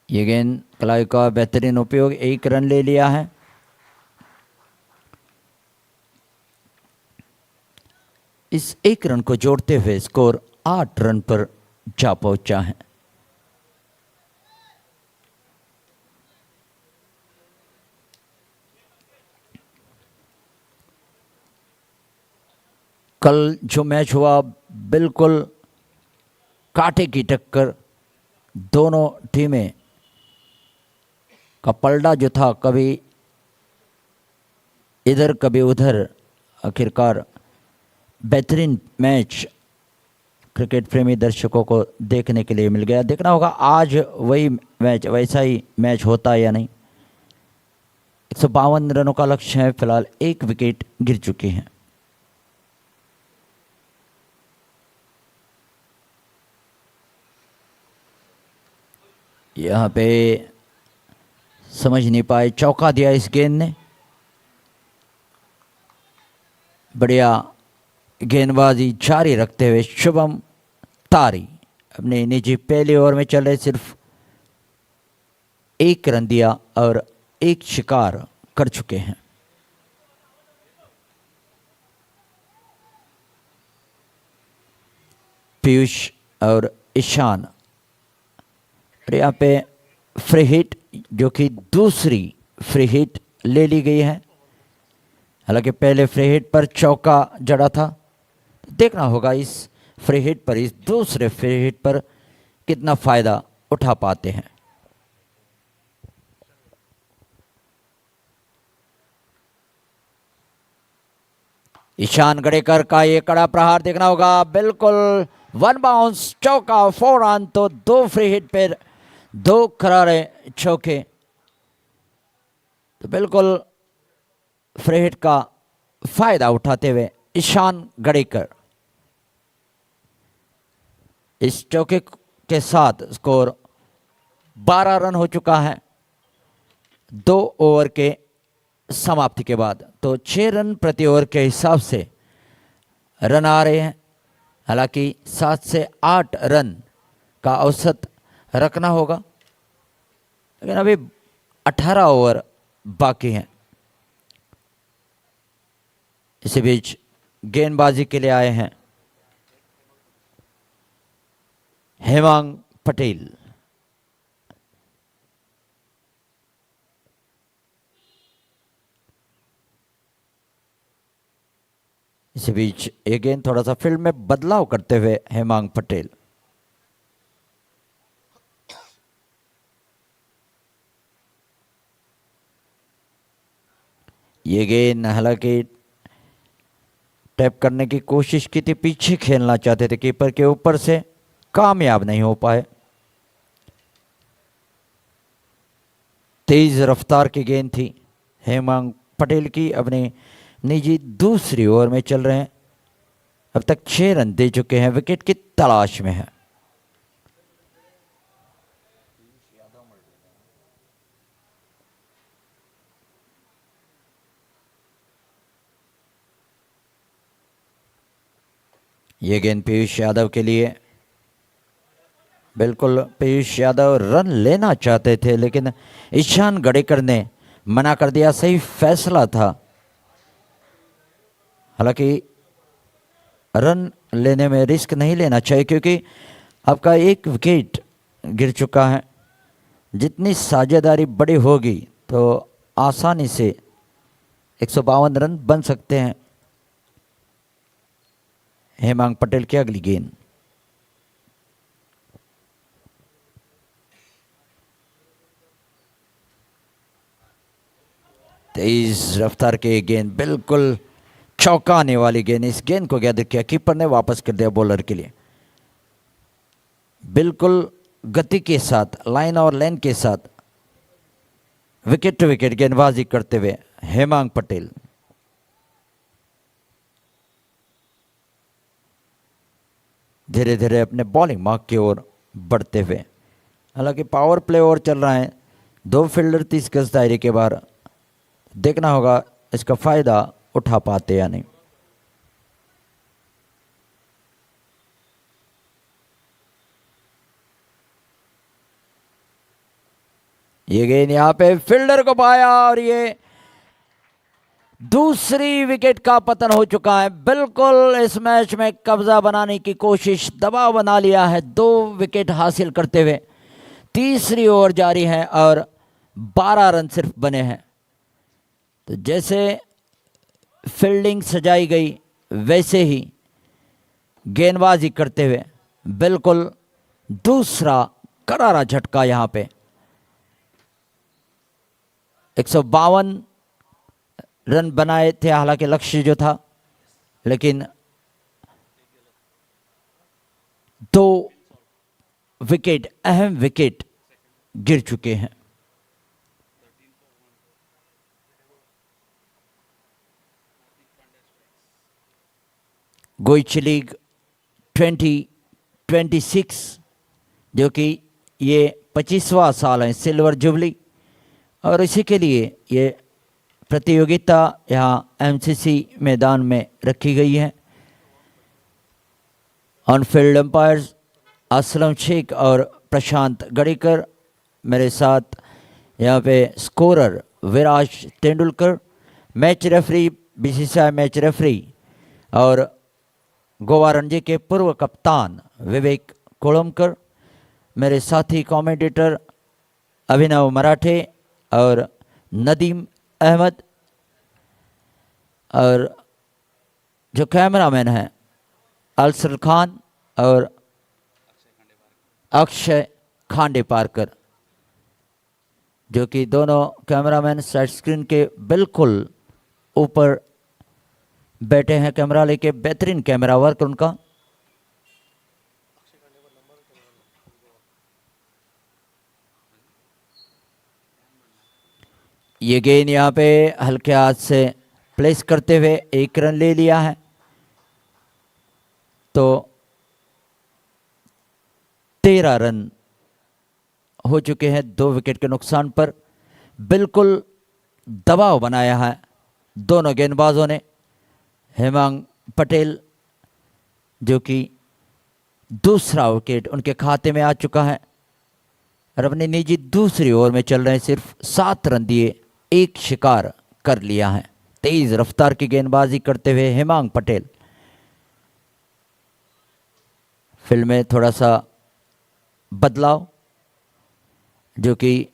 ये गेंद कलाई का बेहतरीन उपयोग, 1 रन ले लिया है। इस 1 रन को जोड़ते हुए स्कोर 8 रन पर जा पहुंचा है। कल जो मैच हुआ बिल्कुल कांटे की टक्कर, दोनों टीमें का पलड़ा जो था कभी इधर कभी उधर, आखिरकार बेहतरीन मैच क्रिकेट प्रेमी दर्शकों को देखने के लिए मिल गया। देखना होगा आज वही मैच, वैसा ही मैच होता है या नहीं। 152 रनों का लक्ष्य है, फिलहाल 1 विकेट गिर चुकी हैं। यहाँ पे समझ नहीं पाए, चौका दिया इस गेंद ने। बढ़िया गेंदबाजी जारी रखते हुए शुभम तारी अपने निजी पहले ओवर में चल रहे, सिर्फ 1 रन दिया और एक शिकार कर चुके हैं। पीयूष और ईशान, और यहाँ पे फ्री हिट जो कि दूसरी फ्री हिट ले ली गई है। हालांकि पहले फ्री हिट पर चौका जड़ा था, देखना होगा इस फ्री हिट पर, इस दूसरे फ्री हिट पर कितना फायदा उठा पाते हैं। ईशान गड़ेकर का ये कड़ा प्रहार देखना होगा, बिल्कुल वन बाउंस चौका 4 रन। तो 2 फ्री हिट पर 2 करारे चौके, तो बिल्कुल फ्री हिट का फायदा उठाते हुए ईशान गड़ेकर इस चौके के साथ स्कोर 12 रन हो चुका है 2 ओवर के समाप्ति के बाद। तो 6 रन प्रति ओवर के हिसाब से रन आ रहे हैं। हालांकि 7 से 8 रन का औसत रखना होगा, लेकिन अभी 18 ओवर बाकी हैं। इसी बीच गेंदबाजी के लिए आए हैं हेमांग पटेल। इसी बीच ये गेंद थोड़ा सा फील्ड में बदलाव करते हुए हेमांग पटेल। ये गेंद हालांकि टैप करने की कोशिश की थी, पीछे खेलना चाहते थे कीपर के ऊपर से, कामयाब नहीं हो पाए। तेज रफ्तार की गेंद थी हेमांग पटेल की। अपने निजी दूसरी ओवर में चल रहे हैं, अब तक 6 रन दे चुके हैं, विकेट की तलाश में है। ये गेंद पीयूष यादव के लिए, बिल्कुल पीयूष यादव रन लेना चाहते थे, लेकिन ईशान गड़ेकर ने मना कर दिया। सही फैसला था। हालांकि रन लेने में रिस्क नहीं लेना चाहिए, क्योंकि आपका एक विकेट गिर चुका है। जितनी साझेदारी बड़ी होगी तो आसानी से 152 रन बन सकते हैं। हेमांग पटेल की अगली गेंद, तेज रफ्तार की गेंद, बिल्कुल चौंकाने वाली गेंद। इस गेंद को गैदर किया, कीपर ने वापस कर दिया बॉलर के लिए। बिल्कुल गति के साथ, लाइन और लेन के साथ विकेट टू विकेट गेंदबाजी करते हुए हेमांग पटेल। धीरे धीरे अपने बॉलिंग मार्क की ओर बढ़ते हुए। हालांकि पावर प्ले ओवर चल रहा है, 2 फील्डर 30 गज दायरे के बाहर, देखना होगा इसका फायदा उठा पाते या नहीं। ये गेंद यहां पे फील्डर को पाया और ये दूसरी विकेट का पतन हो चुका है। बिल्कुल इस मैच में कब्जा बनाने की कोशिश, दबाव बना लिया है 2 विकेट हासिल करते हुए। तीसरी ओवर जारी है और 12 रन सिर्फ बने हैं। तो जैसे फील्डिंग सजाई गई वैसे ही गेंदबाजी करते हुए बिल्कुल दूसरा करारा झटका। यहां पे 152 रन बनाए थे हालांकि लक्ष्य जो था, लेकिन 2 विकेट, अहम विकेट गिर चुके हैं। गोइची लीग 2026 जो कि ये 25वां साल है, सिल्वर जुबली, और इसी के लिए ये प्रतियोगिता यहाँ एमसीसी मैदान में रखी गई है। On field umpires Aslam Sheikh और प्रशांत गड़ीकर, मेरे साथ यहाँ पे scorer Viraj Tendulkar, match referee BCCI match referee और गोवा रणजी के पूर्व कप्तान विवेक कोलमकर, मेरे साथी कमेंटेटर अभिनव मराठे और नदीम अहमद, और जो कैमरामैन हैं अलसर खान और अक्षय खांडे पारकर, जो कि दोनों कैमरामैन साइड स्क्रीन के बिल्कुल ऊपर बैठे हैं कैमरा लेके। बेहतरीन कैमरा वर्क उनका। ये गेंद यहाँ पे हल्के हाथ से प्लेस करते हुए 1 रन ले लिया है। तो 13 रन हो चुके हैं 2 विकेट के नुकसान पर। बिल्कुल दबाव बनाया है दोनों गेंदबाजों ने। हेमांग पटेल जो कि दूसरा विकेट उनके खाते में आ चुका है और अपनी निजी दूसरी ओवर में चल रहे हैं। सिर्फ 7 रन दिए, 1 शिकार कर लिया है। तेज रफ्तार की गेंदबाजी करते हुए हेमांग पटेल। फील्ड में थोड़ा सा बदलाव, जो कि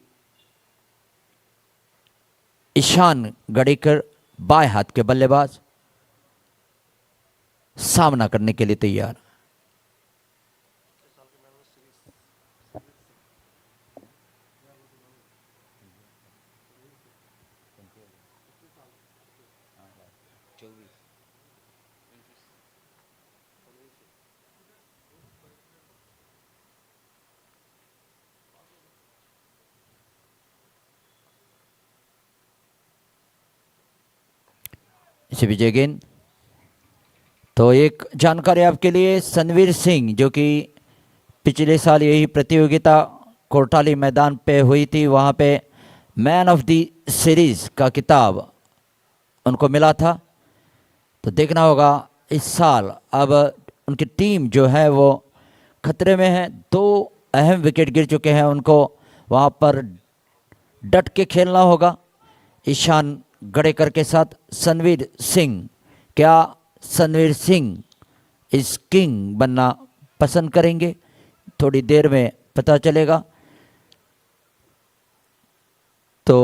ईशान गड़ेकर बाएं हाथ के बल्लेबाज सामना करने के लिए तैयार। इसी विजय गेंद। तो एक जानकारी आपके लिए, सनवीर सिंह जो कि पिछले साल यही प्रतियोगिता कोटाली मैदान पे हुई थी, वहाँ पे मैन ऑफ द सीरीज का खिताब उनको मिला था। तो देखना होगा इस साल अब उनकी टीम जो है वो खतरे में है। 2 अहम विकेट गिर चुके हैं, उनको वहाँ पर डट के खेलना होगा। ईशान गड़ेकर के साथ सनवीर सिंह, क्या सनवीर सिंह इस किंग बनना पसंद करेंगे? थोड़ी देर में पता चलेगा। तो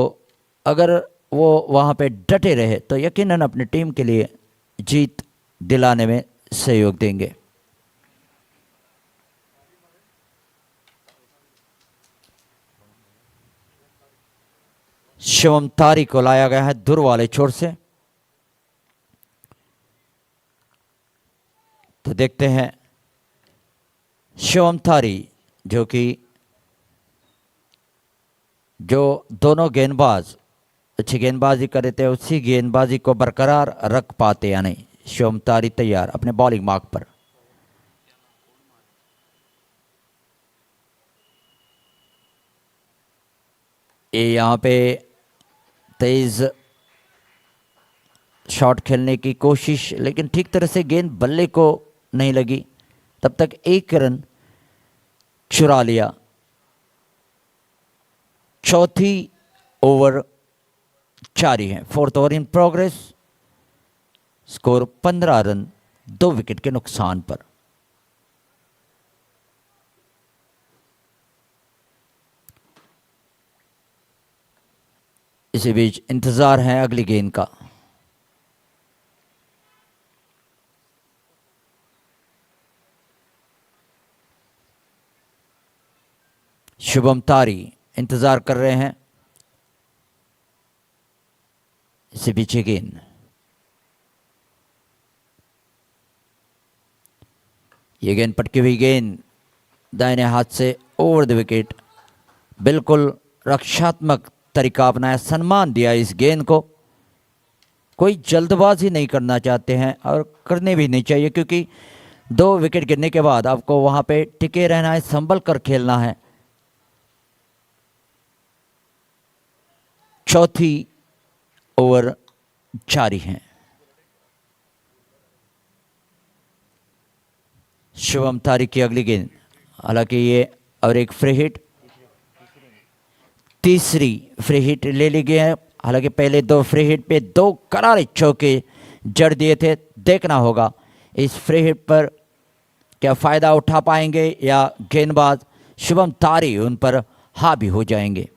अगर वो वहाँ पे डटे रहे तो यकीनन अपनी टीम के लिए जीत दिलाने में सहयोग देंगे। शिवम तारी को लाया गया है दूर वाले छोर से। तो देखते हैं शिवम तारी जो कि जो दोनों गेंदबाज अच्छी गेंदबाजी कर रहे थे उसी गेंदबाजी को बरकरार रख पाते या नहीं। शिवम तारी तैयार अपने बॉलिंग मार्क पर। ये यहाँ पे तेज शॉट खेलने की कोशिश, लेकिन ठीक तरह से गेंद बल्ले को नहीं लगी। तब तक 1 रन चुरा लिया। चौथी ओवर जारी है, 4th over in progress. Score 15 run 2 wicket के नुकसान पर। इसी बीच इंतजार है अगली गेंद का। शुभम तारी इंतजार कर रहे हैं। इसी बीच गेंद, ये गेंद पटकी हुई गेंद दाहिने हाथ से ओवर द विकेट। बिल्कुल रक्षात्मक तरीका अपनाया, सम्मान दिया इस गेंद को। कोई जल्दबाजी नहीं करना चाहते हैं और करने भी नहीं चाहिए, क्योंकि 2 विकेट गिरने के बाद आपको वहां पे टिके रहना है, संभल कर खेलना है। चौथी ओवर जारी है। शुभम तारी की अगली गेंद, हालांकि ये और एक फ्री हिट, तीसरी फ्री हिट ले ली गई है। हालांकि पहले 2 फ्री हिट पे 2 करारे चौके जड़ दिए थे। देखना होगा इस फ्री हिट पर क्या फ़ायदा उठा पाएंगे या गेंदबाज शुभम तारी उन पर हावी हो जाएंगे।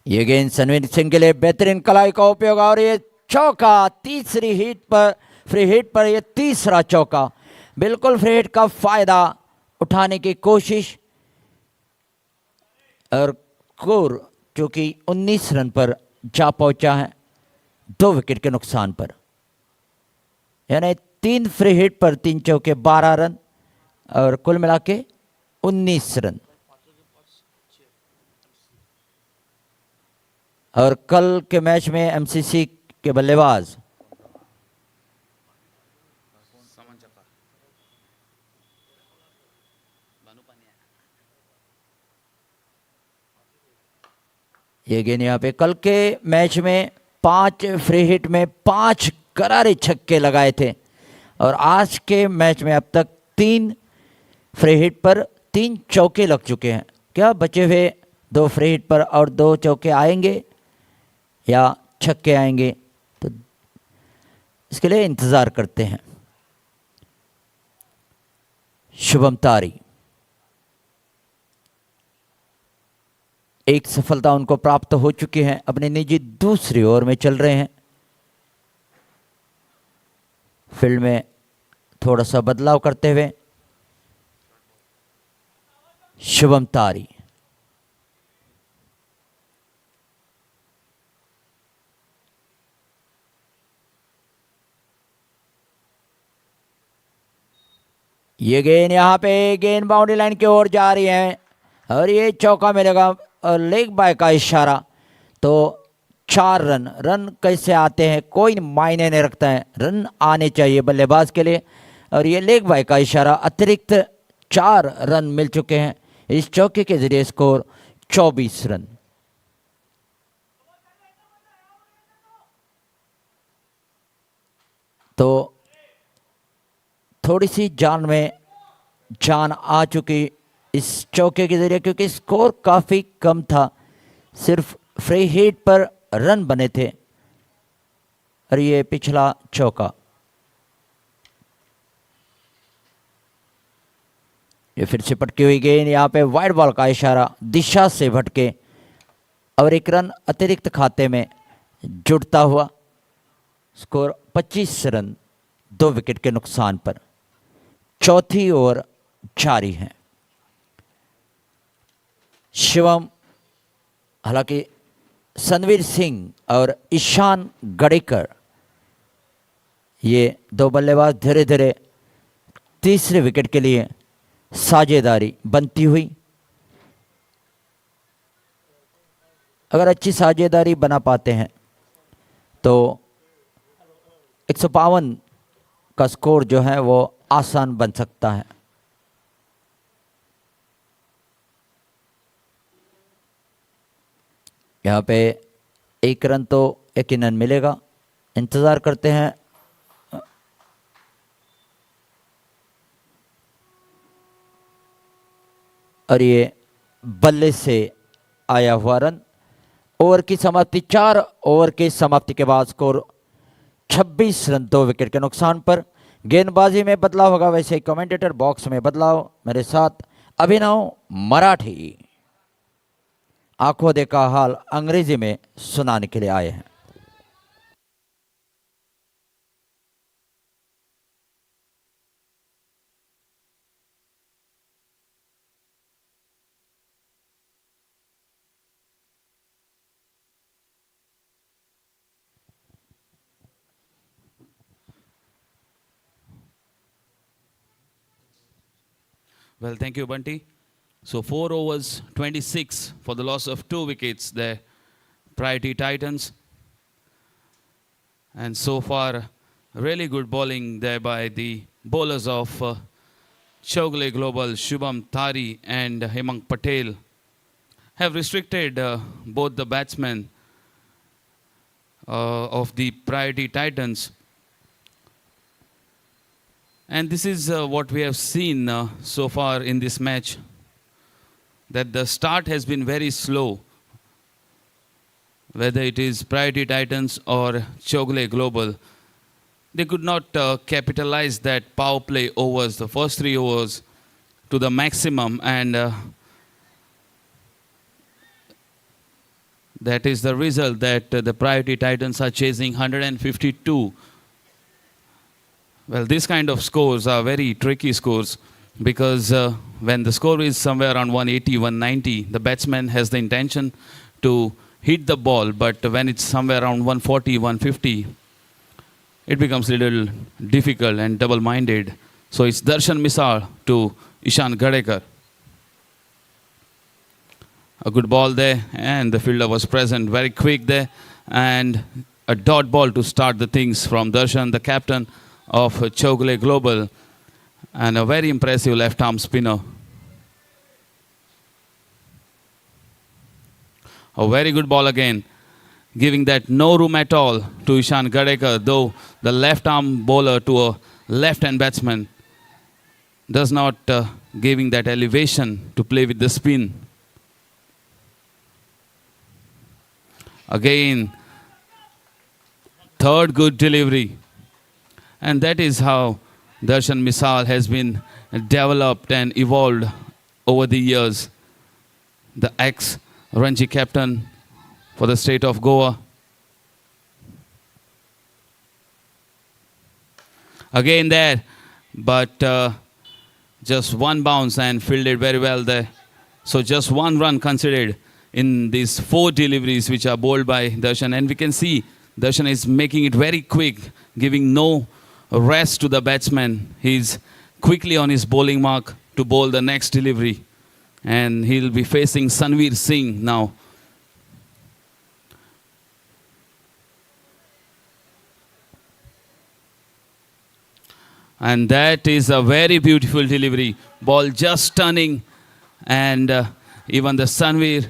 ये गेंद सनवीर सिंह के लिए बेहतरीन कलाई का उपयोग और ये चौका तीसरी हिट पर, फ्री हिट पर ये तीसरा चौका। बिल्कुल फ्री हिट का फायदा उठाने की कोशिश और स्कोर जो कि 19 रन पर जा पहुंचा है 2 विकेट के नुकसान पर, यानी 3 फ्री हिट पर 3 चौके 12 रन और कुल मिला के 19 रन। और कल के मैच में एमसीसी के बल्लेबाज ये गेंद यहाँ पे कल के मैच में 5 फ्री हिट में 5 करारे छक्के लगाए थे और आज के मैच में अब तक 3 फ्री हिट पर 3 चौके लग चुके हैं। क्या बचे हुए 2 फ्री हिट पर और 2 चौके आएंगे या छक्के आएंगे, तो इसके लिए इंतज़ार करते हैं। शुभम तारी एक सफलता उनको प्राप्त हो चुकी है, अपने निजी दूसरी ओवर में चल रहे हैं। फील्ड में थोड़ा सा बदलाव करते हुए शुभम तारी ये गेंद यहाँ पे गेंद बाउंड्री लाइन की ओर जा रही है और ये चौका मिलेगा और लेग बाय का इशारा। तो 4 रन, रन कैसे आते हैं कोई मायने नहीं रखता है, रन आने चाहिए बल्लेबाज के लिए और ये लेग बाय का इशारा। अतिरिक्त 4 रन मिल चुके हैं इस चौके के जरिए, स्कोर 24 रन। तो थोड़ी सी जान में जान आ चुकी इस चौके के जरिए, क्योंकि स्कोर काफ़ी कम था, सिर्फ फ्री हिट पर रन बने थे। और ये पिछला चौका, ये फिर से पटकी हुई गेंद, यहाँ पे वाइड बॉल का इशारा, दिशा से भटके और 1 रन अतिरिक्त खाते में जुड़ता हुआ, स्कोर 25 रन 2 विकेट के नुकसान पर। चौथी ओवर जारी है। शिवम, हालांकि सनवीर सिंह और ईशान गड़ेकर ये 2 बल्लेबाज धीरे धीरे तीसरे विकेट के लिए साझेदारी बनती हुई। अगर अच्छी साझेदारी बना पाते हैं तो 152 का स्कोर जो है वो आसान बन सकता है। यहाँ पे 1 रन तो यकीनन मिलेगा, इंतज़ार करते हैं। और ये बल्ले से आया हुआ रन। ओवर की समाप्ति, 4 ओवर की समाप्ति के बाद स्कोर 26 रन 2 विकेट के नुकसान पर। गेंदबाजी में बदलाव होगा, वैसे कमेंटेटर बॉक्स में बदलाव। मेरे साथ अभिनव मराठी आंखों देखा हाल अंग्रेजी में सुनाने के लिए आए हैं। Well, thank you, Bunty. So 4 overs, 26 for the loss of 2 wickets there. Priority Titans. And so far, really good bowling there by the bowlers of Chowgule Global, Shubham Tari and Hemang Patel. Have restricted both the batsmen of the Priority Titans. And this is what we have seen so far in this match, that the start has been very slow, whether it is Priority Titans or Chowgule Global. They could not capitalize that power play overs, the first 3 overs, to the maximum, and that is the result that the Priority Titans are chasing 152. Well, these kind of scores are very tricky scores, because when the score is somewhere around 180, 190, the batsman has the intention to hit the ball, but when it's somewhere around 140, 150, it becomes a little difficult and double-minded. So it's Darshan Misal to Ishan Gadekar. A good ball there, and the fielder was present, very quick there, and a dot ball to start the things from Darshan, the captain of Chowgule Global, and a very impressive left-arm spinner. A very good ball again, giving that no room at all to Ishan Gadekar, though the left-arm bowler to a left-hand batsman does not giving that elevation to play with the spin. Again, third good delivery. And that is how Darshan Misal has been developed and evolved over the years. The ex-Ranji captain for the state of Goa. Again there, but just one bounce and fielded very well there. So just 1 run considered in these 4 deliveries which are bowled by Darshan. And we can see Darshan is making it very quick, giving no rest to the batsman. He's quickly on his bowling mark to bowl the next delivery. And he'll be facing Sanveer Singh now. And that is a very beautiful delivery. Ball just turning, and even the Sanveer,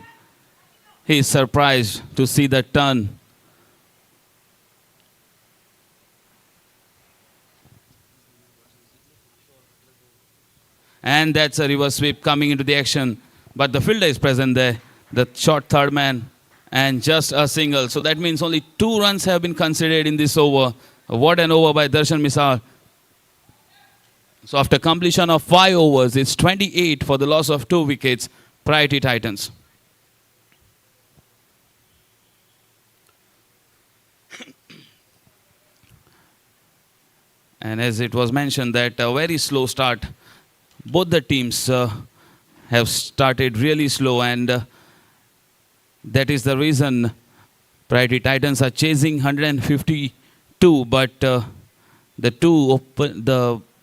he is surprised to see the turn. And that's a reverse sweep coming into the action. But the fielder is present there, the short third man, and just a single. So that means only 2 runs have been considered in this over. What an over by Darshan Misal. So after completion of 5 overs, it's 28 for the loss of 2 wickets, Priority Titans. And as it was mentioned that a very slow start, both the teams have started really slow, and that is the reason Priority Titans are chasing 152, but the two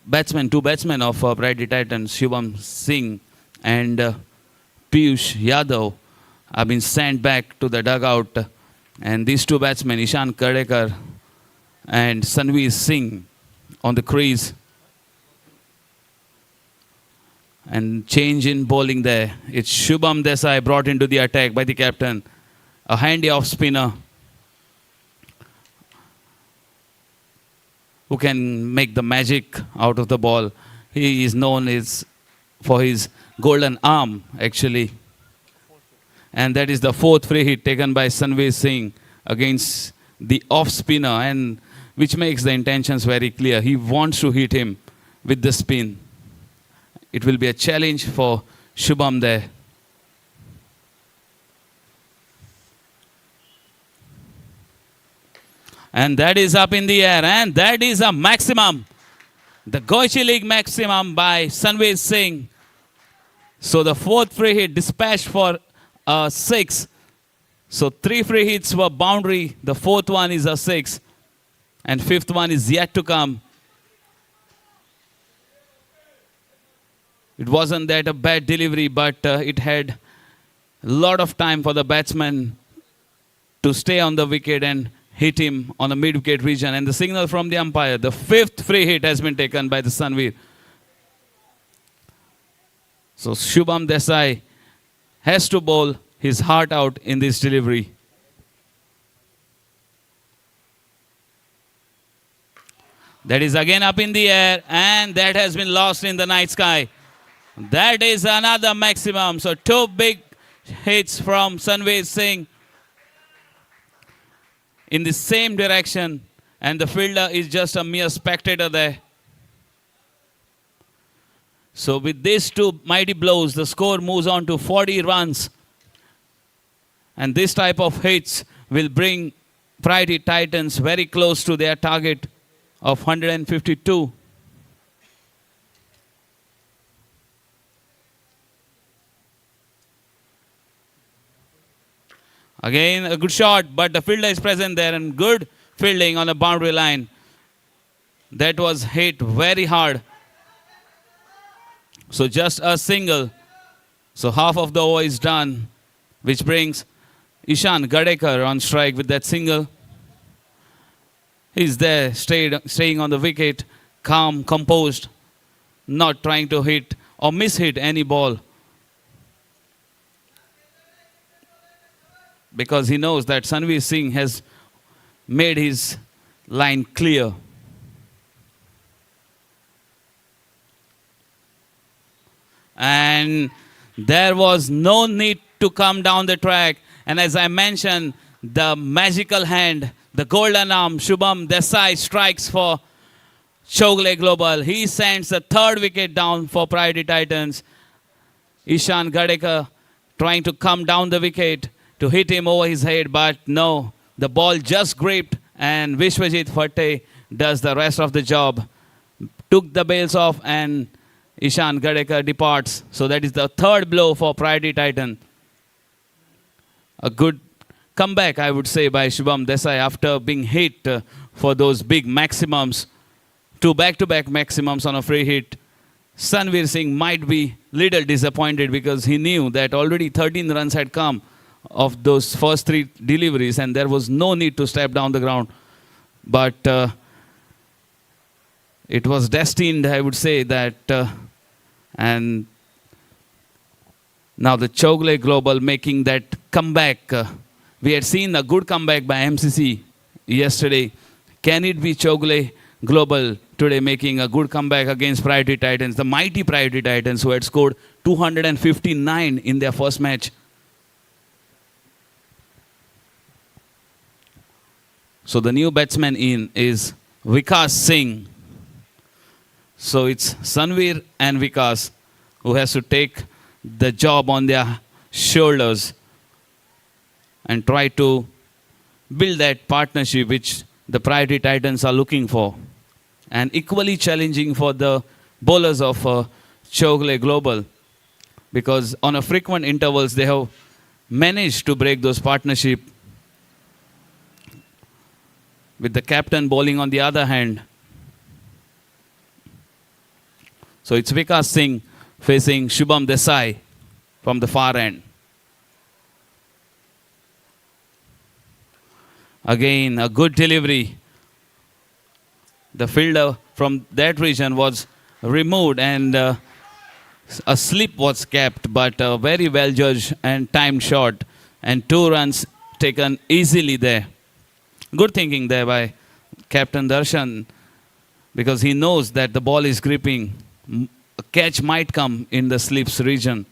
batsmen of Priority Titans, Shubham Singh and Piyush Yadav, have been sent back to the dugout, and these 2 batsmen, Ishan Gadekar and Sanveer Singh, on the crease. And change in bowling there. It's Shubham Desai brought into the attack by the captain. A handy off spinner who can make the magic out of the ball. He is known for his golden arm, actually. And that is the 4th free hit taken by Sanveer Singh against the off spinner, and which makes the intentions very clear. He wants to hit him with the spin. It will be a challenge for Shubham there. And that is up in the air, and that is a maximum. The Goichi League maximum by Sanveer Singh. So the 4th free hit dispatched for 6. So 3 free hits were boundary. The 4th one is a 6. And 5th one is yet to come. It wasn't that a bad delivery, but it had a lot of time for the batsman to stay on the wicket and hit him on the mid-wicket region. And the signal from the umpire, the 5th free hit has been taken by the Sanveer. So Shubham Desai has to bowl his heart out in this delivery. That is again up in the air, and that has been lost in the night sky. That is another maximum. So 2 big hits from Sanveer Singh in the same direction, and the fielder is just a mere spectator there. So with these 2 mighty blows, the score moves on to 40 runs. And this type of hits will bring Priority Titans very close to their target of 152. Again, a good shot, but the fielder is present there, and good fielding on the boundary line. That was hit very hard. So just a single. So half of the over is done, which brings Ishan Gadekar on strike with that single. He's there, staying on the wicket, calm, composed, not trying to hit or mishit any ball. Because he knows that Sanveer Singh has made his line clear. And there was no need to come down the track. And as I mentioned, the magical hand, the golden arm, Shubham Desai strikes for Chowgule Global. He sends the 3rd wicket down for Priority Titans. Ishan Gadekar trying to come down the wicket to hit him over his head, but no, the ball just gripped, and Vishwajit Phate does the rest of the job. Took the bails off, and Ishan Gadekar departs. So that is the 3rd blow for Priority Titan. A good comeback, I would say, by Shubham Desai after being hit for those big maximums. 2 back-to-back maximums on a free hit. Sanveer Singh might be little disappointed because he knew that already 13 runs had come of those first 3 deliveries, and there was no need to step down the ground. But it was destined, I would say, that and now the Chowgule Global making that comeback. We had seen a good comeback by MCC yesterday. Can it be Chowgule Global today making a good comeback against Priority Titans, the mighty Priority Titans who had scored 259 in their first match? So the new batsman in is Vikas Singh. So it's Sanveer and Vikas who has to take the job on their shoulders and try to build that partnership which the Priority Titans are looking for. And equally challenging for the bowlers of Chowgule Global, because on a frequent intervals they have managed to break those partnership, with the captain bowling on the other hand. So it's Vikas Singh facing Shubham Desai from the far end. Again, a good delivery. The fielder from that region was removed, and a slip was kept, but a very well judged and timed shot, and 2 runs taken easily there. Good thinking there by Captain Darshan, because he knows that the ball is gripping. A catch might come in the slips region.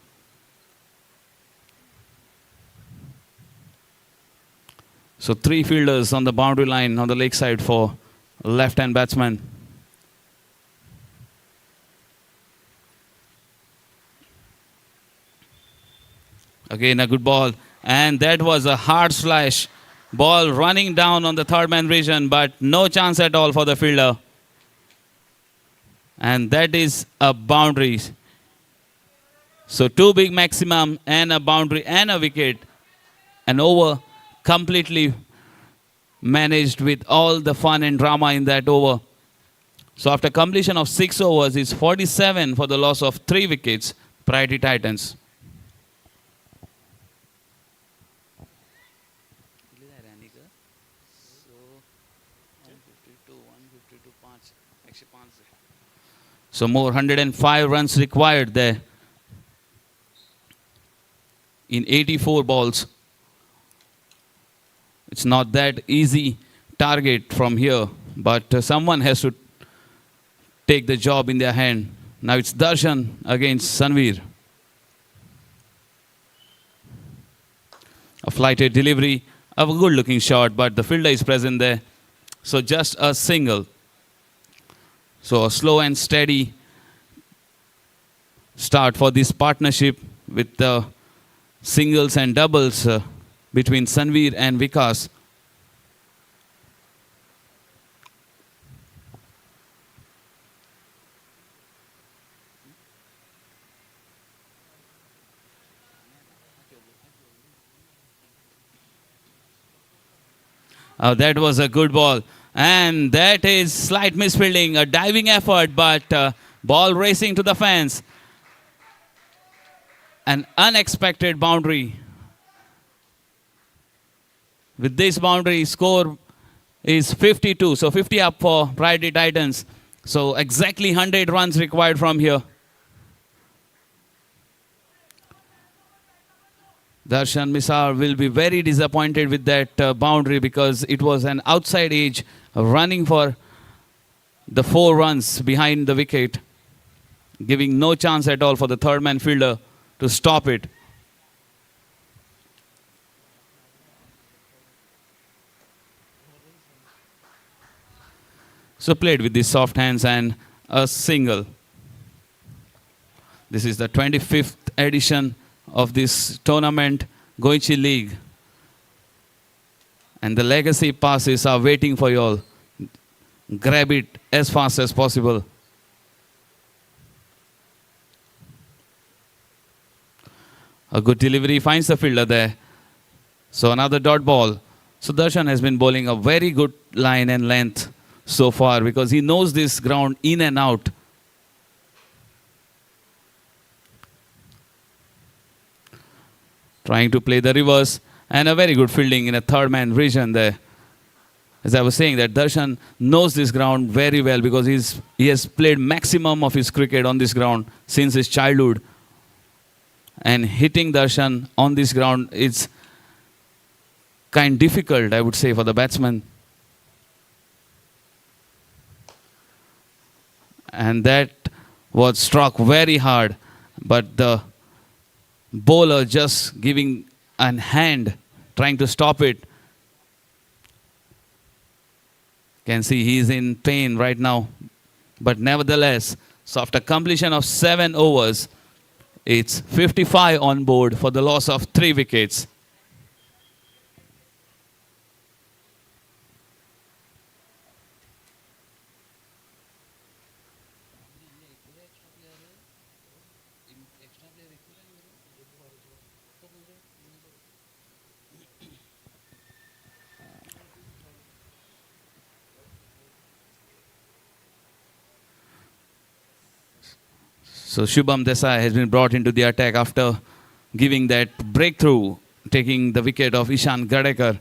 So 3 fielders on the boundary line on the leg side for left-hand batsman. Again, a good ball. And that was a hard slash. Ball running down on the 3rd man region, but no chance at all for the fielder. And that is a boundary. So 2 big maximum and a boundary and a wicket. An over completely managed with all the fun and drama in that over. So after completion of 6 overs, it's 47 for the loss of 3 wickets, Priority Titans. So more 105 runs required there in 84 balls. It's not that easy target from here, but someone has to take the job in their hand. Now it's Darshan against Sanveer. A flighted delivery of a good looking shot, but the fielder is present there. So just a single. So a slow and steady start for this partnership with the singles and doubles between Sanveer and Vikas. That was a good ball. And that is slight misfielding, a diving effort, but ball racing to the fence. An unexpected boundary. With this boundary, score is 52. So 50 up for Priority Titans. So exactly 100 runs required from here. Darshan Misar will be very disappointed with that boundary because it was an outside edge running for the 4 runs behind the wicket, giving no chance at all for the third man fielder to stop it. So played with these soft hands and a single. This is the 25th edition of this tournament, Goichi League. And the legacy passes are waiting for you all. Grab it as fast as possible. A good delivery finds the fielder there. So another dot ball. So Darshan has been bowling a very good line and length so far because he knows this ground in and out. Trying to play the reverse and a very good fielding in a third man region there. As I was saying, that Darshan knows this ground very well because he has played maximum of his cricket on this ground since his childhood. And hitting Darshan on this ground is kind difficult, I would say, for the batsman. And that was struck very hard, but the bowler just giving a hand, trying to stop it. Can see he is in pain right now. But nevertheless, so after completion of 7 overs, it's 55 on board for the loss of 3 wickets. So Shubham Desai has been brought into the attack after giving that breakthrough, taking the wicket of Ishan Gadekar.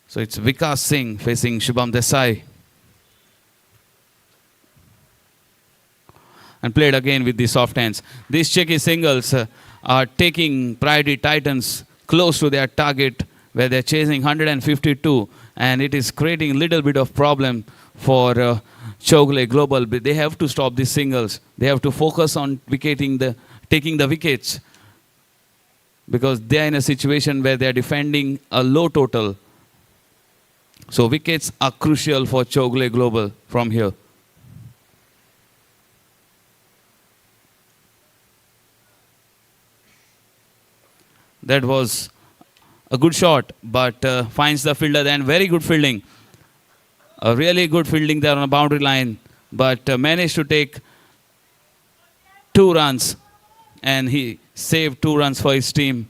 So it's Vikas Singh facing Shubham Desai. And played again with the soft hands. These cheeky singles are taking Priority Titans close to their target where they're chasing 152, and it is creating a little bit of problem for Chowgule Global. But they have to stop these singles. They have to focus on taking the wickets because they are in a situation where they are defending a low total. So wickets are crucial for Chowgule Global from here. That was a good shot, but finds the fielder then. Very good fielding. A really good fielding there on a boundary line, but managed to take 2 runs, and he saved 2 runs for his team.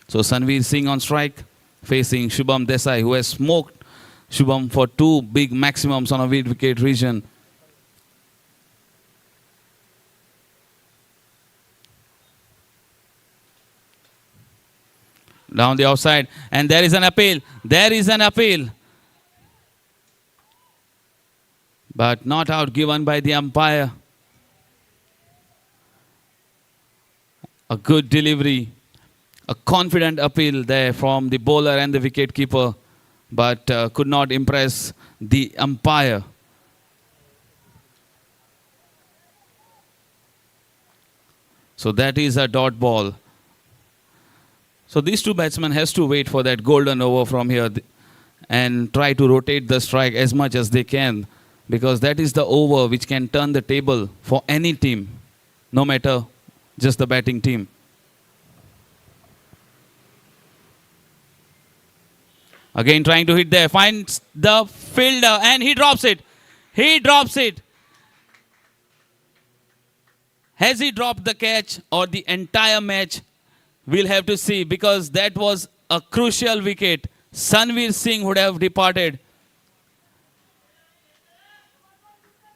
So Sanveer Singh on strike, facing Shubham Desai, who has smoked Shubham for 2 big maximums on a wicket region. Down the outside, and there is an appeal. There is an appeal. But not out given by the umpire. A good delivery, a confident appeal there from the bowler and the wicket-keeper, but could not impress the umpire. So that is a dot ball. So these two batsmen has to wait for that golden over from here and try to rotate the strike as much as they can, because that is the over which can turn the table for any team, no matter just the batting team. Again trying to hit there, finds the fielder and he drops it. He drops it. Has he dropped the catch or the entire match? We'll have to see, because that was a crucial wicket. Sanveer Singh would have departed.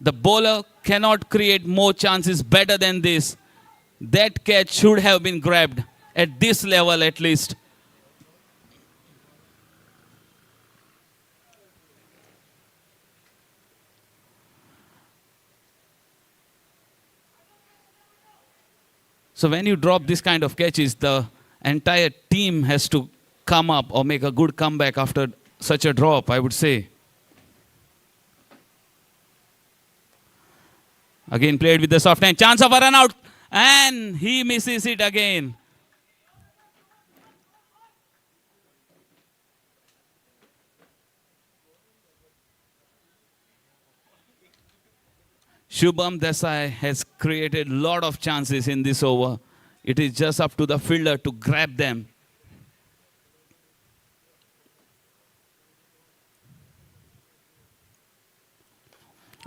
The bowler cannot create more chances better than this. That catch should have been grabbed at this level at least. So when you drop this kind of catches, the entire team has to come up or make a good comeback after such a drop, I would say. Again played with the soft hand. Chance of a run out. And he misses it again. Shubham Desai has created a lot of chances in this over. It is just up to the fielder to grab them.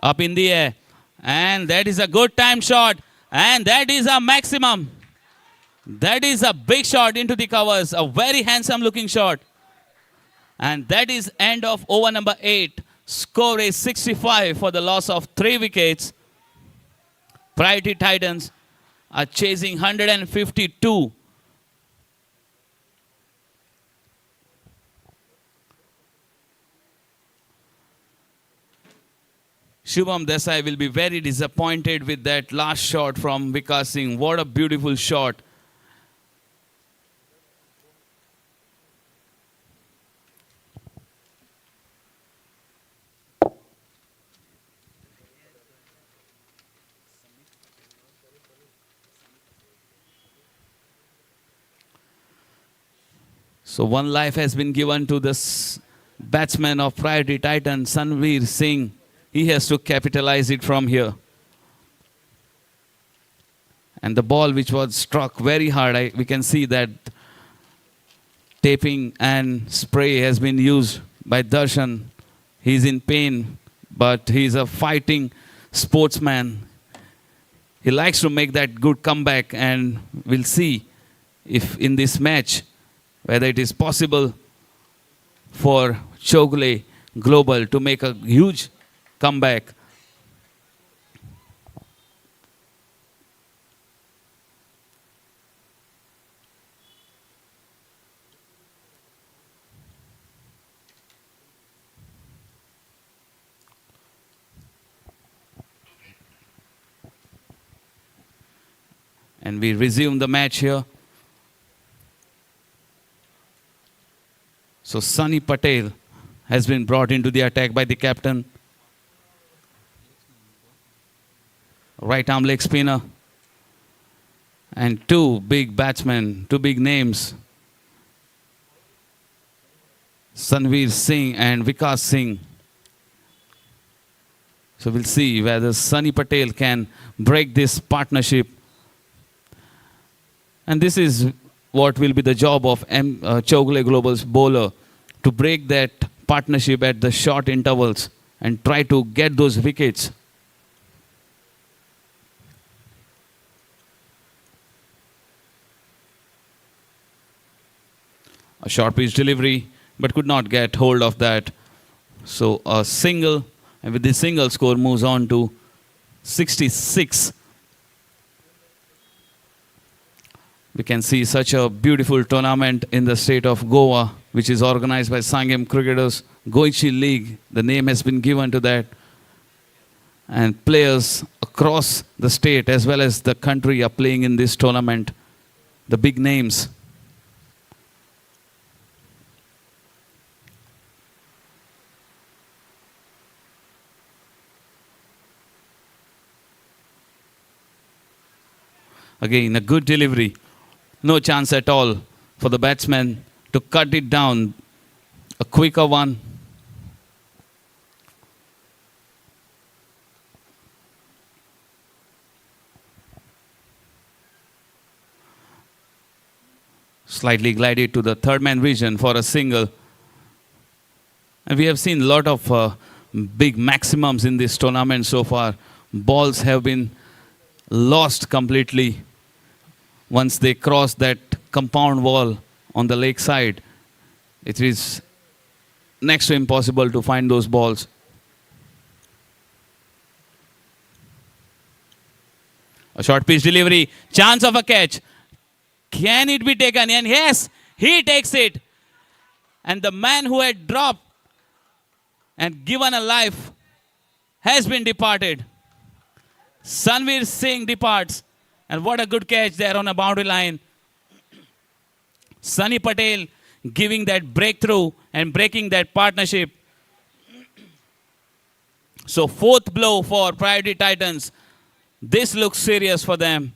Up in the air. And that is a good time shot. And that is a maximum. That is a big shot into the covers. A very handsome looking shot. And that is end of over number 8. Score is 65 for the loss of 3 wickets. Priority Titans are chasing 152. Shubham Desai will be very disappointed with that last shot from Vikas Singh. What a beautiful shot. So one life has been given to this batsman of Priority Titan, Sanveer Singh. He has to capitalize it from here. And the ball which was struck very hard, we can see that taping and spray has been used by Darshan. He's in pain, but he's a fighting sportsman. He likes to make that good comeback, and we'll see if in this match whether it is possible for Chowgule Global to make a huge comeback. And we resume the match here. So Sunny Patel has been brought into the attack by the captain. Right arm leg spinner. And 2 big batsmen, 2 big names. Sanveer Singh and Vikas Singh. So we'll see whether Sunny Patel can break this partnership. And this is what will be the job of Chowgule Global's bowler, to break that partnership at the short intervals and try to get those wickets. A short pitch delivery, but could not get hold of that. So a single, and with the single score moves on to 66. We can see such a beautiful tournament in the state of Goa, which is organized by Sangam Cricketers Goichi League. The name has been given to that. And players across the state as well as the country are playing in this tournament. the big names. Again, a good delivery. No chance at all for the batsman to cut it down. A quicker one. Slightly glided to the third man vision for a single. And we have seen a lot of big maximums in this tournament so far. Balls have been lost completely once they cross that compound wall on the lake side. It is next to impossible to find those balls. A short pitch delivery, chance of a catch. Can it be taken? And yes, he takes it. And the man who had dropped and given a life has been departed. Sanveer Singh departs. And what a good catch there on a boundary line. Sunny Patel giving that breakthrough and breaking that partnership. So fourth blow for Priority Titans. This looks serious for them.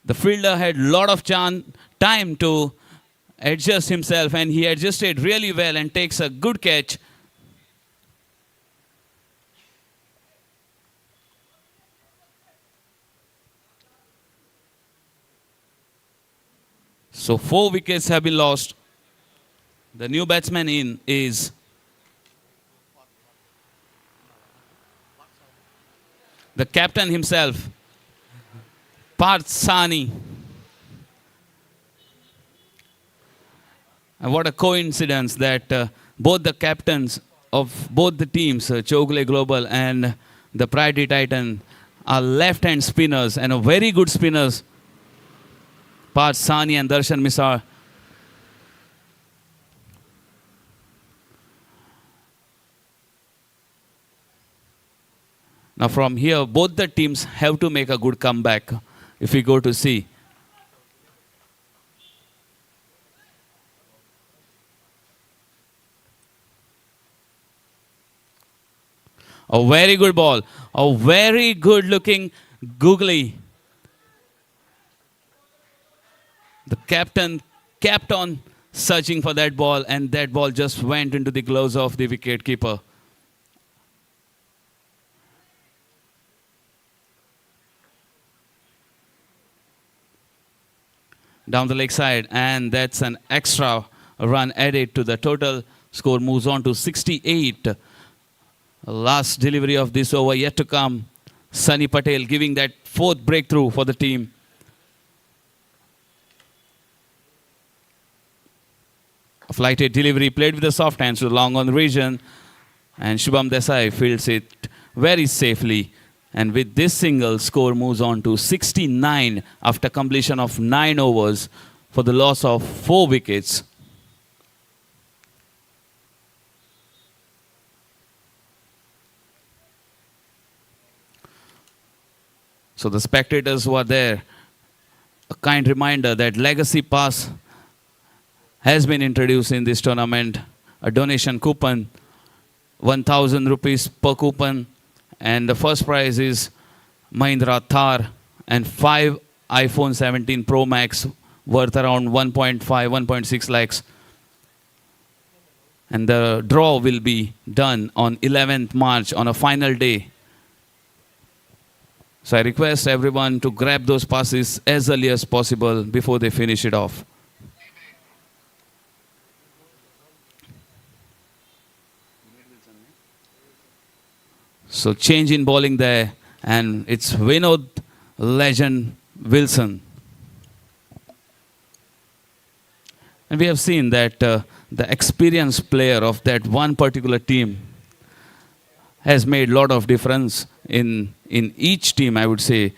The fielder had a lot of time to adjust himself, and he adjusted really well and takes a good catch. So 4 wickets have been lost. The new batsman in is the captain himself, Parth Sani. And what a coincidence that both the captains of both the teams, Chowgule Global and the Priority Titan, are left-hand spinners and are very good spinners. Parth Sani and Darshan Misar. Now from here, both the teams have to make a good comeback if we go to see. A very good ball. A very good looking googly. The captain kept on searching for that ball, and that ball just went into the gloves of the wicket keeper. Down the leg side, and that's an extra run added to the total score. Moves on to 68. Last delivery of this over yet to come. Sunny Patel giving that fourth breakthrough for the team. A flighted delivery played with the soft hands to the long on the region, and Shubham Desai fields it very safely. And with this single, score moves on to 69 after completion of 9 overs for the loss of 4 wickets. So the spectators who are there, a kind reminder that Legacy Pass has been introduced in this tournament. A donation coupon, 1,000 rupees per coupon. And the first prize is Mahindra Thar and 5 iPhone 17 Pro Max worth around 1.5, 1.6 lakhs. And the draw will be done on 11th March on a final day. So I request everyone to grab those passes as early as possible before they finish it off. So change in bowling there, and it's Vinod legend Wilson. And we have seen that the experienced player of that one particular team has made a lot of difference in each team, I would say.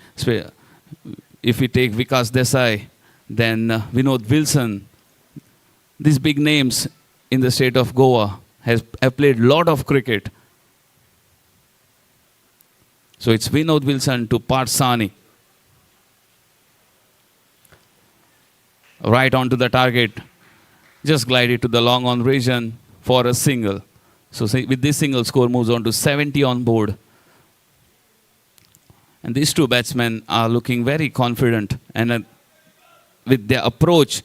If we take Vikas Desai, then Vinod Wilson, these big names in the state of Goa have played a lot of cricket. So it's Vinod Wilson to Parsani. Right onto the target. Just glide it to the long on region for a single. So with this single, score moves on to 70 on board. And these two batsmen are looking very confident, and with their approach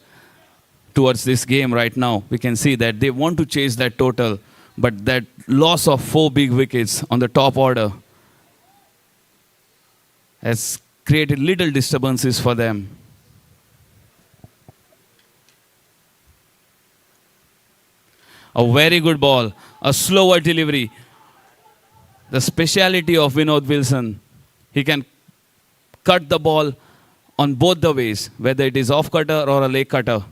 towards this game right now, we can see that they want to chase that total, but that loss of 4 big wickets on the top order has created little disturbances for them. A very good ball, a slower delivery. The speciality of Vinod Wilson, he can cut the ball on both the ways, whether it is off cutter or a leg cutter.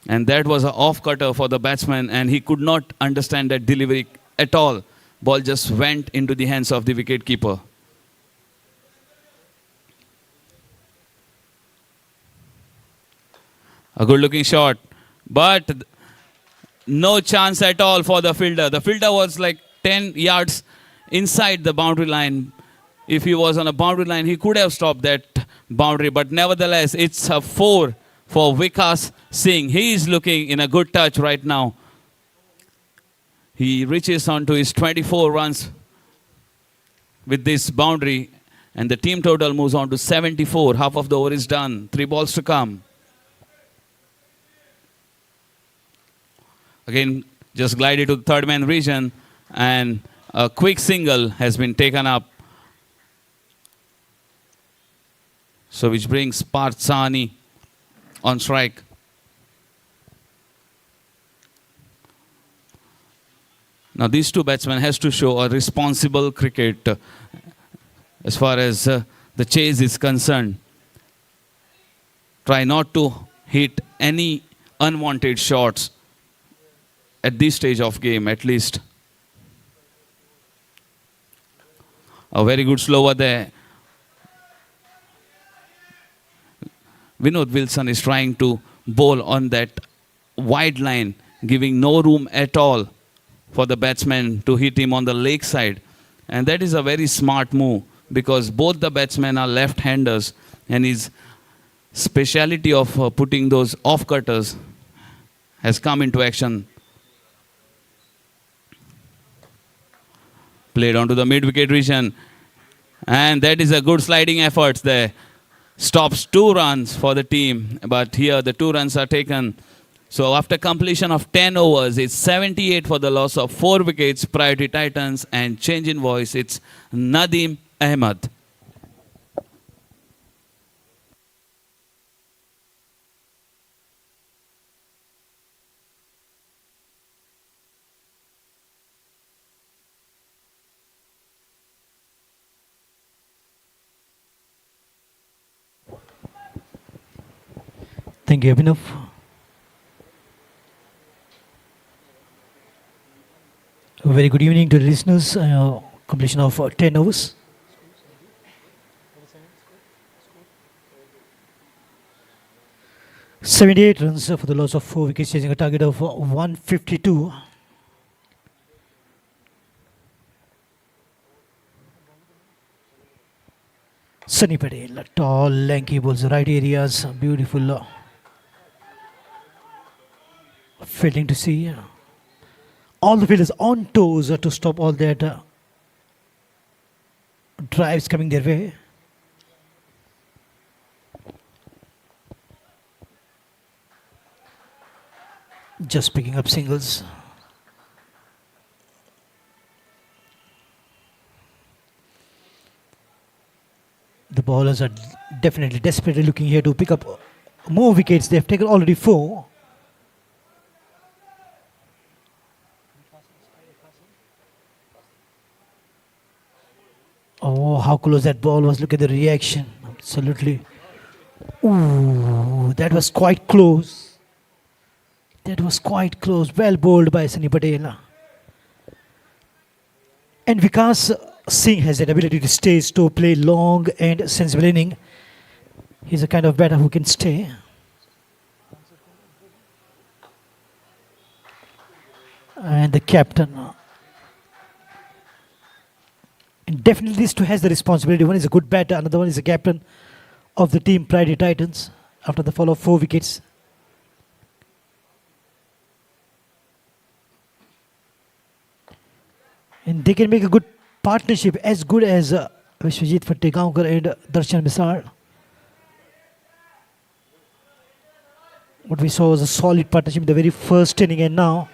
And that was an off cutter for the batsman, and he could not understand that delivery at all. Ball just went into the hands of the wicket keeper. A good looking shot, but no chance at all for the fielder. The fielder was like 10 yards inside the boundary line. If he was on a boundary line, he could have stopped that boundary. But nevertheless, it's a 4 for Vikas Singh. He is looking in a good touch right now. He reaches on to his 24 runs with this boundary. And the team total moves on to 74. Half of the over is done. 3 balls to come. Again, just glided to the third man region, and a quick single has been taken up. So which brings Parsani on strike. Now these two batsmen has to show a responsible cricket as far as the chase is concerned. Try not to hit any unwanted shots at this stage of game, at least. A very good slower there. Vinod Wilson is trying to bowl on that wide line, giving no room at all for the batsman to hit him on the leg side. And that is a very smart move, because both the batsmen are left-handers, and his speciality of putting those off-cutters has come into action. Played onto the mid-wicket region. And that is a good sliding effort there. Stops 2 runs for the team. But here the 2 runs are taken. So after completion of 10 overs, it's 78 for the loss of 4 wickets. Priority Titans, and change in voice, it's Nadeem Ahmed. Thank you, Abhinav. A very good evening to the listeners. Completion of 10 overs. "78 runs for the loss of 4 wickets, chasing a target of 152. Sunny Patel, tall, lanky balls, right areas, beautiful fielding to see. All the fielders on toes to stop all that drives coming their way. Just picking up singles. The bowlers are definitely desperately looking here to pick up more wickets. They have taken already 4. Oh, how close that ball was. Look at the reaction. Absolutely. Ooh, that was quite close. That was quite close. Well bowled by Sunny Patel. And Vikas Singh has that ability to stay, to play long and sensible inning. He's a kind of batter who can stay. And the captain Definitely these two has the responsibility. One is a good batter, another one is a captain of the team Priority Titans after the fall of 4 wickets. And they can make a good partnership as good as Vishwajit Fatehgaonkar and Darshan Misal. What we saw was a solid partnership in the very first inning, and now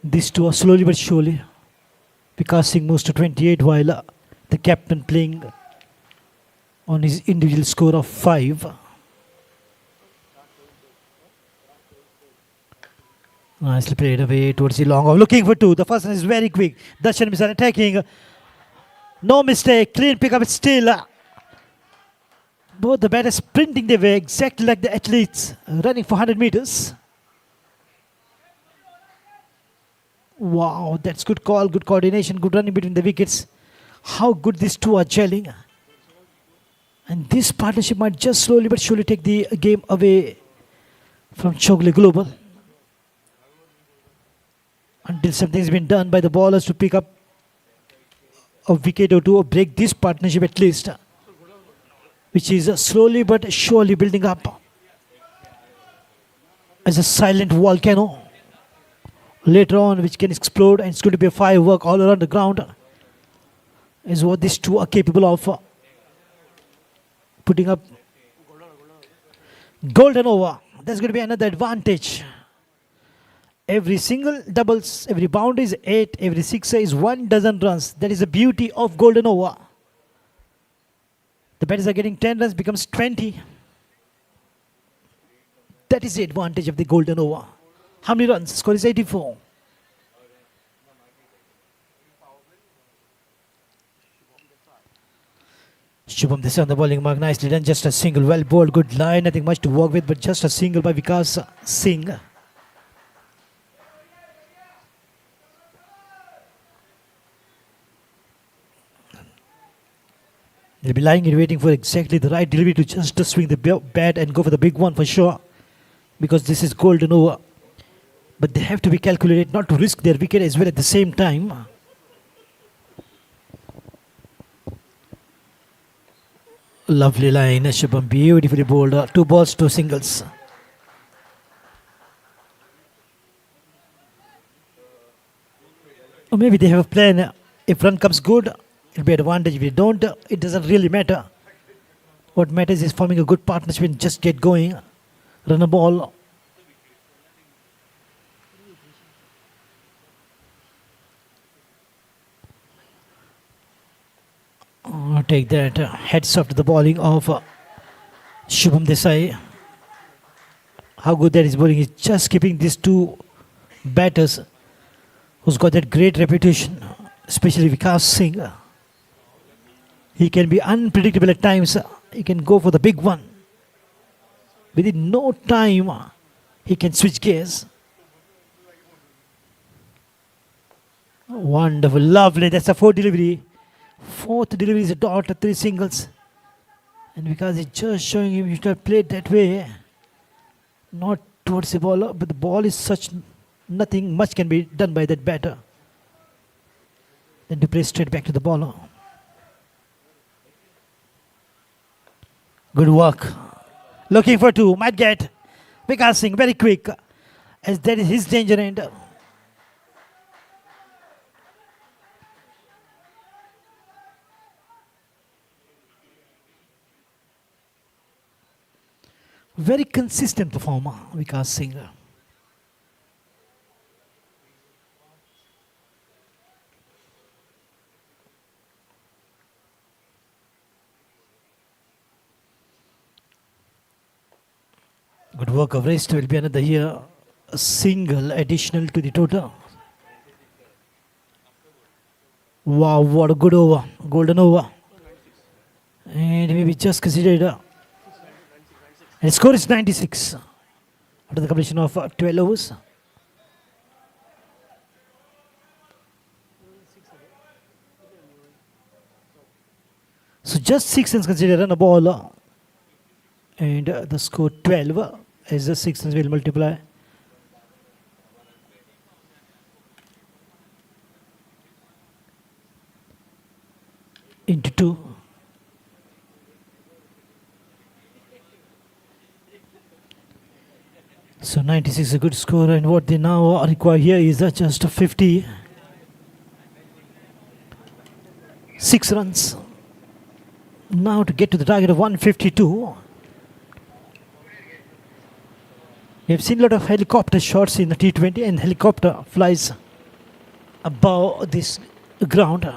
these two are slowly but surely. Vikas Singh moves to 28 while the captain playing on his individual score of 5. Nicely played away towards the long off. Looking for 2. The first one is very quick. Darshan Misal attacking. No mistake. Clean pickup still. Both the batters sprinting their way exactly like the athletes running for 100 meters. Wow, that's good call, good coordination, good running between the wickets. How good these two are gelling. And this partnership might just slowly but surely take the game away from Chowgule Global. Until something's been done by the bowlers to pick up a wicket or two or break this partnership at least, which is slowly but surely building up as a silent volcano later on, which can explode, and it's going to be a firework all around the ground, is what these two are capable of putting up. Golden over. That's going to be another advantage. Every single doubles, every boundary is 8, every sixer is 1 dozen runs. That is the beauty of golden over. The batters are getting 10 runs, becomes 20. That is the advantage of the golden over. How many runs? Score is 84. Shubham Desai on the bowling mark. Nicely done. Just a single. Well bowled. Good line. Nothing much to work with, but just a single by Vikas Singh. They'll be lying and waiting for exactly the right delivery to just swing the bat and go for the big one for sure. Because this is golden over. But they have to be calculated not to risk their wicket as well at the same time. Lovely line, Shubham, beautifully bowled. 2 balls, 2 singles. Or maybe they have a plan. If run comes good, it'll be an advantage. If they don't, it doesn't really matter. What matters is forming a good partnership and just get going. Run a ball. Take that. Heads off to the bowling of Shubham Desai. How good that is bowling. He's just keeping these two batters who's got that great reputation, especially Vikas Singh. He can be unpredictable at times. He can go for the big one. Within no time, he can switch gears. Wonderful, lovely. That's a 4th delivery. 4th delivery is a dot, 3 singles. And because it's just showing him you should have played that way. Not towards the ball, but the ball is such, nothing much can be done by that batter. Then to play straight back to the bowler. Good work. Looking for 2. Might get. Vikas Singh very quick. As that is his danger end. Very consistent performer, Vikas Singh. Good work of wrist. Will be another here. A single additional to the total. Wow, what a good over. Golden over. And maybe just considered. And the score is 96 after the completion of 12 overs. So just 6 runs considered on a ball. And the score 12 as the 6 runs will multiply. into 2. So 96 is a good score, and what they now require here is just 50. 6 runs. Now to get to the target of 152. We have seen a lot of helicopter shots in the T20, and helicopter flies above this ground.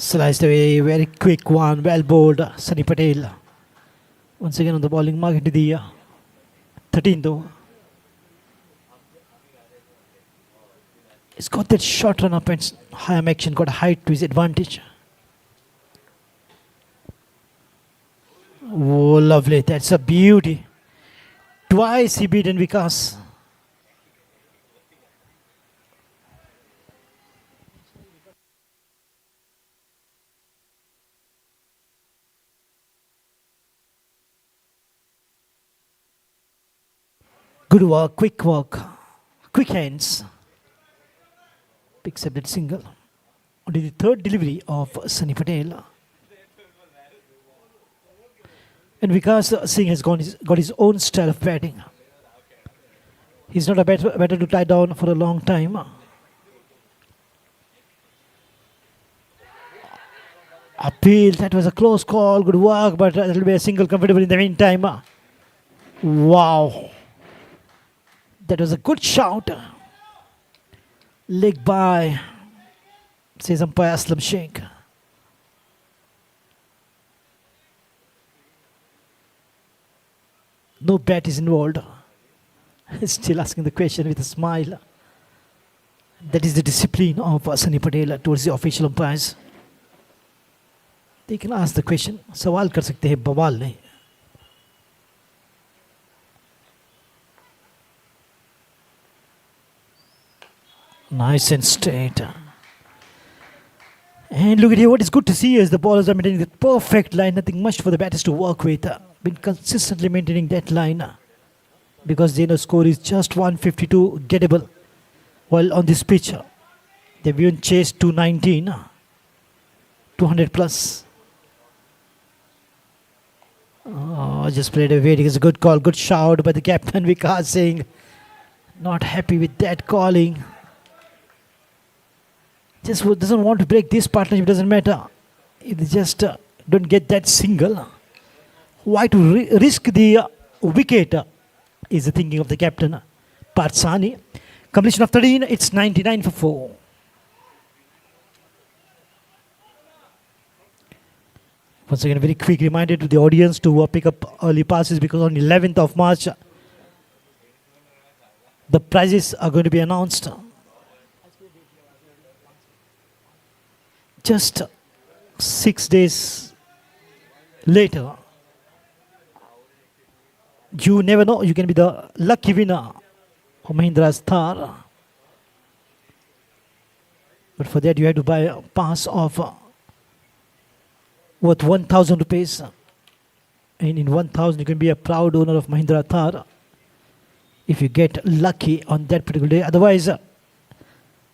Sliced away, very quick one, well bowled, Sunny Patel. Once again on the bowling mark into the 13th though. He's got that short run up and high arm action, got height to his advantage. Oh, lovely, that's a beauty. Twice he beaten Vikas. Good work, quick hands. Picks up that single. Only the third delivery of Sunny Patel. And Vikas Singh has got his own style of batting. He's not a batter to tie down for a long time. Appeal, that was a close call, good work, but it will be a single comfortable in the meantime. Wow. That was a good shout. Leg by, says umpire Aslam Sheikh. No bat is involved. Still asking the question with a smile. That is the discipline of Sunny Patel towards the official umpires. They can ask the question. सवाल कर सकते हैं, बवाल नहीं. Nice and straight. And look at here, what is good to see is the ballers are maintaining the perfect line, nothing much for the batters to work with. Been consistently maintaining that line because they know score is just 152 gettable. While on this pitch, they've even chased 219, 200 plus. Oh, just played a waiting. It's a good call, good shout by the captain Vikas Singh. Not happy with that calling. Just doesn't want to break this partnership, doesn't matter. If they just don't get that single, why to risk the wicket is the thinking of the captain, Parsani. Completion of 13, it's 99 for 4. Once again, a very quick reminder to the audience to pick up early passes because on 11th of March, the prizes are going to be announced. Just 6 days later, you never know, you can be the lucky winner of Mahindra's Thar. But for that, you have to buy a pass of worth 1,000 rupees. And in 1,000, you can be a proud owner of Mahindra Thar if you get lucky on that particular day. Otherwise,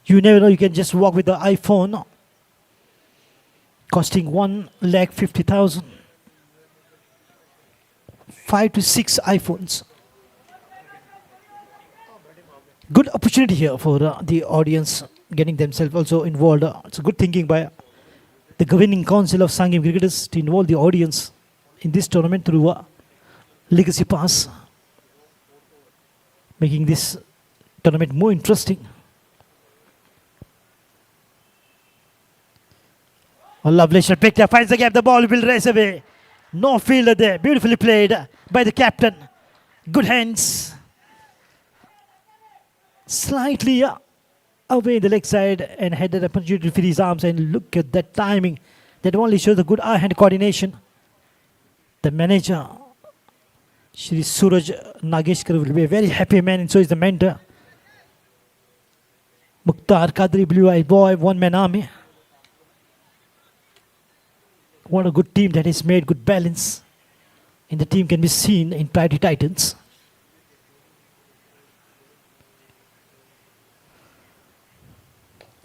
you never know, you can just walk with the iPhone costing 1,50,000. 5 to 6 iPhones. Good opportunity here for the audience getting themselves also involved. It's a good thinking by the governing council of Sangam cricketers to involve the audience in this tournament through a legacy pass, making this tournament more interesting. A lovely shot picked up, finds the gap, the ball will race away. No fielder there, beautifully played by the captain. Good hands. Slightly away the leg side and had that opportunity to free his arms, and look at that timing. That only shows the good eye-hand coordination. The manager, Shri Suraj Nageshkar, will be a very happy man, and so is the mentor. Mukhtar Kadri, blue-eyed boy, one-man army. What a good team that has made good balance. in the team can be seen in Priority Titans.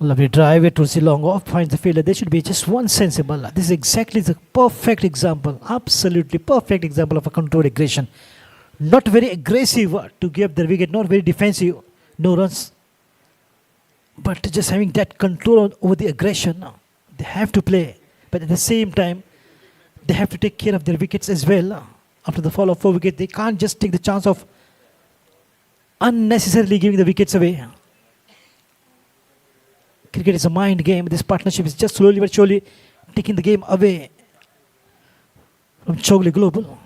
Lovely drive towards the long off, finds the fielder. There should be just one sensible. This is exactly the perfect example, absolutely perfect example of a controlled aggression. Not very aggressive to give the wicket, not very defensive, no runs. But just having that control over the aggression, they have to play. But at the same time, they have to take care of their wickets as well. After the fall of 4 wickets, they can't just take the chance of unnecessarily giving the wickets away. Cricket is a mind game. This partnership is just slowly but surely taking the game away from Chowgule Global.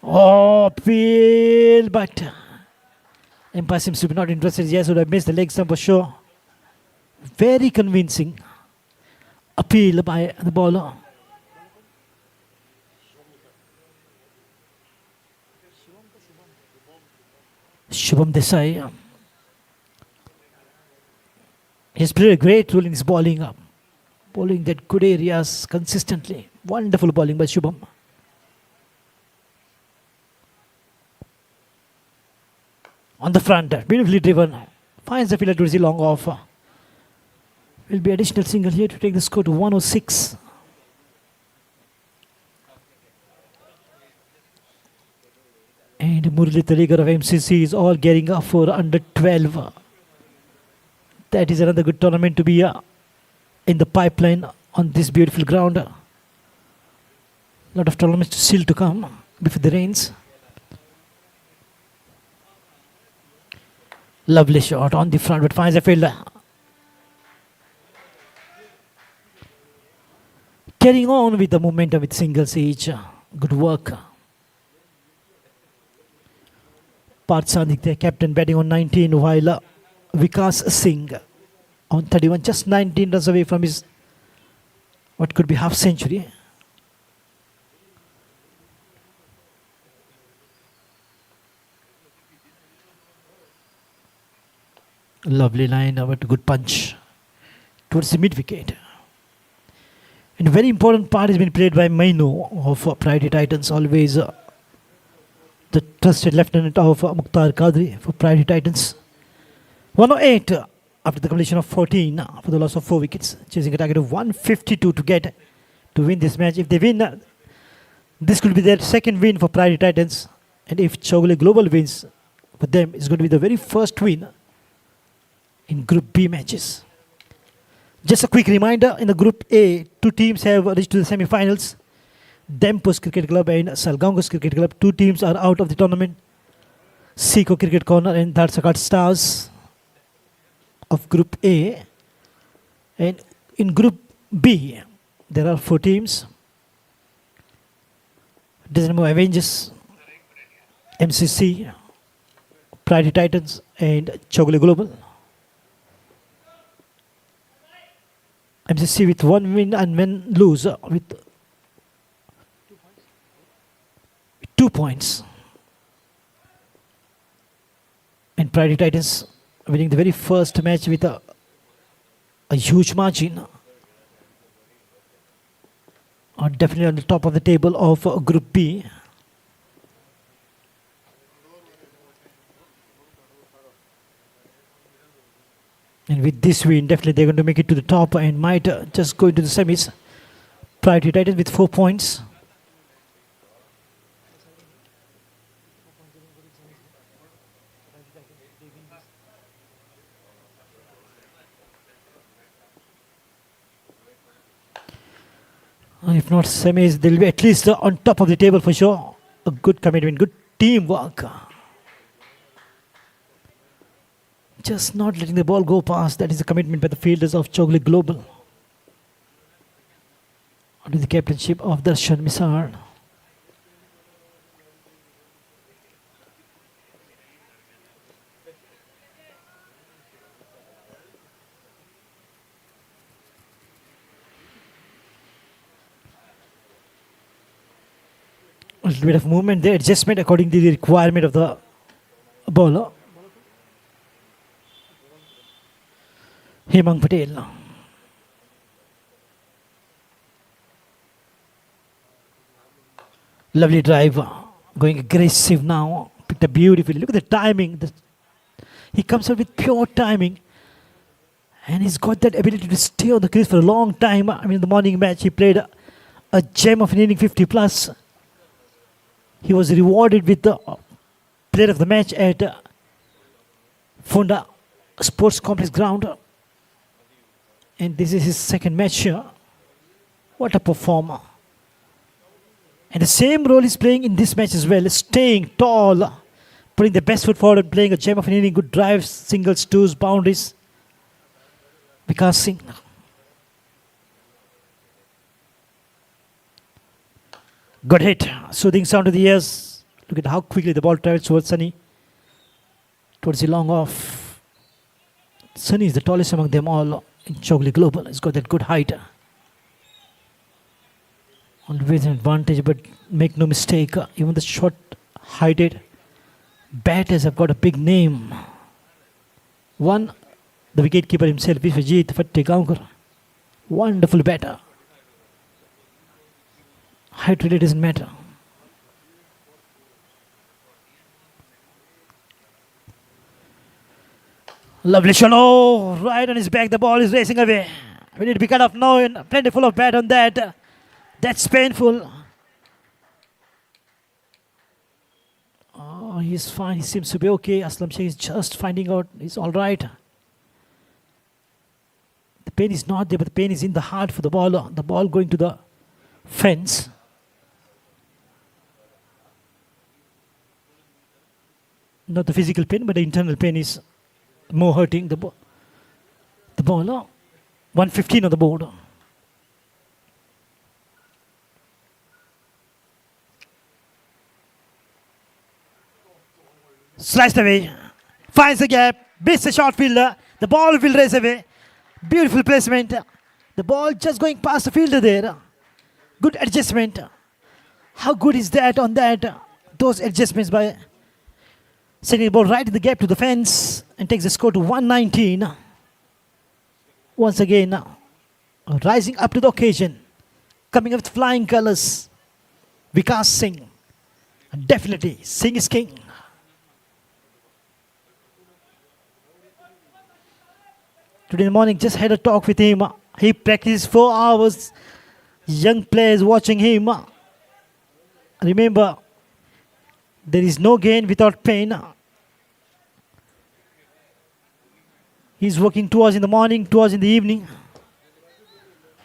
Oh, appeal, but umpire seems to be not interested. Yes, would have missed the leg stump for sure. Very convincing appeal by the bowler. Shubham Desai. He's played a great role in his bowling. Bowling that good areas consistently. Wonderful bowling by Shubham. On the front, beautifully driven. Finds the fielder towards the long off. Will be additional single here to take the score to 106. And Murali Taligar of MCC is all gearing up for under 12. That is another good tournament to be in the pipeline on this beautiful ground. A lot of tournaments still to come before the rains. Lovely shot on the front, but finds a fielder. Carrying on with the momentum with singles each. Good work. Parth Sandhik, the captain, batting on 19, while Vikas Singh on 31, just 19 runs away from his what could be half century. Lovely line, but a good punch towards the mid wicket. And a very important part has been played by Maino of Priority Titans, always the trusted lieutenant of Mukhtar Qadri for Priority Titans. 108 after the completion of 14 for the loss of 4 wickets, chasing a target of 152 to win this match. If they win, this could be their second win for Priority Titans, and if Chowgule Global wins, for them it's going to be the very first win in Group B matches. Just a quick reminder, in the Group A, 2 teams have reached to the semi-finals. Dempus Cricket Club and Salgangos Cricket Club. 2 teams are out of the tournament. Siko Cricket Corner and Darsakat Stars of Group A. And in Group B, there are 4 teams. Dynamo Avengers, MCC, Priority Titans and Chowgule Global. MCC with 1 win and 1 lose with 2 points. And Priority Titans winning the very first match with a huge margin. Are definitely on the top of the table of Group B. And with this win, definitely they're going to make it to the top and might just go into the semis. Priority Titans with 4 points. If not semis, they'll be at least on top of the table for sure. A good commitment, good teamwork. Just not letting the ball go past. That is the commitment by the fielders of Chowgule Global. Under the captainship of Darshan Misar. A little bit of movement there, adjustment according to the requirement of the bowler. Hemang Patel. Lovely drive. Going aggressive now. Picked up beautifully. Look at the timing. He comes out with pure timing. And he's got that ability to stay on the crease for a long time. I mean, in the morning match, he played a gem of an inning 50 plus. He was rewarded with the player of the match at Fonda Sports Complex ground. And this is his second match here. What a performer. And the same role he's playing in this match as well, staying tall, putting the best foot forward, playing a gem of an inning, good drives, singles, twos, boundaries. Vikas Singh. Good hit, soothing sound to the ears. Look at how quickly the ball travels towards Sunny. Towards the long off. Sunny is the tallest among them all in Chowgule Global. He's got that good height. Always an advantage, but make no mistake, even the short-heighted batters have got a big name. One, the wicketkeeper himself, Vishwajit Fattegaonkar. Wonderful batter. Height really doesn't matter. Lovely shot. Oh, right on his back, the ball is racing away. We need to be cut off now, and plenty full of bat on that. That's painful. Oh, he's fine. He seems to be okay. Aslam Sheikh is just finding out he's all right. The pain is not there, but the pain is in the heart for the ball. The ball going to the fence. Not the physical pain, but the internal pain is more hurting the ball. 115 on the board. Sliced away. Finds the gap. Beats the short fielder. The ball will race away. Beautiful placement. The ball just going past the fielder there. Good adjustment. How good is that on that? Those adjustments by sending the ball right in the gap to the fence and takes the score to 119. Once again, rising up to the occasion. Coming up with flying colors. Vikas Singh. Definitely, Singh is king. Today in the morning, just had a talk with him. He practiced 4 hours. Young players watching him. Remember, there is no gain without pain. He's working 2 hours in the morning, 2 hours in the evening.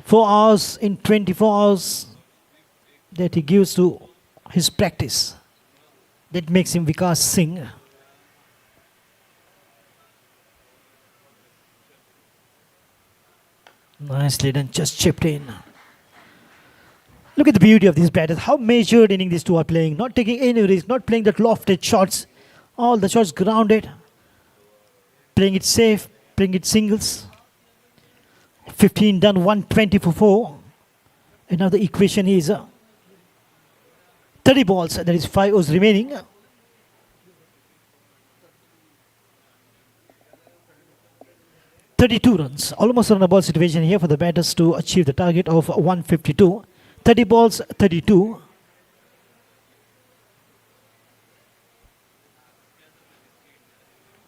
4 hours in 24 hours that he gives to his practice. That makes him Vikas Singh. Nicely done, just chipped in. Look at the beauty of these batters. How measured inning these two are playing. Not taking any risk, not playing that lofted shots. All the shots grounded. Playing it safe, playing it singles. 15 done, 120 for 4. And now the equation is 30 balls, and there is 5 overs remaining. "32 runs, almost on a ball situation here for the batters to achieve the target of 152. 30 balls, 32.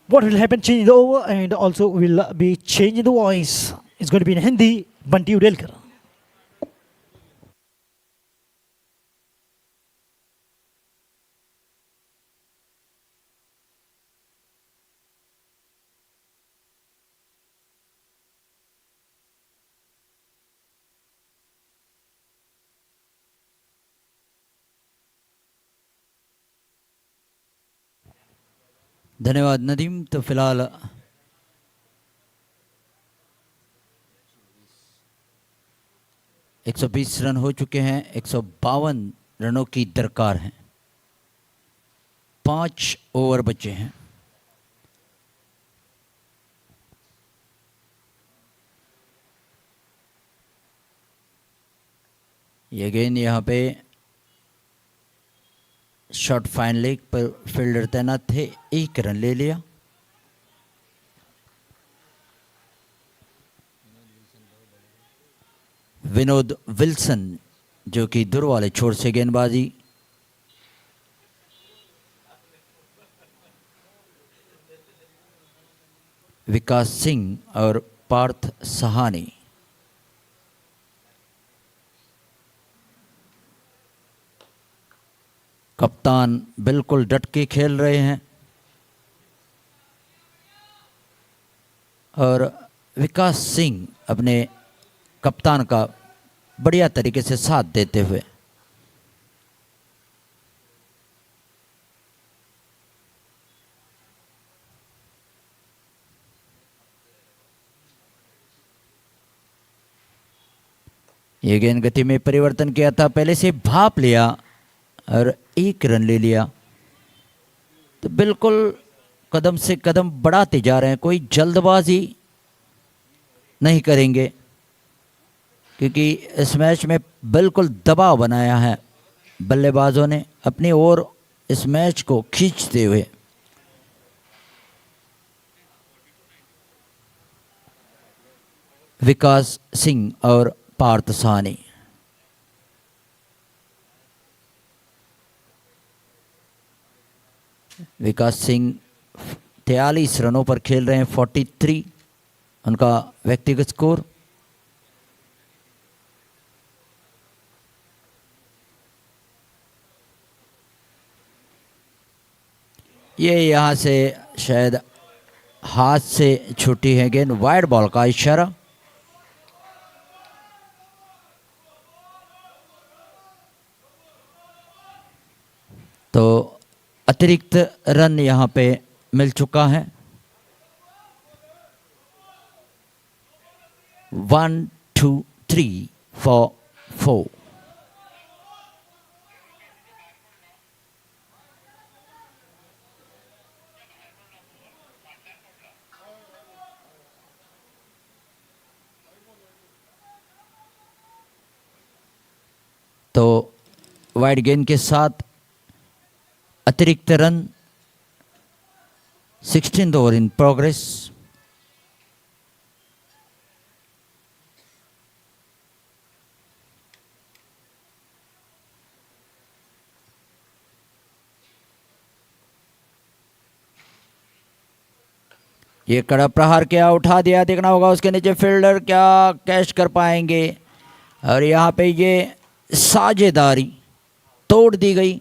What will happen? Changing the over, and also will be changing the voice. It's going to be in Hindi. Bunty Udelkar. धन्यवाद नदीम। तो फिलहाल 120 run हो चुके हैं। 152 रनों की दरकार है। 5 ओवर बचे हैं। ये गेंद यहाँ पे शॉट फाइन लेग पर फील्डर तैनात थे। 1 रन ले लिया। विनोद विल्सन जो कि दूर वाले छोर से गेंदबाजी। विकास सिंह और पार्थ सहानी। कप्तान बिल्कुल डट के खेल रहे हैं और विकास सिंह अपने कप्तान का बढ़िया तरीके से साथ देते हुए। ये गेंद गति में परिवर्तन किया था, पहले से भाप लिया और 1 रन ले लिया। तो बिल्कुल कदम से कदम बढ़ाते जा रहे हैं, कोई जल्दबाजी नहीं करेंगे क्योंकि इस मैच में बिल्कुल दबाव बनाया है बल्लेबाजों ने अपनी ओर इस मैच को खींचते हुए। विकास सिंह और पार्थ साहनी। विकास सिंह 43 रनों पर खेल रहे हैं, 43 उनका व्यक्तिगत स्कोर। ये यहाँ से शायद हाथ से छूटी है गेंद, वाइड बॉल का इशारा। तो अतिरिक्त रन यहाँ पे मिल चुका है। 1 2 3 4 4। तो वाइड गेंद के साथ अतिरिक्त run. 16th over in progress. ये कड़ा प्रहार क्या उठा दिया, देखना होगा उसके नीचे फील्डर क्या कैच कर पाएंगे। और यहाँ पे ये साझेदारी तोड़ दी गई।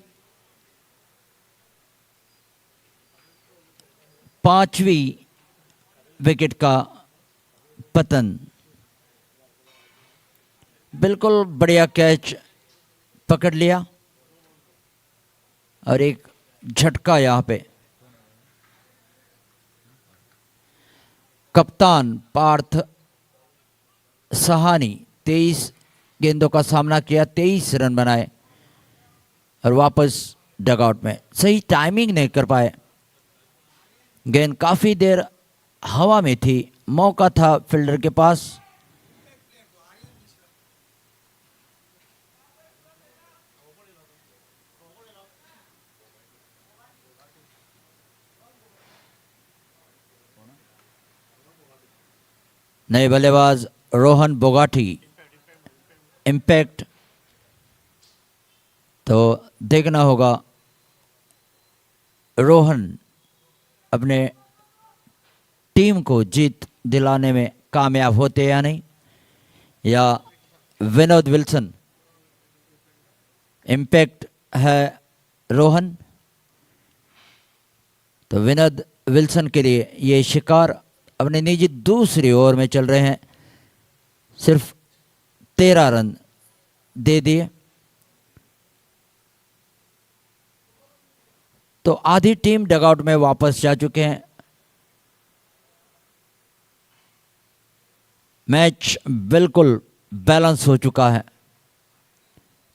5वीं विकेट का पतन। बिल्कुल बढ़िया कैच पकड़ लिया और एक झटका यहाँ पे। कप्तान पार्थ सहानी 23 गेंदों का सामना किया, 23 रन बनाए और वापस डगआउट में। सही टाइमिंग नहीं कर पाए, गेंद काफ़ी देर हवा में थी, मौका था फील्डर के पास। नए बल्लेबाज रोहन बोगाटी, इम्पैक्ट। तो देखना होगा रोहन अपने टीम को जीत दिलाने में कामयाब होते या नहीं, या विनोद विल्सन। इम्पैक्ट है रोहन, तो विनोद विल्सन के लिए ये शिकार अपने निजी दूसरी ओवर में चल रहे हैं। सिर्फ 13 रन दे दिए। तो आधी टीम डगआउट में वापस जा चुके हैं। मैच बिल्कुल बैलेंस हो चुका है।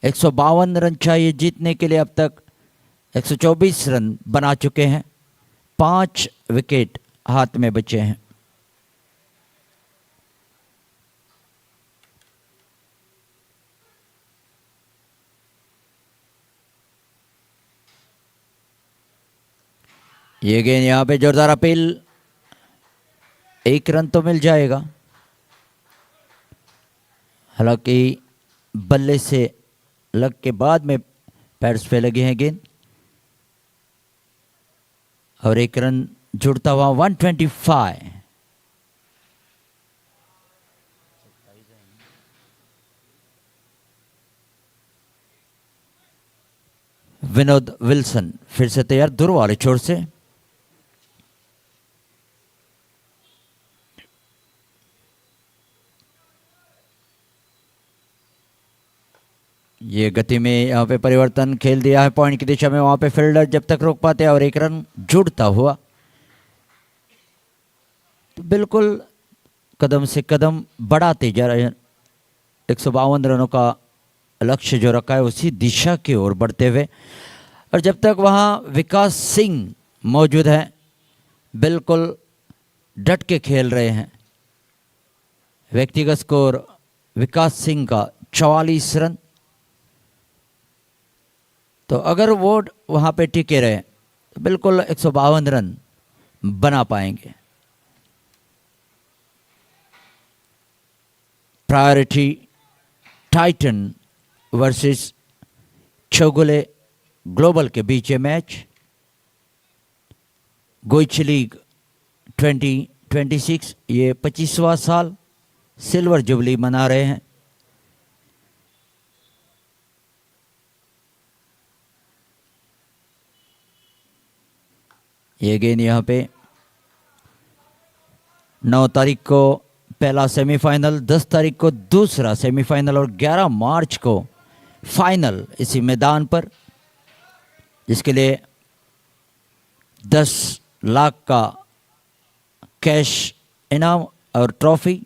152 रन चाहिए जीतने के लिए, अब तक 124 रन बना चुके हैं। 5 विकेट हाथ में बचे हैं। ये गेंद यहाँ पे जोरदार अपील, 1 रन तो मिल जाएगा। हालांकि बल्ले से लग के बाद में पैड्स पे लगे हैं गेंद और एक रन जुड़ता हुआ 125। विनोद विल्सन फिर से तैयार दूर वाले छोर से। ये गति में यहाँ पे परिवर्तन खेल दिया है पॉइंट की दिशा में, वहां पे फील्डर जब तक रोक पाते और एक रन जुड़ता हुआ। तो बिल्कुल कदम से कदम बढ़ाते जा रहे हैं। 152 रनों का लक्ष्य जो रखा है उसी दिशा की ओर बढ़ते हुए, और जब तक वहाँ विकास सिंह मौजूद हैं बिल्कुल डट के खेल रहे हैं। व्यक्तिगत स्कोर विकास सिंह का 44 रन। तो अगर वो वहाँ पे टिके रहे तो बिल्कुल 152 रन बना पाएंगे। Priority Titan versus Chowgule Global के बीच ये मैच। गोइची लीग 2026 ये 25वां साल सिल्वर जुबली मना रहे हैं। ये गेंद यहाँ पे 9 तारीख को पहला सेमीफाइनल, 10 तारीख को दूसरा सेमीफाइनल और 11 मार्च को फाइनल इसी मैदान पर, जिसके लिए 10 लाख का कैश इनाम और ट्रॉफी,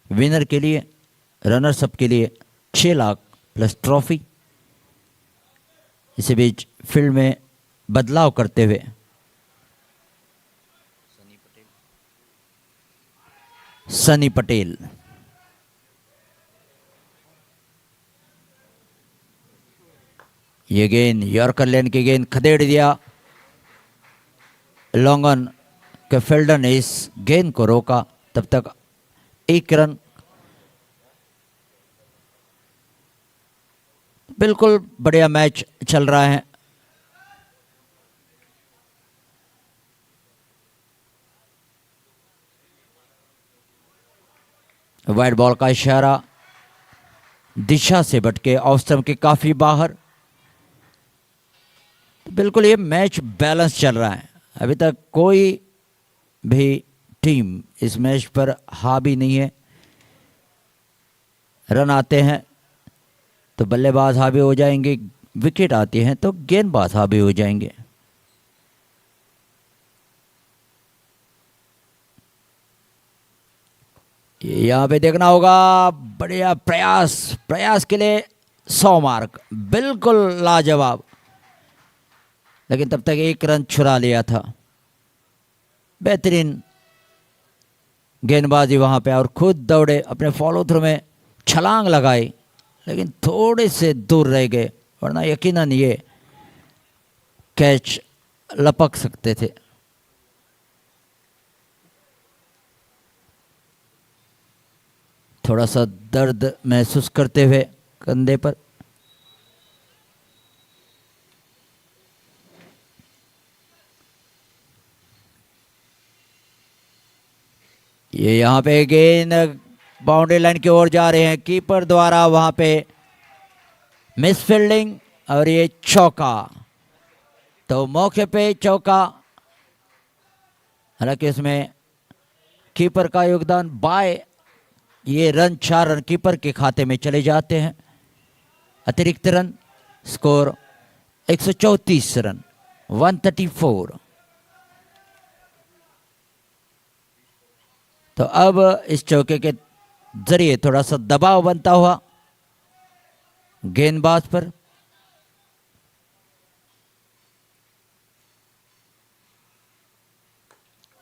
विनर के लिए, रनर्स अप के लिए 6 लाख प्लस ट्रॉफी। इसी बीच फील्ड में बदलाव करते हुए सनी पटेल। ये गेंद यॉर्कर लेन की गेंद खदेड़ दिया। लॉन्गन के फील्डर ने इस गेंद को रोका, तब तक 1 रन। बिल्कुल बढ़िया मैच चल रहा है। वाइड बॉल का इशारा दिशा से भटके ऑफ स्टंप के काफी बाहर। बिल्कुल ये मैच बैलेंस चल रहा है। अभी तक कोई भी टीम इस मैच पर हावी नहीं है। रन आते हैं तो बल्लेबाज हावी हो जाएंगे, विकेट आती हैं तो गेंदबाज हावी हो जाएंगे। यहाँ पे देखना होगा, बढ़िया प्रयास के लिए 100 मार्क, बिल्कुल लाजवाब। लेकिन तब तक 1 रन छुड़ा लिया था। बेहतरीन गेंदबाजी वहाँ पे, और खुद दौड़े, अपने फॉलो थ्रू में छलांग लगाई, लेकिन थोड़े से दूर रह गए, वरना यकीनन ये कैच लपक सकते थे। थोड़ा सा दर्द महसूस करते हुए कंधे पर। ये यहाँ पे गेंद बाउंड्री लाइन की ओर जा रहे हैं, कीपर द्वारा वहां पे मिस फील्डिंग और ये चौका। तो मौके पे चौका, हालांकि इसमें कीपर का योगदान बाय, ये रन 4 रन कीपर के खाते में चले जाते हैं। अतिरिक्त रन, स्कोर 134 रन, 134। तो अब इस चौके के जरिए थोड़ा सा दबाव बनता हुआ गेंदबाज पर।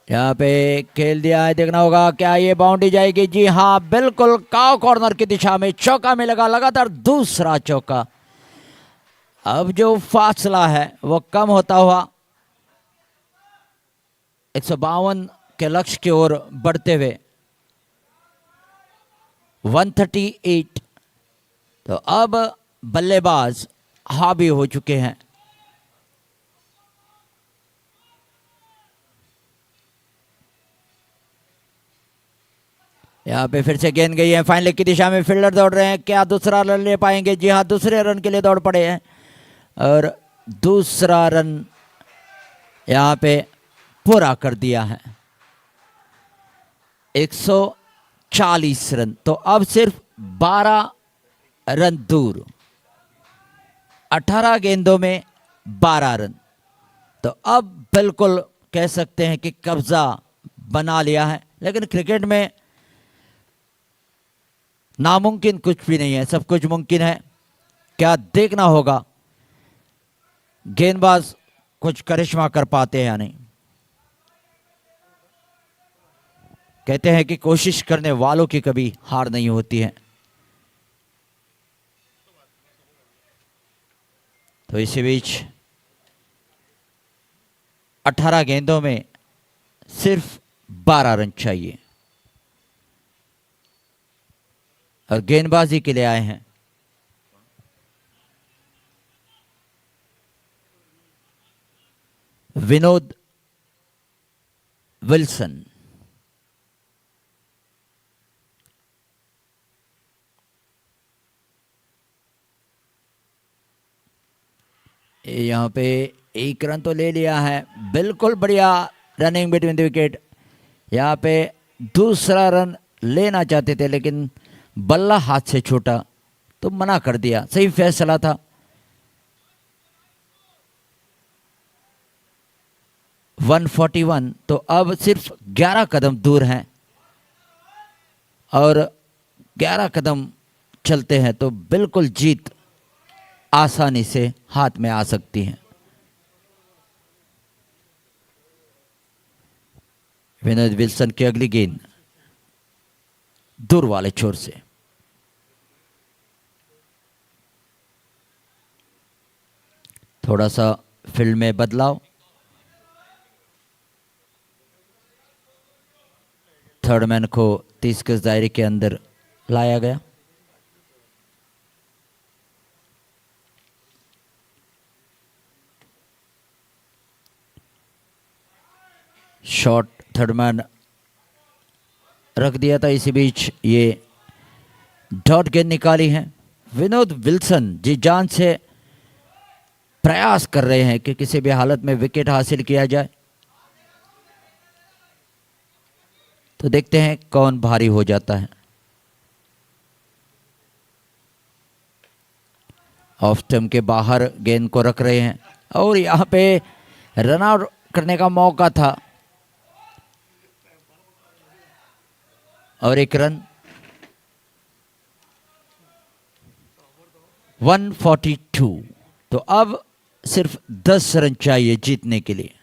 यहाँ पे खेल दिया है, देखना होगा क्या ये बाउंड्री जाएगी। जी हाँ, बिल्कुल काव कॉर्नर की दिशा में चौका मिलेगा, लगातार दूसरा चौका। अब जो फासला है वो कम होता हुआ 152 के लक्ष्य की ओर बढ़ते हुए 138। तो अब बल्लेबाज हावी हो चुके हैं। यहाँ पे फिर से गेंद गई है फाइनल की दिशा में, फील्डर दौड़ रहे हैं, क्या दूसरा रन ले पाएंगे? जी हाँ, दूसरे रन के लिए दौड़ पड़े हैं और दूसरा रन यहाँ पे पूरा कर दिया है। 140 रन। तो अब सिर्फ 12 रन दूर, 18 गेंदों में 12 रन। तो अब बिल्कुल कह सकते हैं कि कब्जा बना लिया है। लेकिन क्रिकेट में नामुमकिन कुछ भी नहीं है, सब कुछ मुमकिन है। क्या देखना होगा गेंदबाज कुछ करिश्मा कर पाते हैं या नहीं। कहते हैं कि कोशिश करने वालों की कभी हार नहीं होती है। तो इसी बीच 18 गेंदों में सिर्फ 12 रन चाहिए और गेंदबाजी के लिए आए हैं। विनोद विल्सन। यहाँ पे एक रन तो ले लिया है, बिल्कुल बढ़िया रनिंग बिटवीन द विकेट। यहाँ पे दूसरा रन लेना चाहते थे लेकिन बल्ला हाथ से छूटा तो मना कर दिया। सही फैसला था। वन 41। तो अब सिर्फ 11 कदम दूर हैं और 11 कदम चलते हैं तो बिल्कुल जीत आसानी से हाथ में आ सकती है। विनोद विल्सन की अगली गेंद दूर वाले छोर से। थोड़ा सा फील्ड में बदलाव। थर्ड मैन को 30 गज दायरे के अंदर लाया गया। शॉट थर्ड मैन रख दिया था। इसी बीच ये डॉट गेंद निकाली है। विनोद विल्सन जी जान से प्रयास कर रहे हैं कि किसी भी हालत में विकेट हासिल किया जाए। तो देखते हैं कौन भारी हो जाता है। ऑफ स्टंप के बाहर गेंद को रख रहे हैं और यहाँ पे रन आउट करने का मौका था और एक रन। 142। तो अब सिर्फ 10 रन चाहिए जीतने के लिए।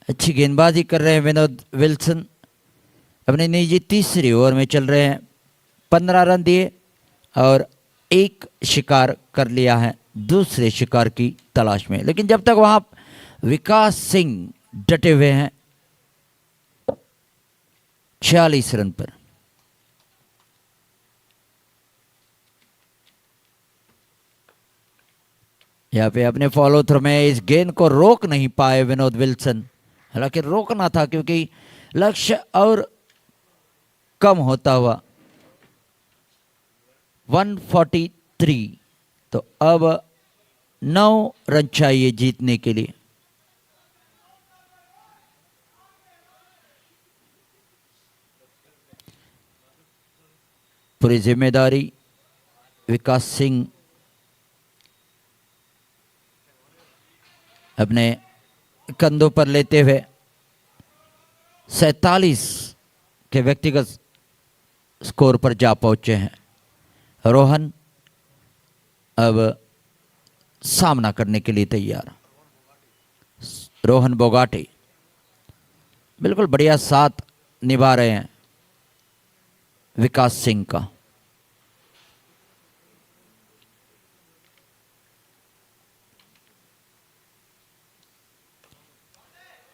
अच्छी गेंदबाजी कर रहे हैं विनोद विल्सन। अपने निजी तीसरी ओवर में चल रहे हैं। 15 रन दिए और एक शिकार कर लिया है दूसरे शिकार की तलाश में। लेकिन जब तक वहां विकास सिंह डटे हुए हैं 46 रन पर। यहाँ पे अपने फॉलो थ्रू में इस गेंद को रोक नहीं पाए विनोद विल्सन। हालांकि रोकना था क्योंकि लक्ष्य और कम होता हुआ। 143। तो अब 9 रन चाहिए जीतने के लिए। पूरी जिम्मेदारी विकास सिंह अपने कंधों पर लेते हुए 47 के व्यक्तिगत स्कोर पर जा पहुंचे हैं। रोहन अब सामना करने के लिए तैयार। रोहन बोगाटे बिल्कुल बढ़िया साथ निभा रहे हैं विकास सिंह का।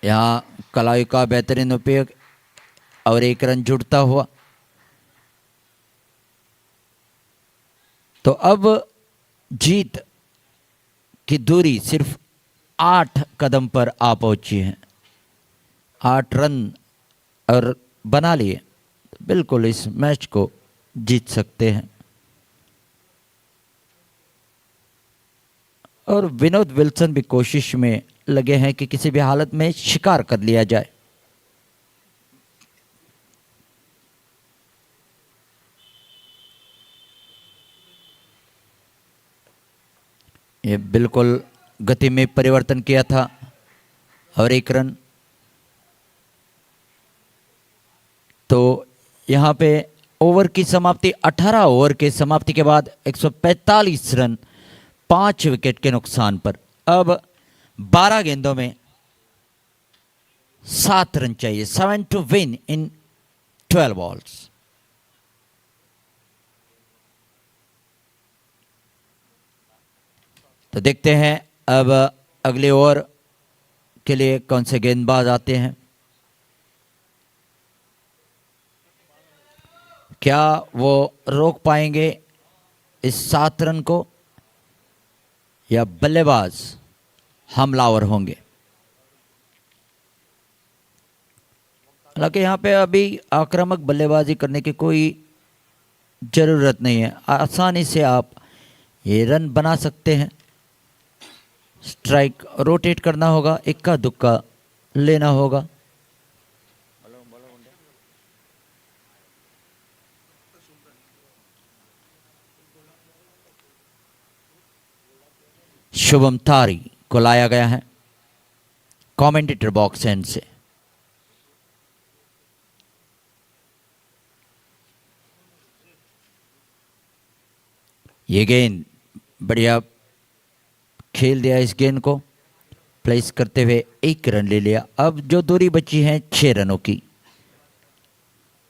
यहाँ कलाई का बेहतरीन उपयोग और एक रन जुड़ता हुआ। तो अब जीत की दूरी सिर्फ 8 कदम पर आ पहुंची है। 8 रन और बना लिए, बिल्कुल इस मैच को जीत सकते हैं। और विनोद विल्सन भी कोशिश में लगे हैं कि किसी भी हालत में शिकार कर लिया जाए। ये बिल्कुल गति में परिवर्तन किया था और 1 रन। तो यहाँ पे ओवर की समाप्ति, 18 ओवर के समाप्ति के बाद 145 रन 5 विकेट के नुकसान पर। अब 12 गेंदों में 7 रन चाहिए, 7 टू विन इन 12 बॉल्स। तो देखते हैं अब अगले ओवर के लिए कौन से गेंदबाज आते हैं। क्या वो रोक पाएंगे इस 7 रन को या बल्लेबाज हमलावर होंगे। हालांकि यहाँ पे अभी आक्रामक बल्लेबाजी करने की कोई ज़रूरत नहीं है, आसानी से आप ये रन बना सकते हैं। स्ट्राइक रोटेट करना होगा, इक्का दुक्का लेना होगा। शुभम तारी को लाया गया है कमेंटेटर बॉक्स एंड से। ये गेंद बढ़िया खेल दिया, इस गेंद को प्लेस करते हुए 1 रन ले लिया। अब जो दूरी बची है 6 रनों की,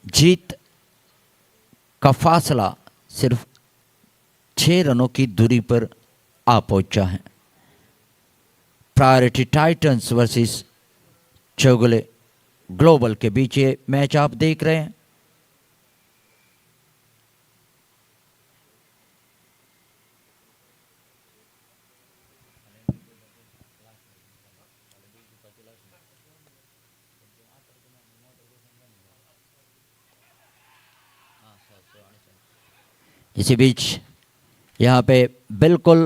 जीत का फासला सिर्फ 6 रनों की दूरी पर आ पहुंचा है। Priority Titans versus Chowgule Global के बीच ये मैच आप देख रहे हैं। इसी बीच यहाँ पे बिल्कुल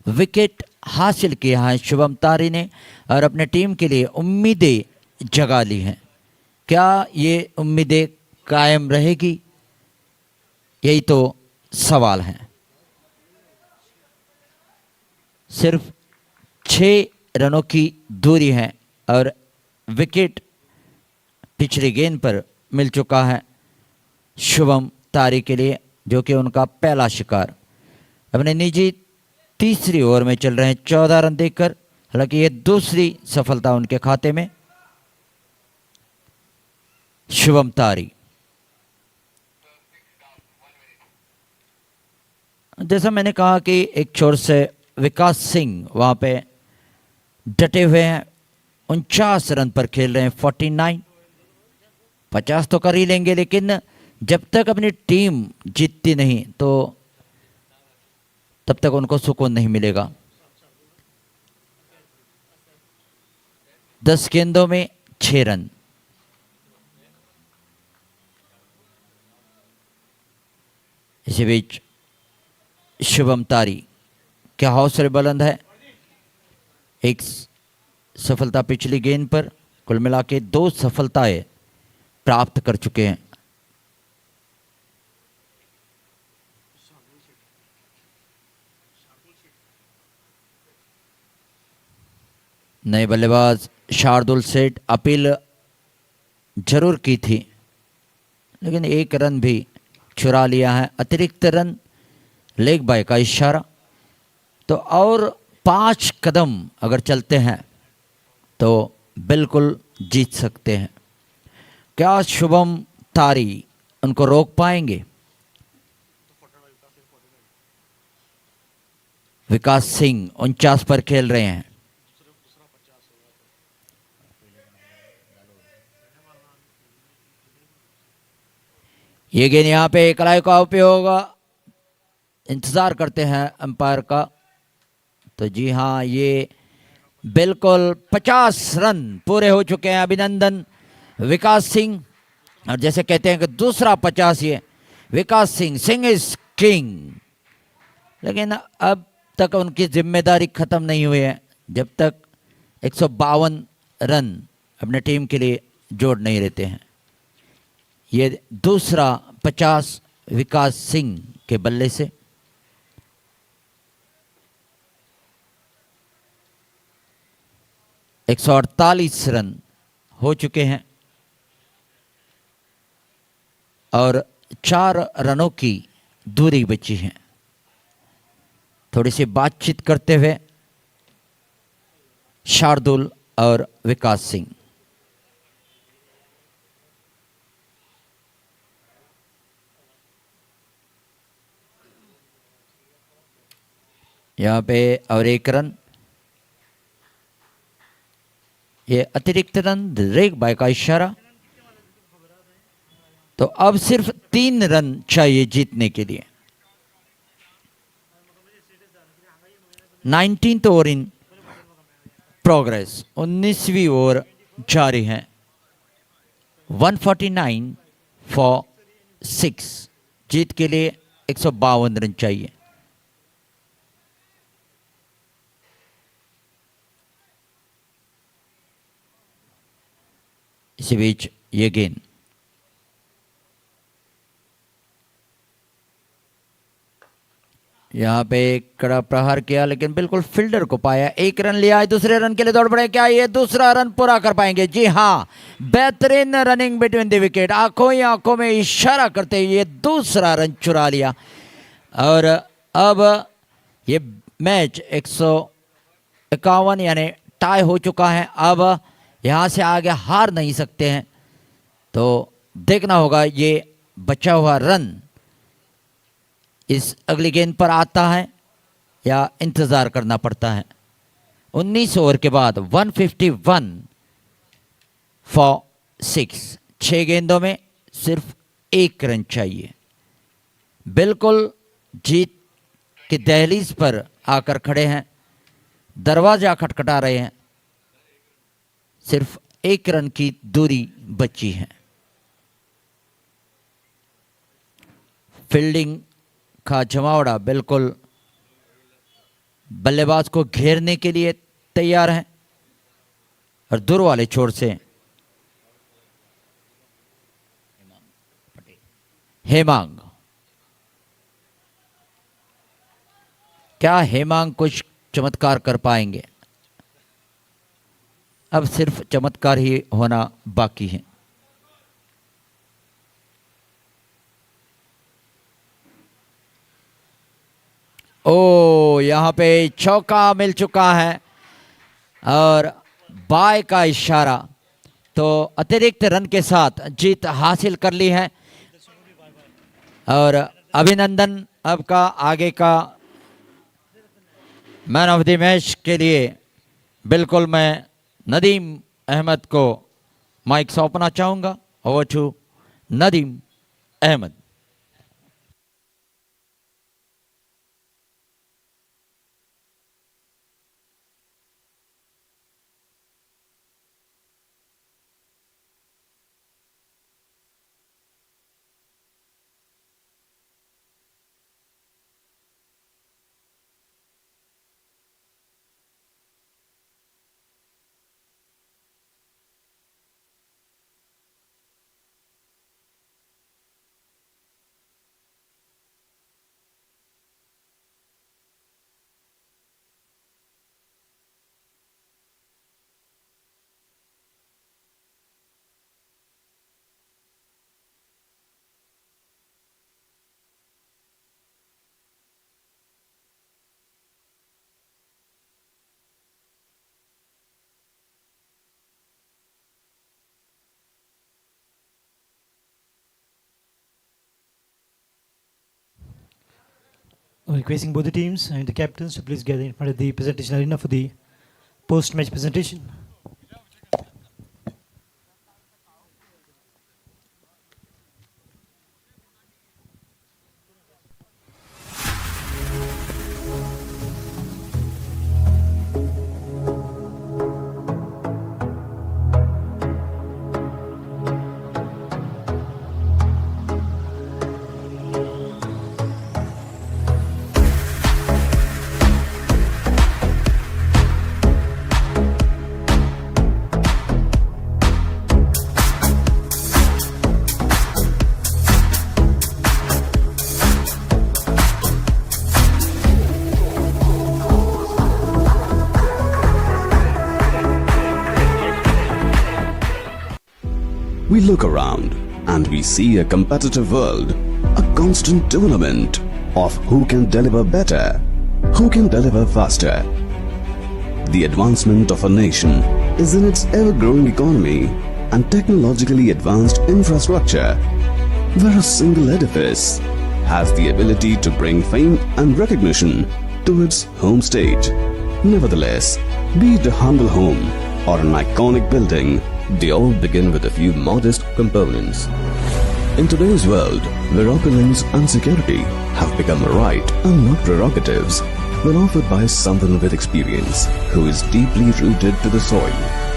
विकेट हासिल किया है शुभम तारी ने और अपने टीम के लिए उम्मीदें जगा ली हैं। क्या ये उम्मीदें कायम रहेगी, यही तो सवाल है। सिर्फ 6 रनों की दूरी है और विकेट पिछली गेंद पर मिल चुका है शुभम तारी के लिए, जो कि उनका पहला शिकार। अपने निजी तीसरी ओवर में चल रहे हैं 14 रन देकर। हालांकि ये दूसरी सफलता उनके खाते में। शुभम तारी, जैसा मैंने कहा कि एक छोर से विकास सिंह वहां पे डटे हुए हैं, 49 रन पर खेल रहे हैं। 49, 50 तो कर ही लेंगे, लेकिन जब तक अपनी टीम जीतती नहीं तो तब तक उनको सुकून नहीं मिलेगा। 10 गेंदों में 6 रन। इसी बीच शुभम तारी, क्या हौसले बुलंद है। एक सफलता पिछली गेंद पर, कुल मिला के 2 सफलताएं प्राप्त कर चुके हैं। नए बल्लेबाज शार्दुल सेठ अपील जरूर की थी, लेकिन 1 रन भी चुरा लिया है। अतिरिक्त रन, लेग बाय का इशारा। तो और 5 कदम अगर चलते हैं तो बिल्कुल जीत सकते हैं। क्या शुभम तारी उनको रोक पाएंगे। विकास सिंह 49 पर खेल रहे हैं। ये गेंद यहाँ पे कलाई का उपयोग इंतज़ार करते हैं अंपायर का। तो जी हाँ, ये बिल्कुल 50 रन पूरे हो चुके हैं। अभिनंदन विकास सिंह। और जैसे कहते हैं कि दूसरा 50 ये विकास सिंह, सिंह इज किंग। लेकिन अब तक उनकी जिम्मेदारी ख़त्म नहीं हुई है जब तक 152 रन अपने टीम के लिए जोड़ नहीं रहते हैं। ये दूसरा 50 विकास सिंह के बल्ले से। एक 148 रन हो चुके हैं और 4 रनों की दूरी बची है। थोड़ी सी बातचीत करते हुए शार्दुल और विकास सिंह। यहाँ पे और 1 रन, ये अतिरिक्त रन रेक बाय का इशारा। तो अब सिर्फ 3 रन चाहिए जीतने के लिए। 19th ओवर इन प्रोग्रेस, 19वीं ओवर जारी है। 149 फॉर 6, जीत के लिए 152 रन चाहिए। इसी बीच ये गेंद यहाँ पे कड़ा प्रहार किया, लेकिन बिल्कुल फील्डर को पाया। 1 रन लिया है, दूसरे रन के लिए दौड़ पड़े। क्या ये दूसरा रन पूरा कर पाएंगे? जी हाँ, बेहतरीन रनिंग बिटवीन द विकेट, आंखों ही आंखों में इशारा करते हुए ये दूसरा रन चुरा लिया। और अब ये मैच 151 यानी टाई हो चुका है। अब यहाँ से आगे हार नहीं सकते हैं, तो देखना होगा ये बचा हुआ रन इस अगली गेंद पर आता है या इंतज़ार करना पड़ता है। 19 ओवर के बाद 151 फॉर 6, 6 गेंदों में सिर्फ 1 रन चाहिए। बिल्कुल जीत की दहलीज पर आकर खड़े हैं, दरवाजा खटखटा रहे हैं। सिर्फ 1 रन की दूरी बची है। फील्डिंग का जमावड़ा बिल्कुल बल्लेबाज को घेरने के लिए तैयार है। और दूर वाले छोर से हेमांग, क्या हेमांग कुछ चमत्कार कर पाएंगे? अब सिर्फ चमत्कार ही होना बाकी है। ओ, यहाँ पे चौका मिल चुका है और बाय का इशारा। तो अतिरिक्त रन के साथ जीत हासिल कर ली है। और अभिनंदन अब का आगे का मैन ऑफ द मैच के लिए बिल्कुल मैं नदीम अहमद को माइक सौंपना चाहूँगा। Over to Nadeem Ahmed. Requesting both the teams and the captains to please gather in front of the presentation arena for the post-match presentation. We look around and we see a competitive world, a constant tournament of who can deliver better, who can deliver faster. The advancement of a nation is in its ever-growing economy and technologically advanced infrastructure, where a single edifice has the ability to bring fame and recognition to its home state. Nevertheless, be it a humble home or an iconic building, they all begin with a few modest components. In today's world, where opulence and security have become a right and not prerogatives, when offered by someone with experience who is deeply rooted to the soil,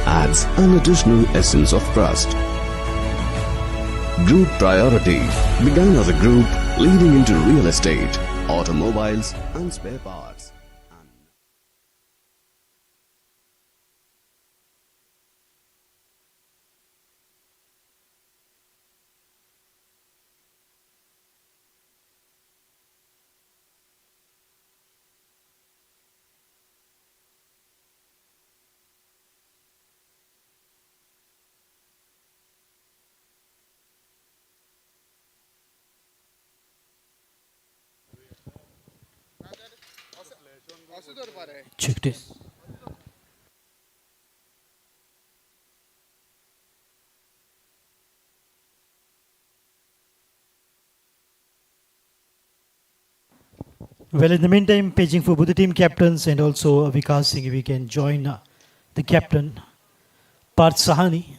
adds an additional essence of trust. Group Priority began as a group leading into real estate, automobiles and spare parts. Check this. Well, in the meantime, paging for both the team captains and also Vikas Singh, we can join the captain, Parth Sahani.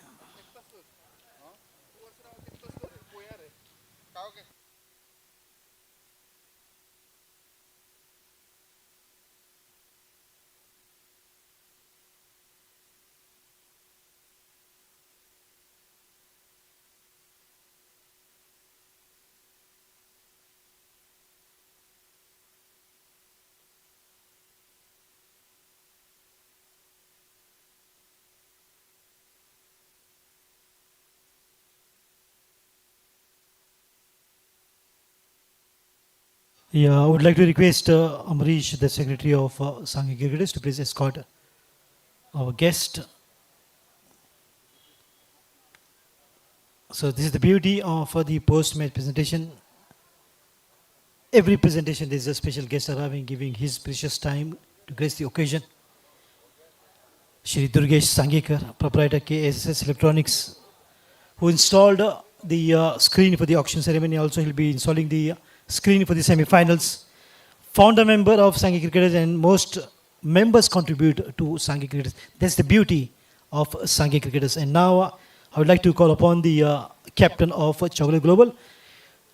Yeah, I would like to request Amrish, the secretary of Sanghi Cricketers, to please escort our guest. So this is the beauty of the post-match presentation. Every presentation, there is a special guest arriving, giving his precious time to grace the occasion. Shri Durgesh Sangekar, proprietor KSS Electronics, who installed the screen for the auction ceremony. Also, he'll be installing the screen for the semi-finals. Founder member of Sanghi Cricketers, and most members contribute to Sanghi Cricketers. That's the beauty of Sanghi Cricketers. And now I would like to call upon the captain of Chowgule Global,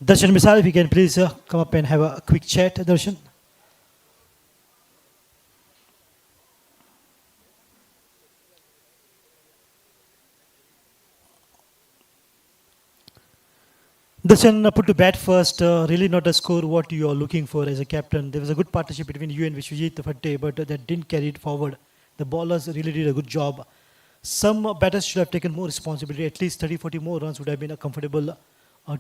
Darshan Misal, if you can please come up and have a quick chat, Darshan. Darshan, put to bat first, really not a score what you are looking for as a captain. There was a good partnership between you and Vishwajit Fatte, but that didn't carry it forward. The bowlers really did a good job. Some batters should have taken more responsibility. At least 30-40 more runs would have been a comfortable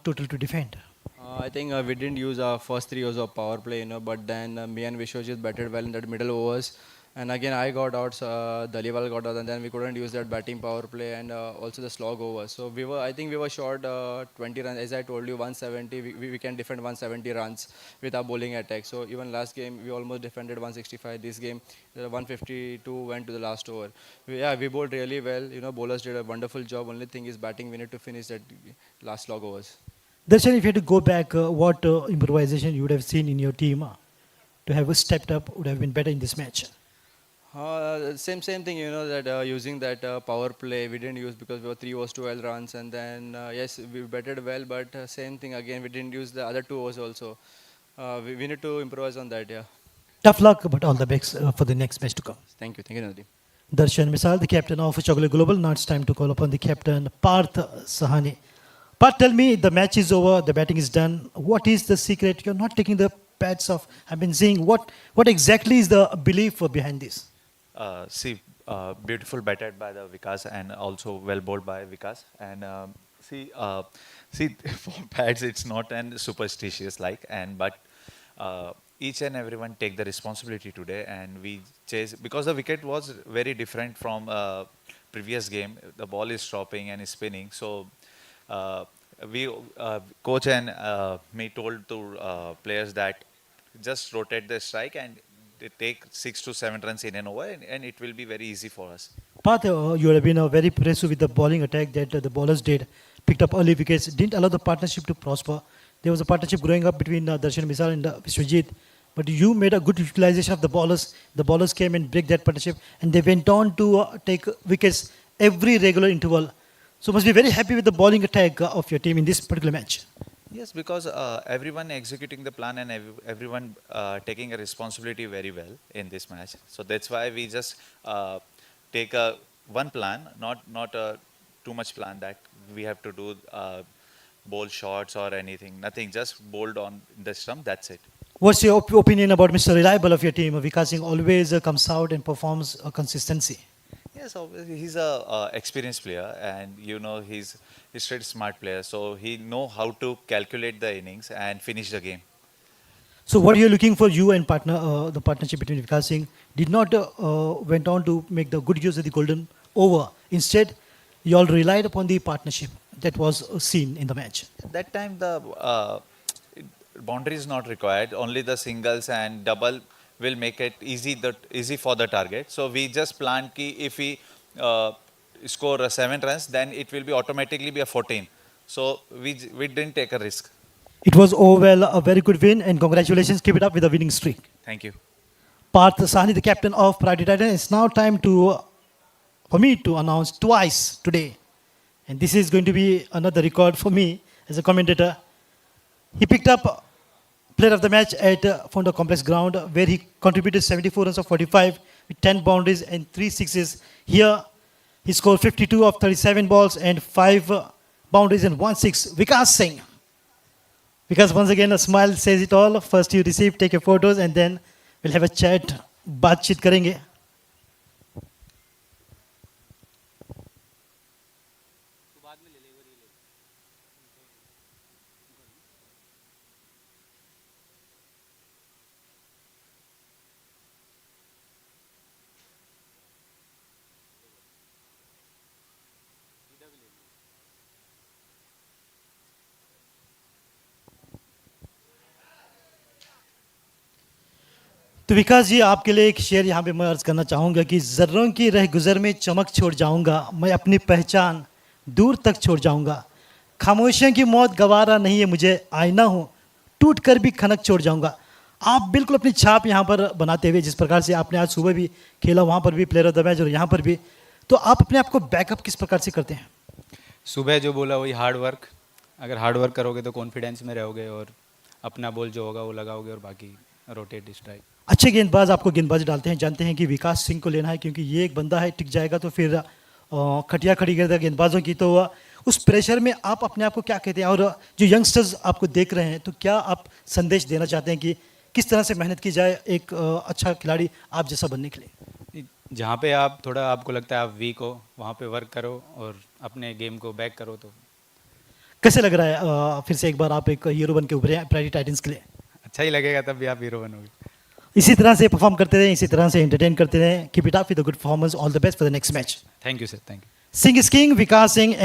total to defend. I think we didn't use our first 3 overs of power play, but then me and Vishwajit batted well in that middle overs. And again, I got out, Daliwal got out, and then we couldn't use that batting power play and also the slog over. So I think we were short 20 runs. As I told you, 170, we can defend 170 runs with our bowling attack. So even last game, we almost defended 165. This game, 152 went to the last over. We bowled really well. Bowlers did a wonderful job. Only thing is batting, we need to finish that last slog overs. Darshan, if you had to go back, what improvisation you would have seen in your team to have stepped up would have been better in this match? Same thing, that using that power play we didn't use because we were 3 overs 12 runs, and then yes, we batted well, but same thing again, we didn't use the other 2 overs also. We need to improvise on that. Tough luck, but all the best for the next match to come. Thank you, Nadeem. Darshan Misal, the captain of Chowgule Global. Now it's time to call upon the captain, Parth Sahani. Parth, tell me, the match is over, the batting is done. What is the secret? You're not taking the pads off. I've been seeing what exactly is the belief behind this? Beautiful batted by the Vikas and also well bowled by Vikas. And for pads, it's not an superstitious but each and everyone take the responsibility today, and we chase because the wicket was very different from previous game. The ball is dropping and is spinning, so we coach and me told to players that just rotate the strike and they take 6 to 7 runs in an over, and it will be very easy for us. Path, you have been very impressive with the bowling attack that the bowlers did. Picked up early wickets, didn't allow the partnership to prosper. There was a partnership growing up between Darshan Misal and Vishwajit. But you made a good utilization of the bowlers. The bowlers came and break that partnership, and they went on to take wickets every regular interval. So must be very happy with the bowling attack of your team in this particular match. Yes, because everyone executing the plan and everyone taking a responsibility very well in this match. So that's why we just take a one plan, not a too much plan that we have to do bowl shots or anything. Nothing, just bowled on the stump. That's it. What's your opinion about Mr. Reliable of your team? Vikas Singh always comes out and performs consistency. Yes, obviously he's a experienced player, and you know he's straight smart player. So he know how to calculate the innings and finish the game. So what you're looking for, you and the partnership between Vikas Singh did not went on to make the good use of the golden over. Instead, you all relied upon the partnership that was seen in the match. At that time, the boundary is not required. Only the singles and double will make it easy for the target. So we just planned ki if we score 7 runs, then it will be automatically be a 14. So we didn't take a risk. It was overall a very good win, and congratulations. Keep it up with the winning streak. Thank you. Parth Sahni, the captain of Priority Titan. It's now time for me to announce twice today. And this is going to be another record for me as a commentator. He picked up player of the match at Founder Complex ground, where he contributed 74 runs of 45 with 10 boundaries and 3 sixes. Here, he scored 52 of 37 balls and 5 boundaries and 1 6. Vikas Singh. Because once again, a smile says it all. First you receive, take your photos, and then we'll have a chat. बातचीत करेंगे. तो विकास जी, आपके लिए एक शेर यहाँ पे मैं अर्ज करना चाहूँगा कि ज़र्रों की रह गुज़र में चमक छोड़ जाऊँगा, मैं अपनी पहचान दूर तक छोड़ जाऊँगा, खामोशियों की मौत गवारा नहीं है मुझे, आईना हूँ टूट कर भी खनक छोड़ जाऊँगा. आप बिल्कुल अपनी छाप यहाँ पर बनाते हुए, जिस प्रकार से आपने आज सुबह भी खेला, वहाँ पर भी प्लेयर ऑफ द मैच और यहाँ पर भी, तो आप अपने आप को बैकअप किस प्रकार से करते हैं? सुबह जो बोला वही हार्ड वर्क. अगर हार्ड वर्क करोगे तो कॉन्फिडेंस में रहोगे और अपना बॉल जो होगा वो लगाओगे और बाकी रोटेट स्ट्राइक. अच्छे गेंदबाज आपको गेंदबाजी डालते हैं, जानते हैं कि विकास सिंह को लेना है क्योंकि ये एक बंदा है, टिक जाएगा तो फिर खटिया खड़ी कर देगा गेंदबाजों की. तो उस प्रेशर में आप अपने आप को क्या कहते हैं, और जो यंगस्टर्स आपको देख रहे हैं तो क्या आप संदेश देना चाहते हैं कि किस तरह से मेहनत की जाए एक अच्छा खिलाड़ी आप जैसा बनने के लिए? जहाँ पे आप थोड़ा आपको लगता है आप वीक हो, वहाँ पे वर्क करो और अपने गेम को बैक करो. तो कैसे लग रहा है फिर से एक बार आप एक हीरो बन के उभरे हैं प्रायोरिटी टाइटंस के लिए? अच्छा ही लगेगा, तब भी आप हीरो बनोगे. इसी तरह से परफॉर्म करते रहें, इसी तरह से एंटरटेन करते रहें. Keep it up with a good performance. All the best for the next match. Thank you sir, thank you. Singh is king, Vikas Singh.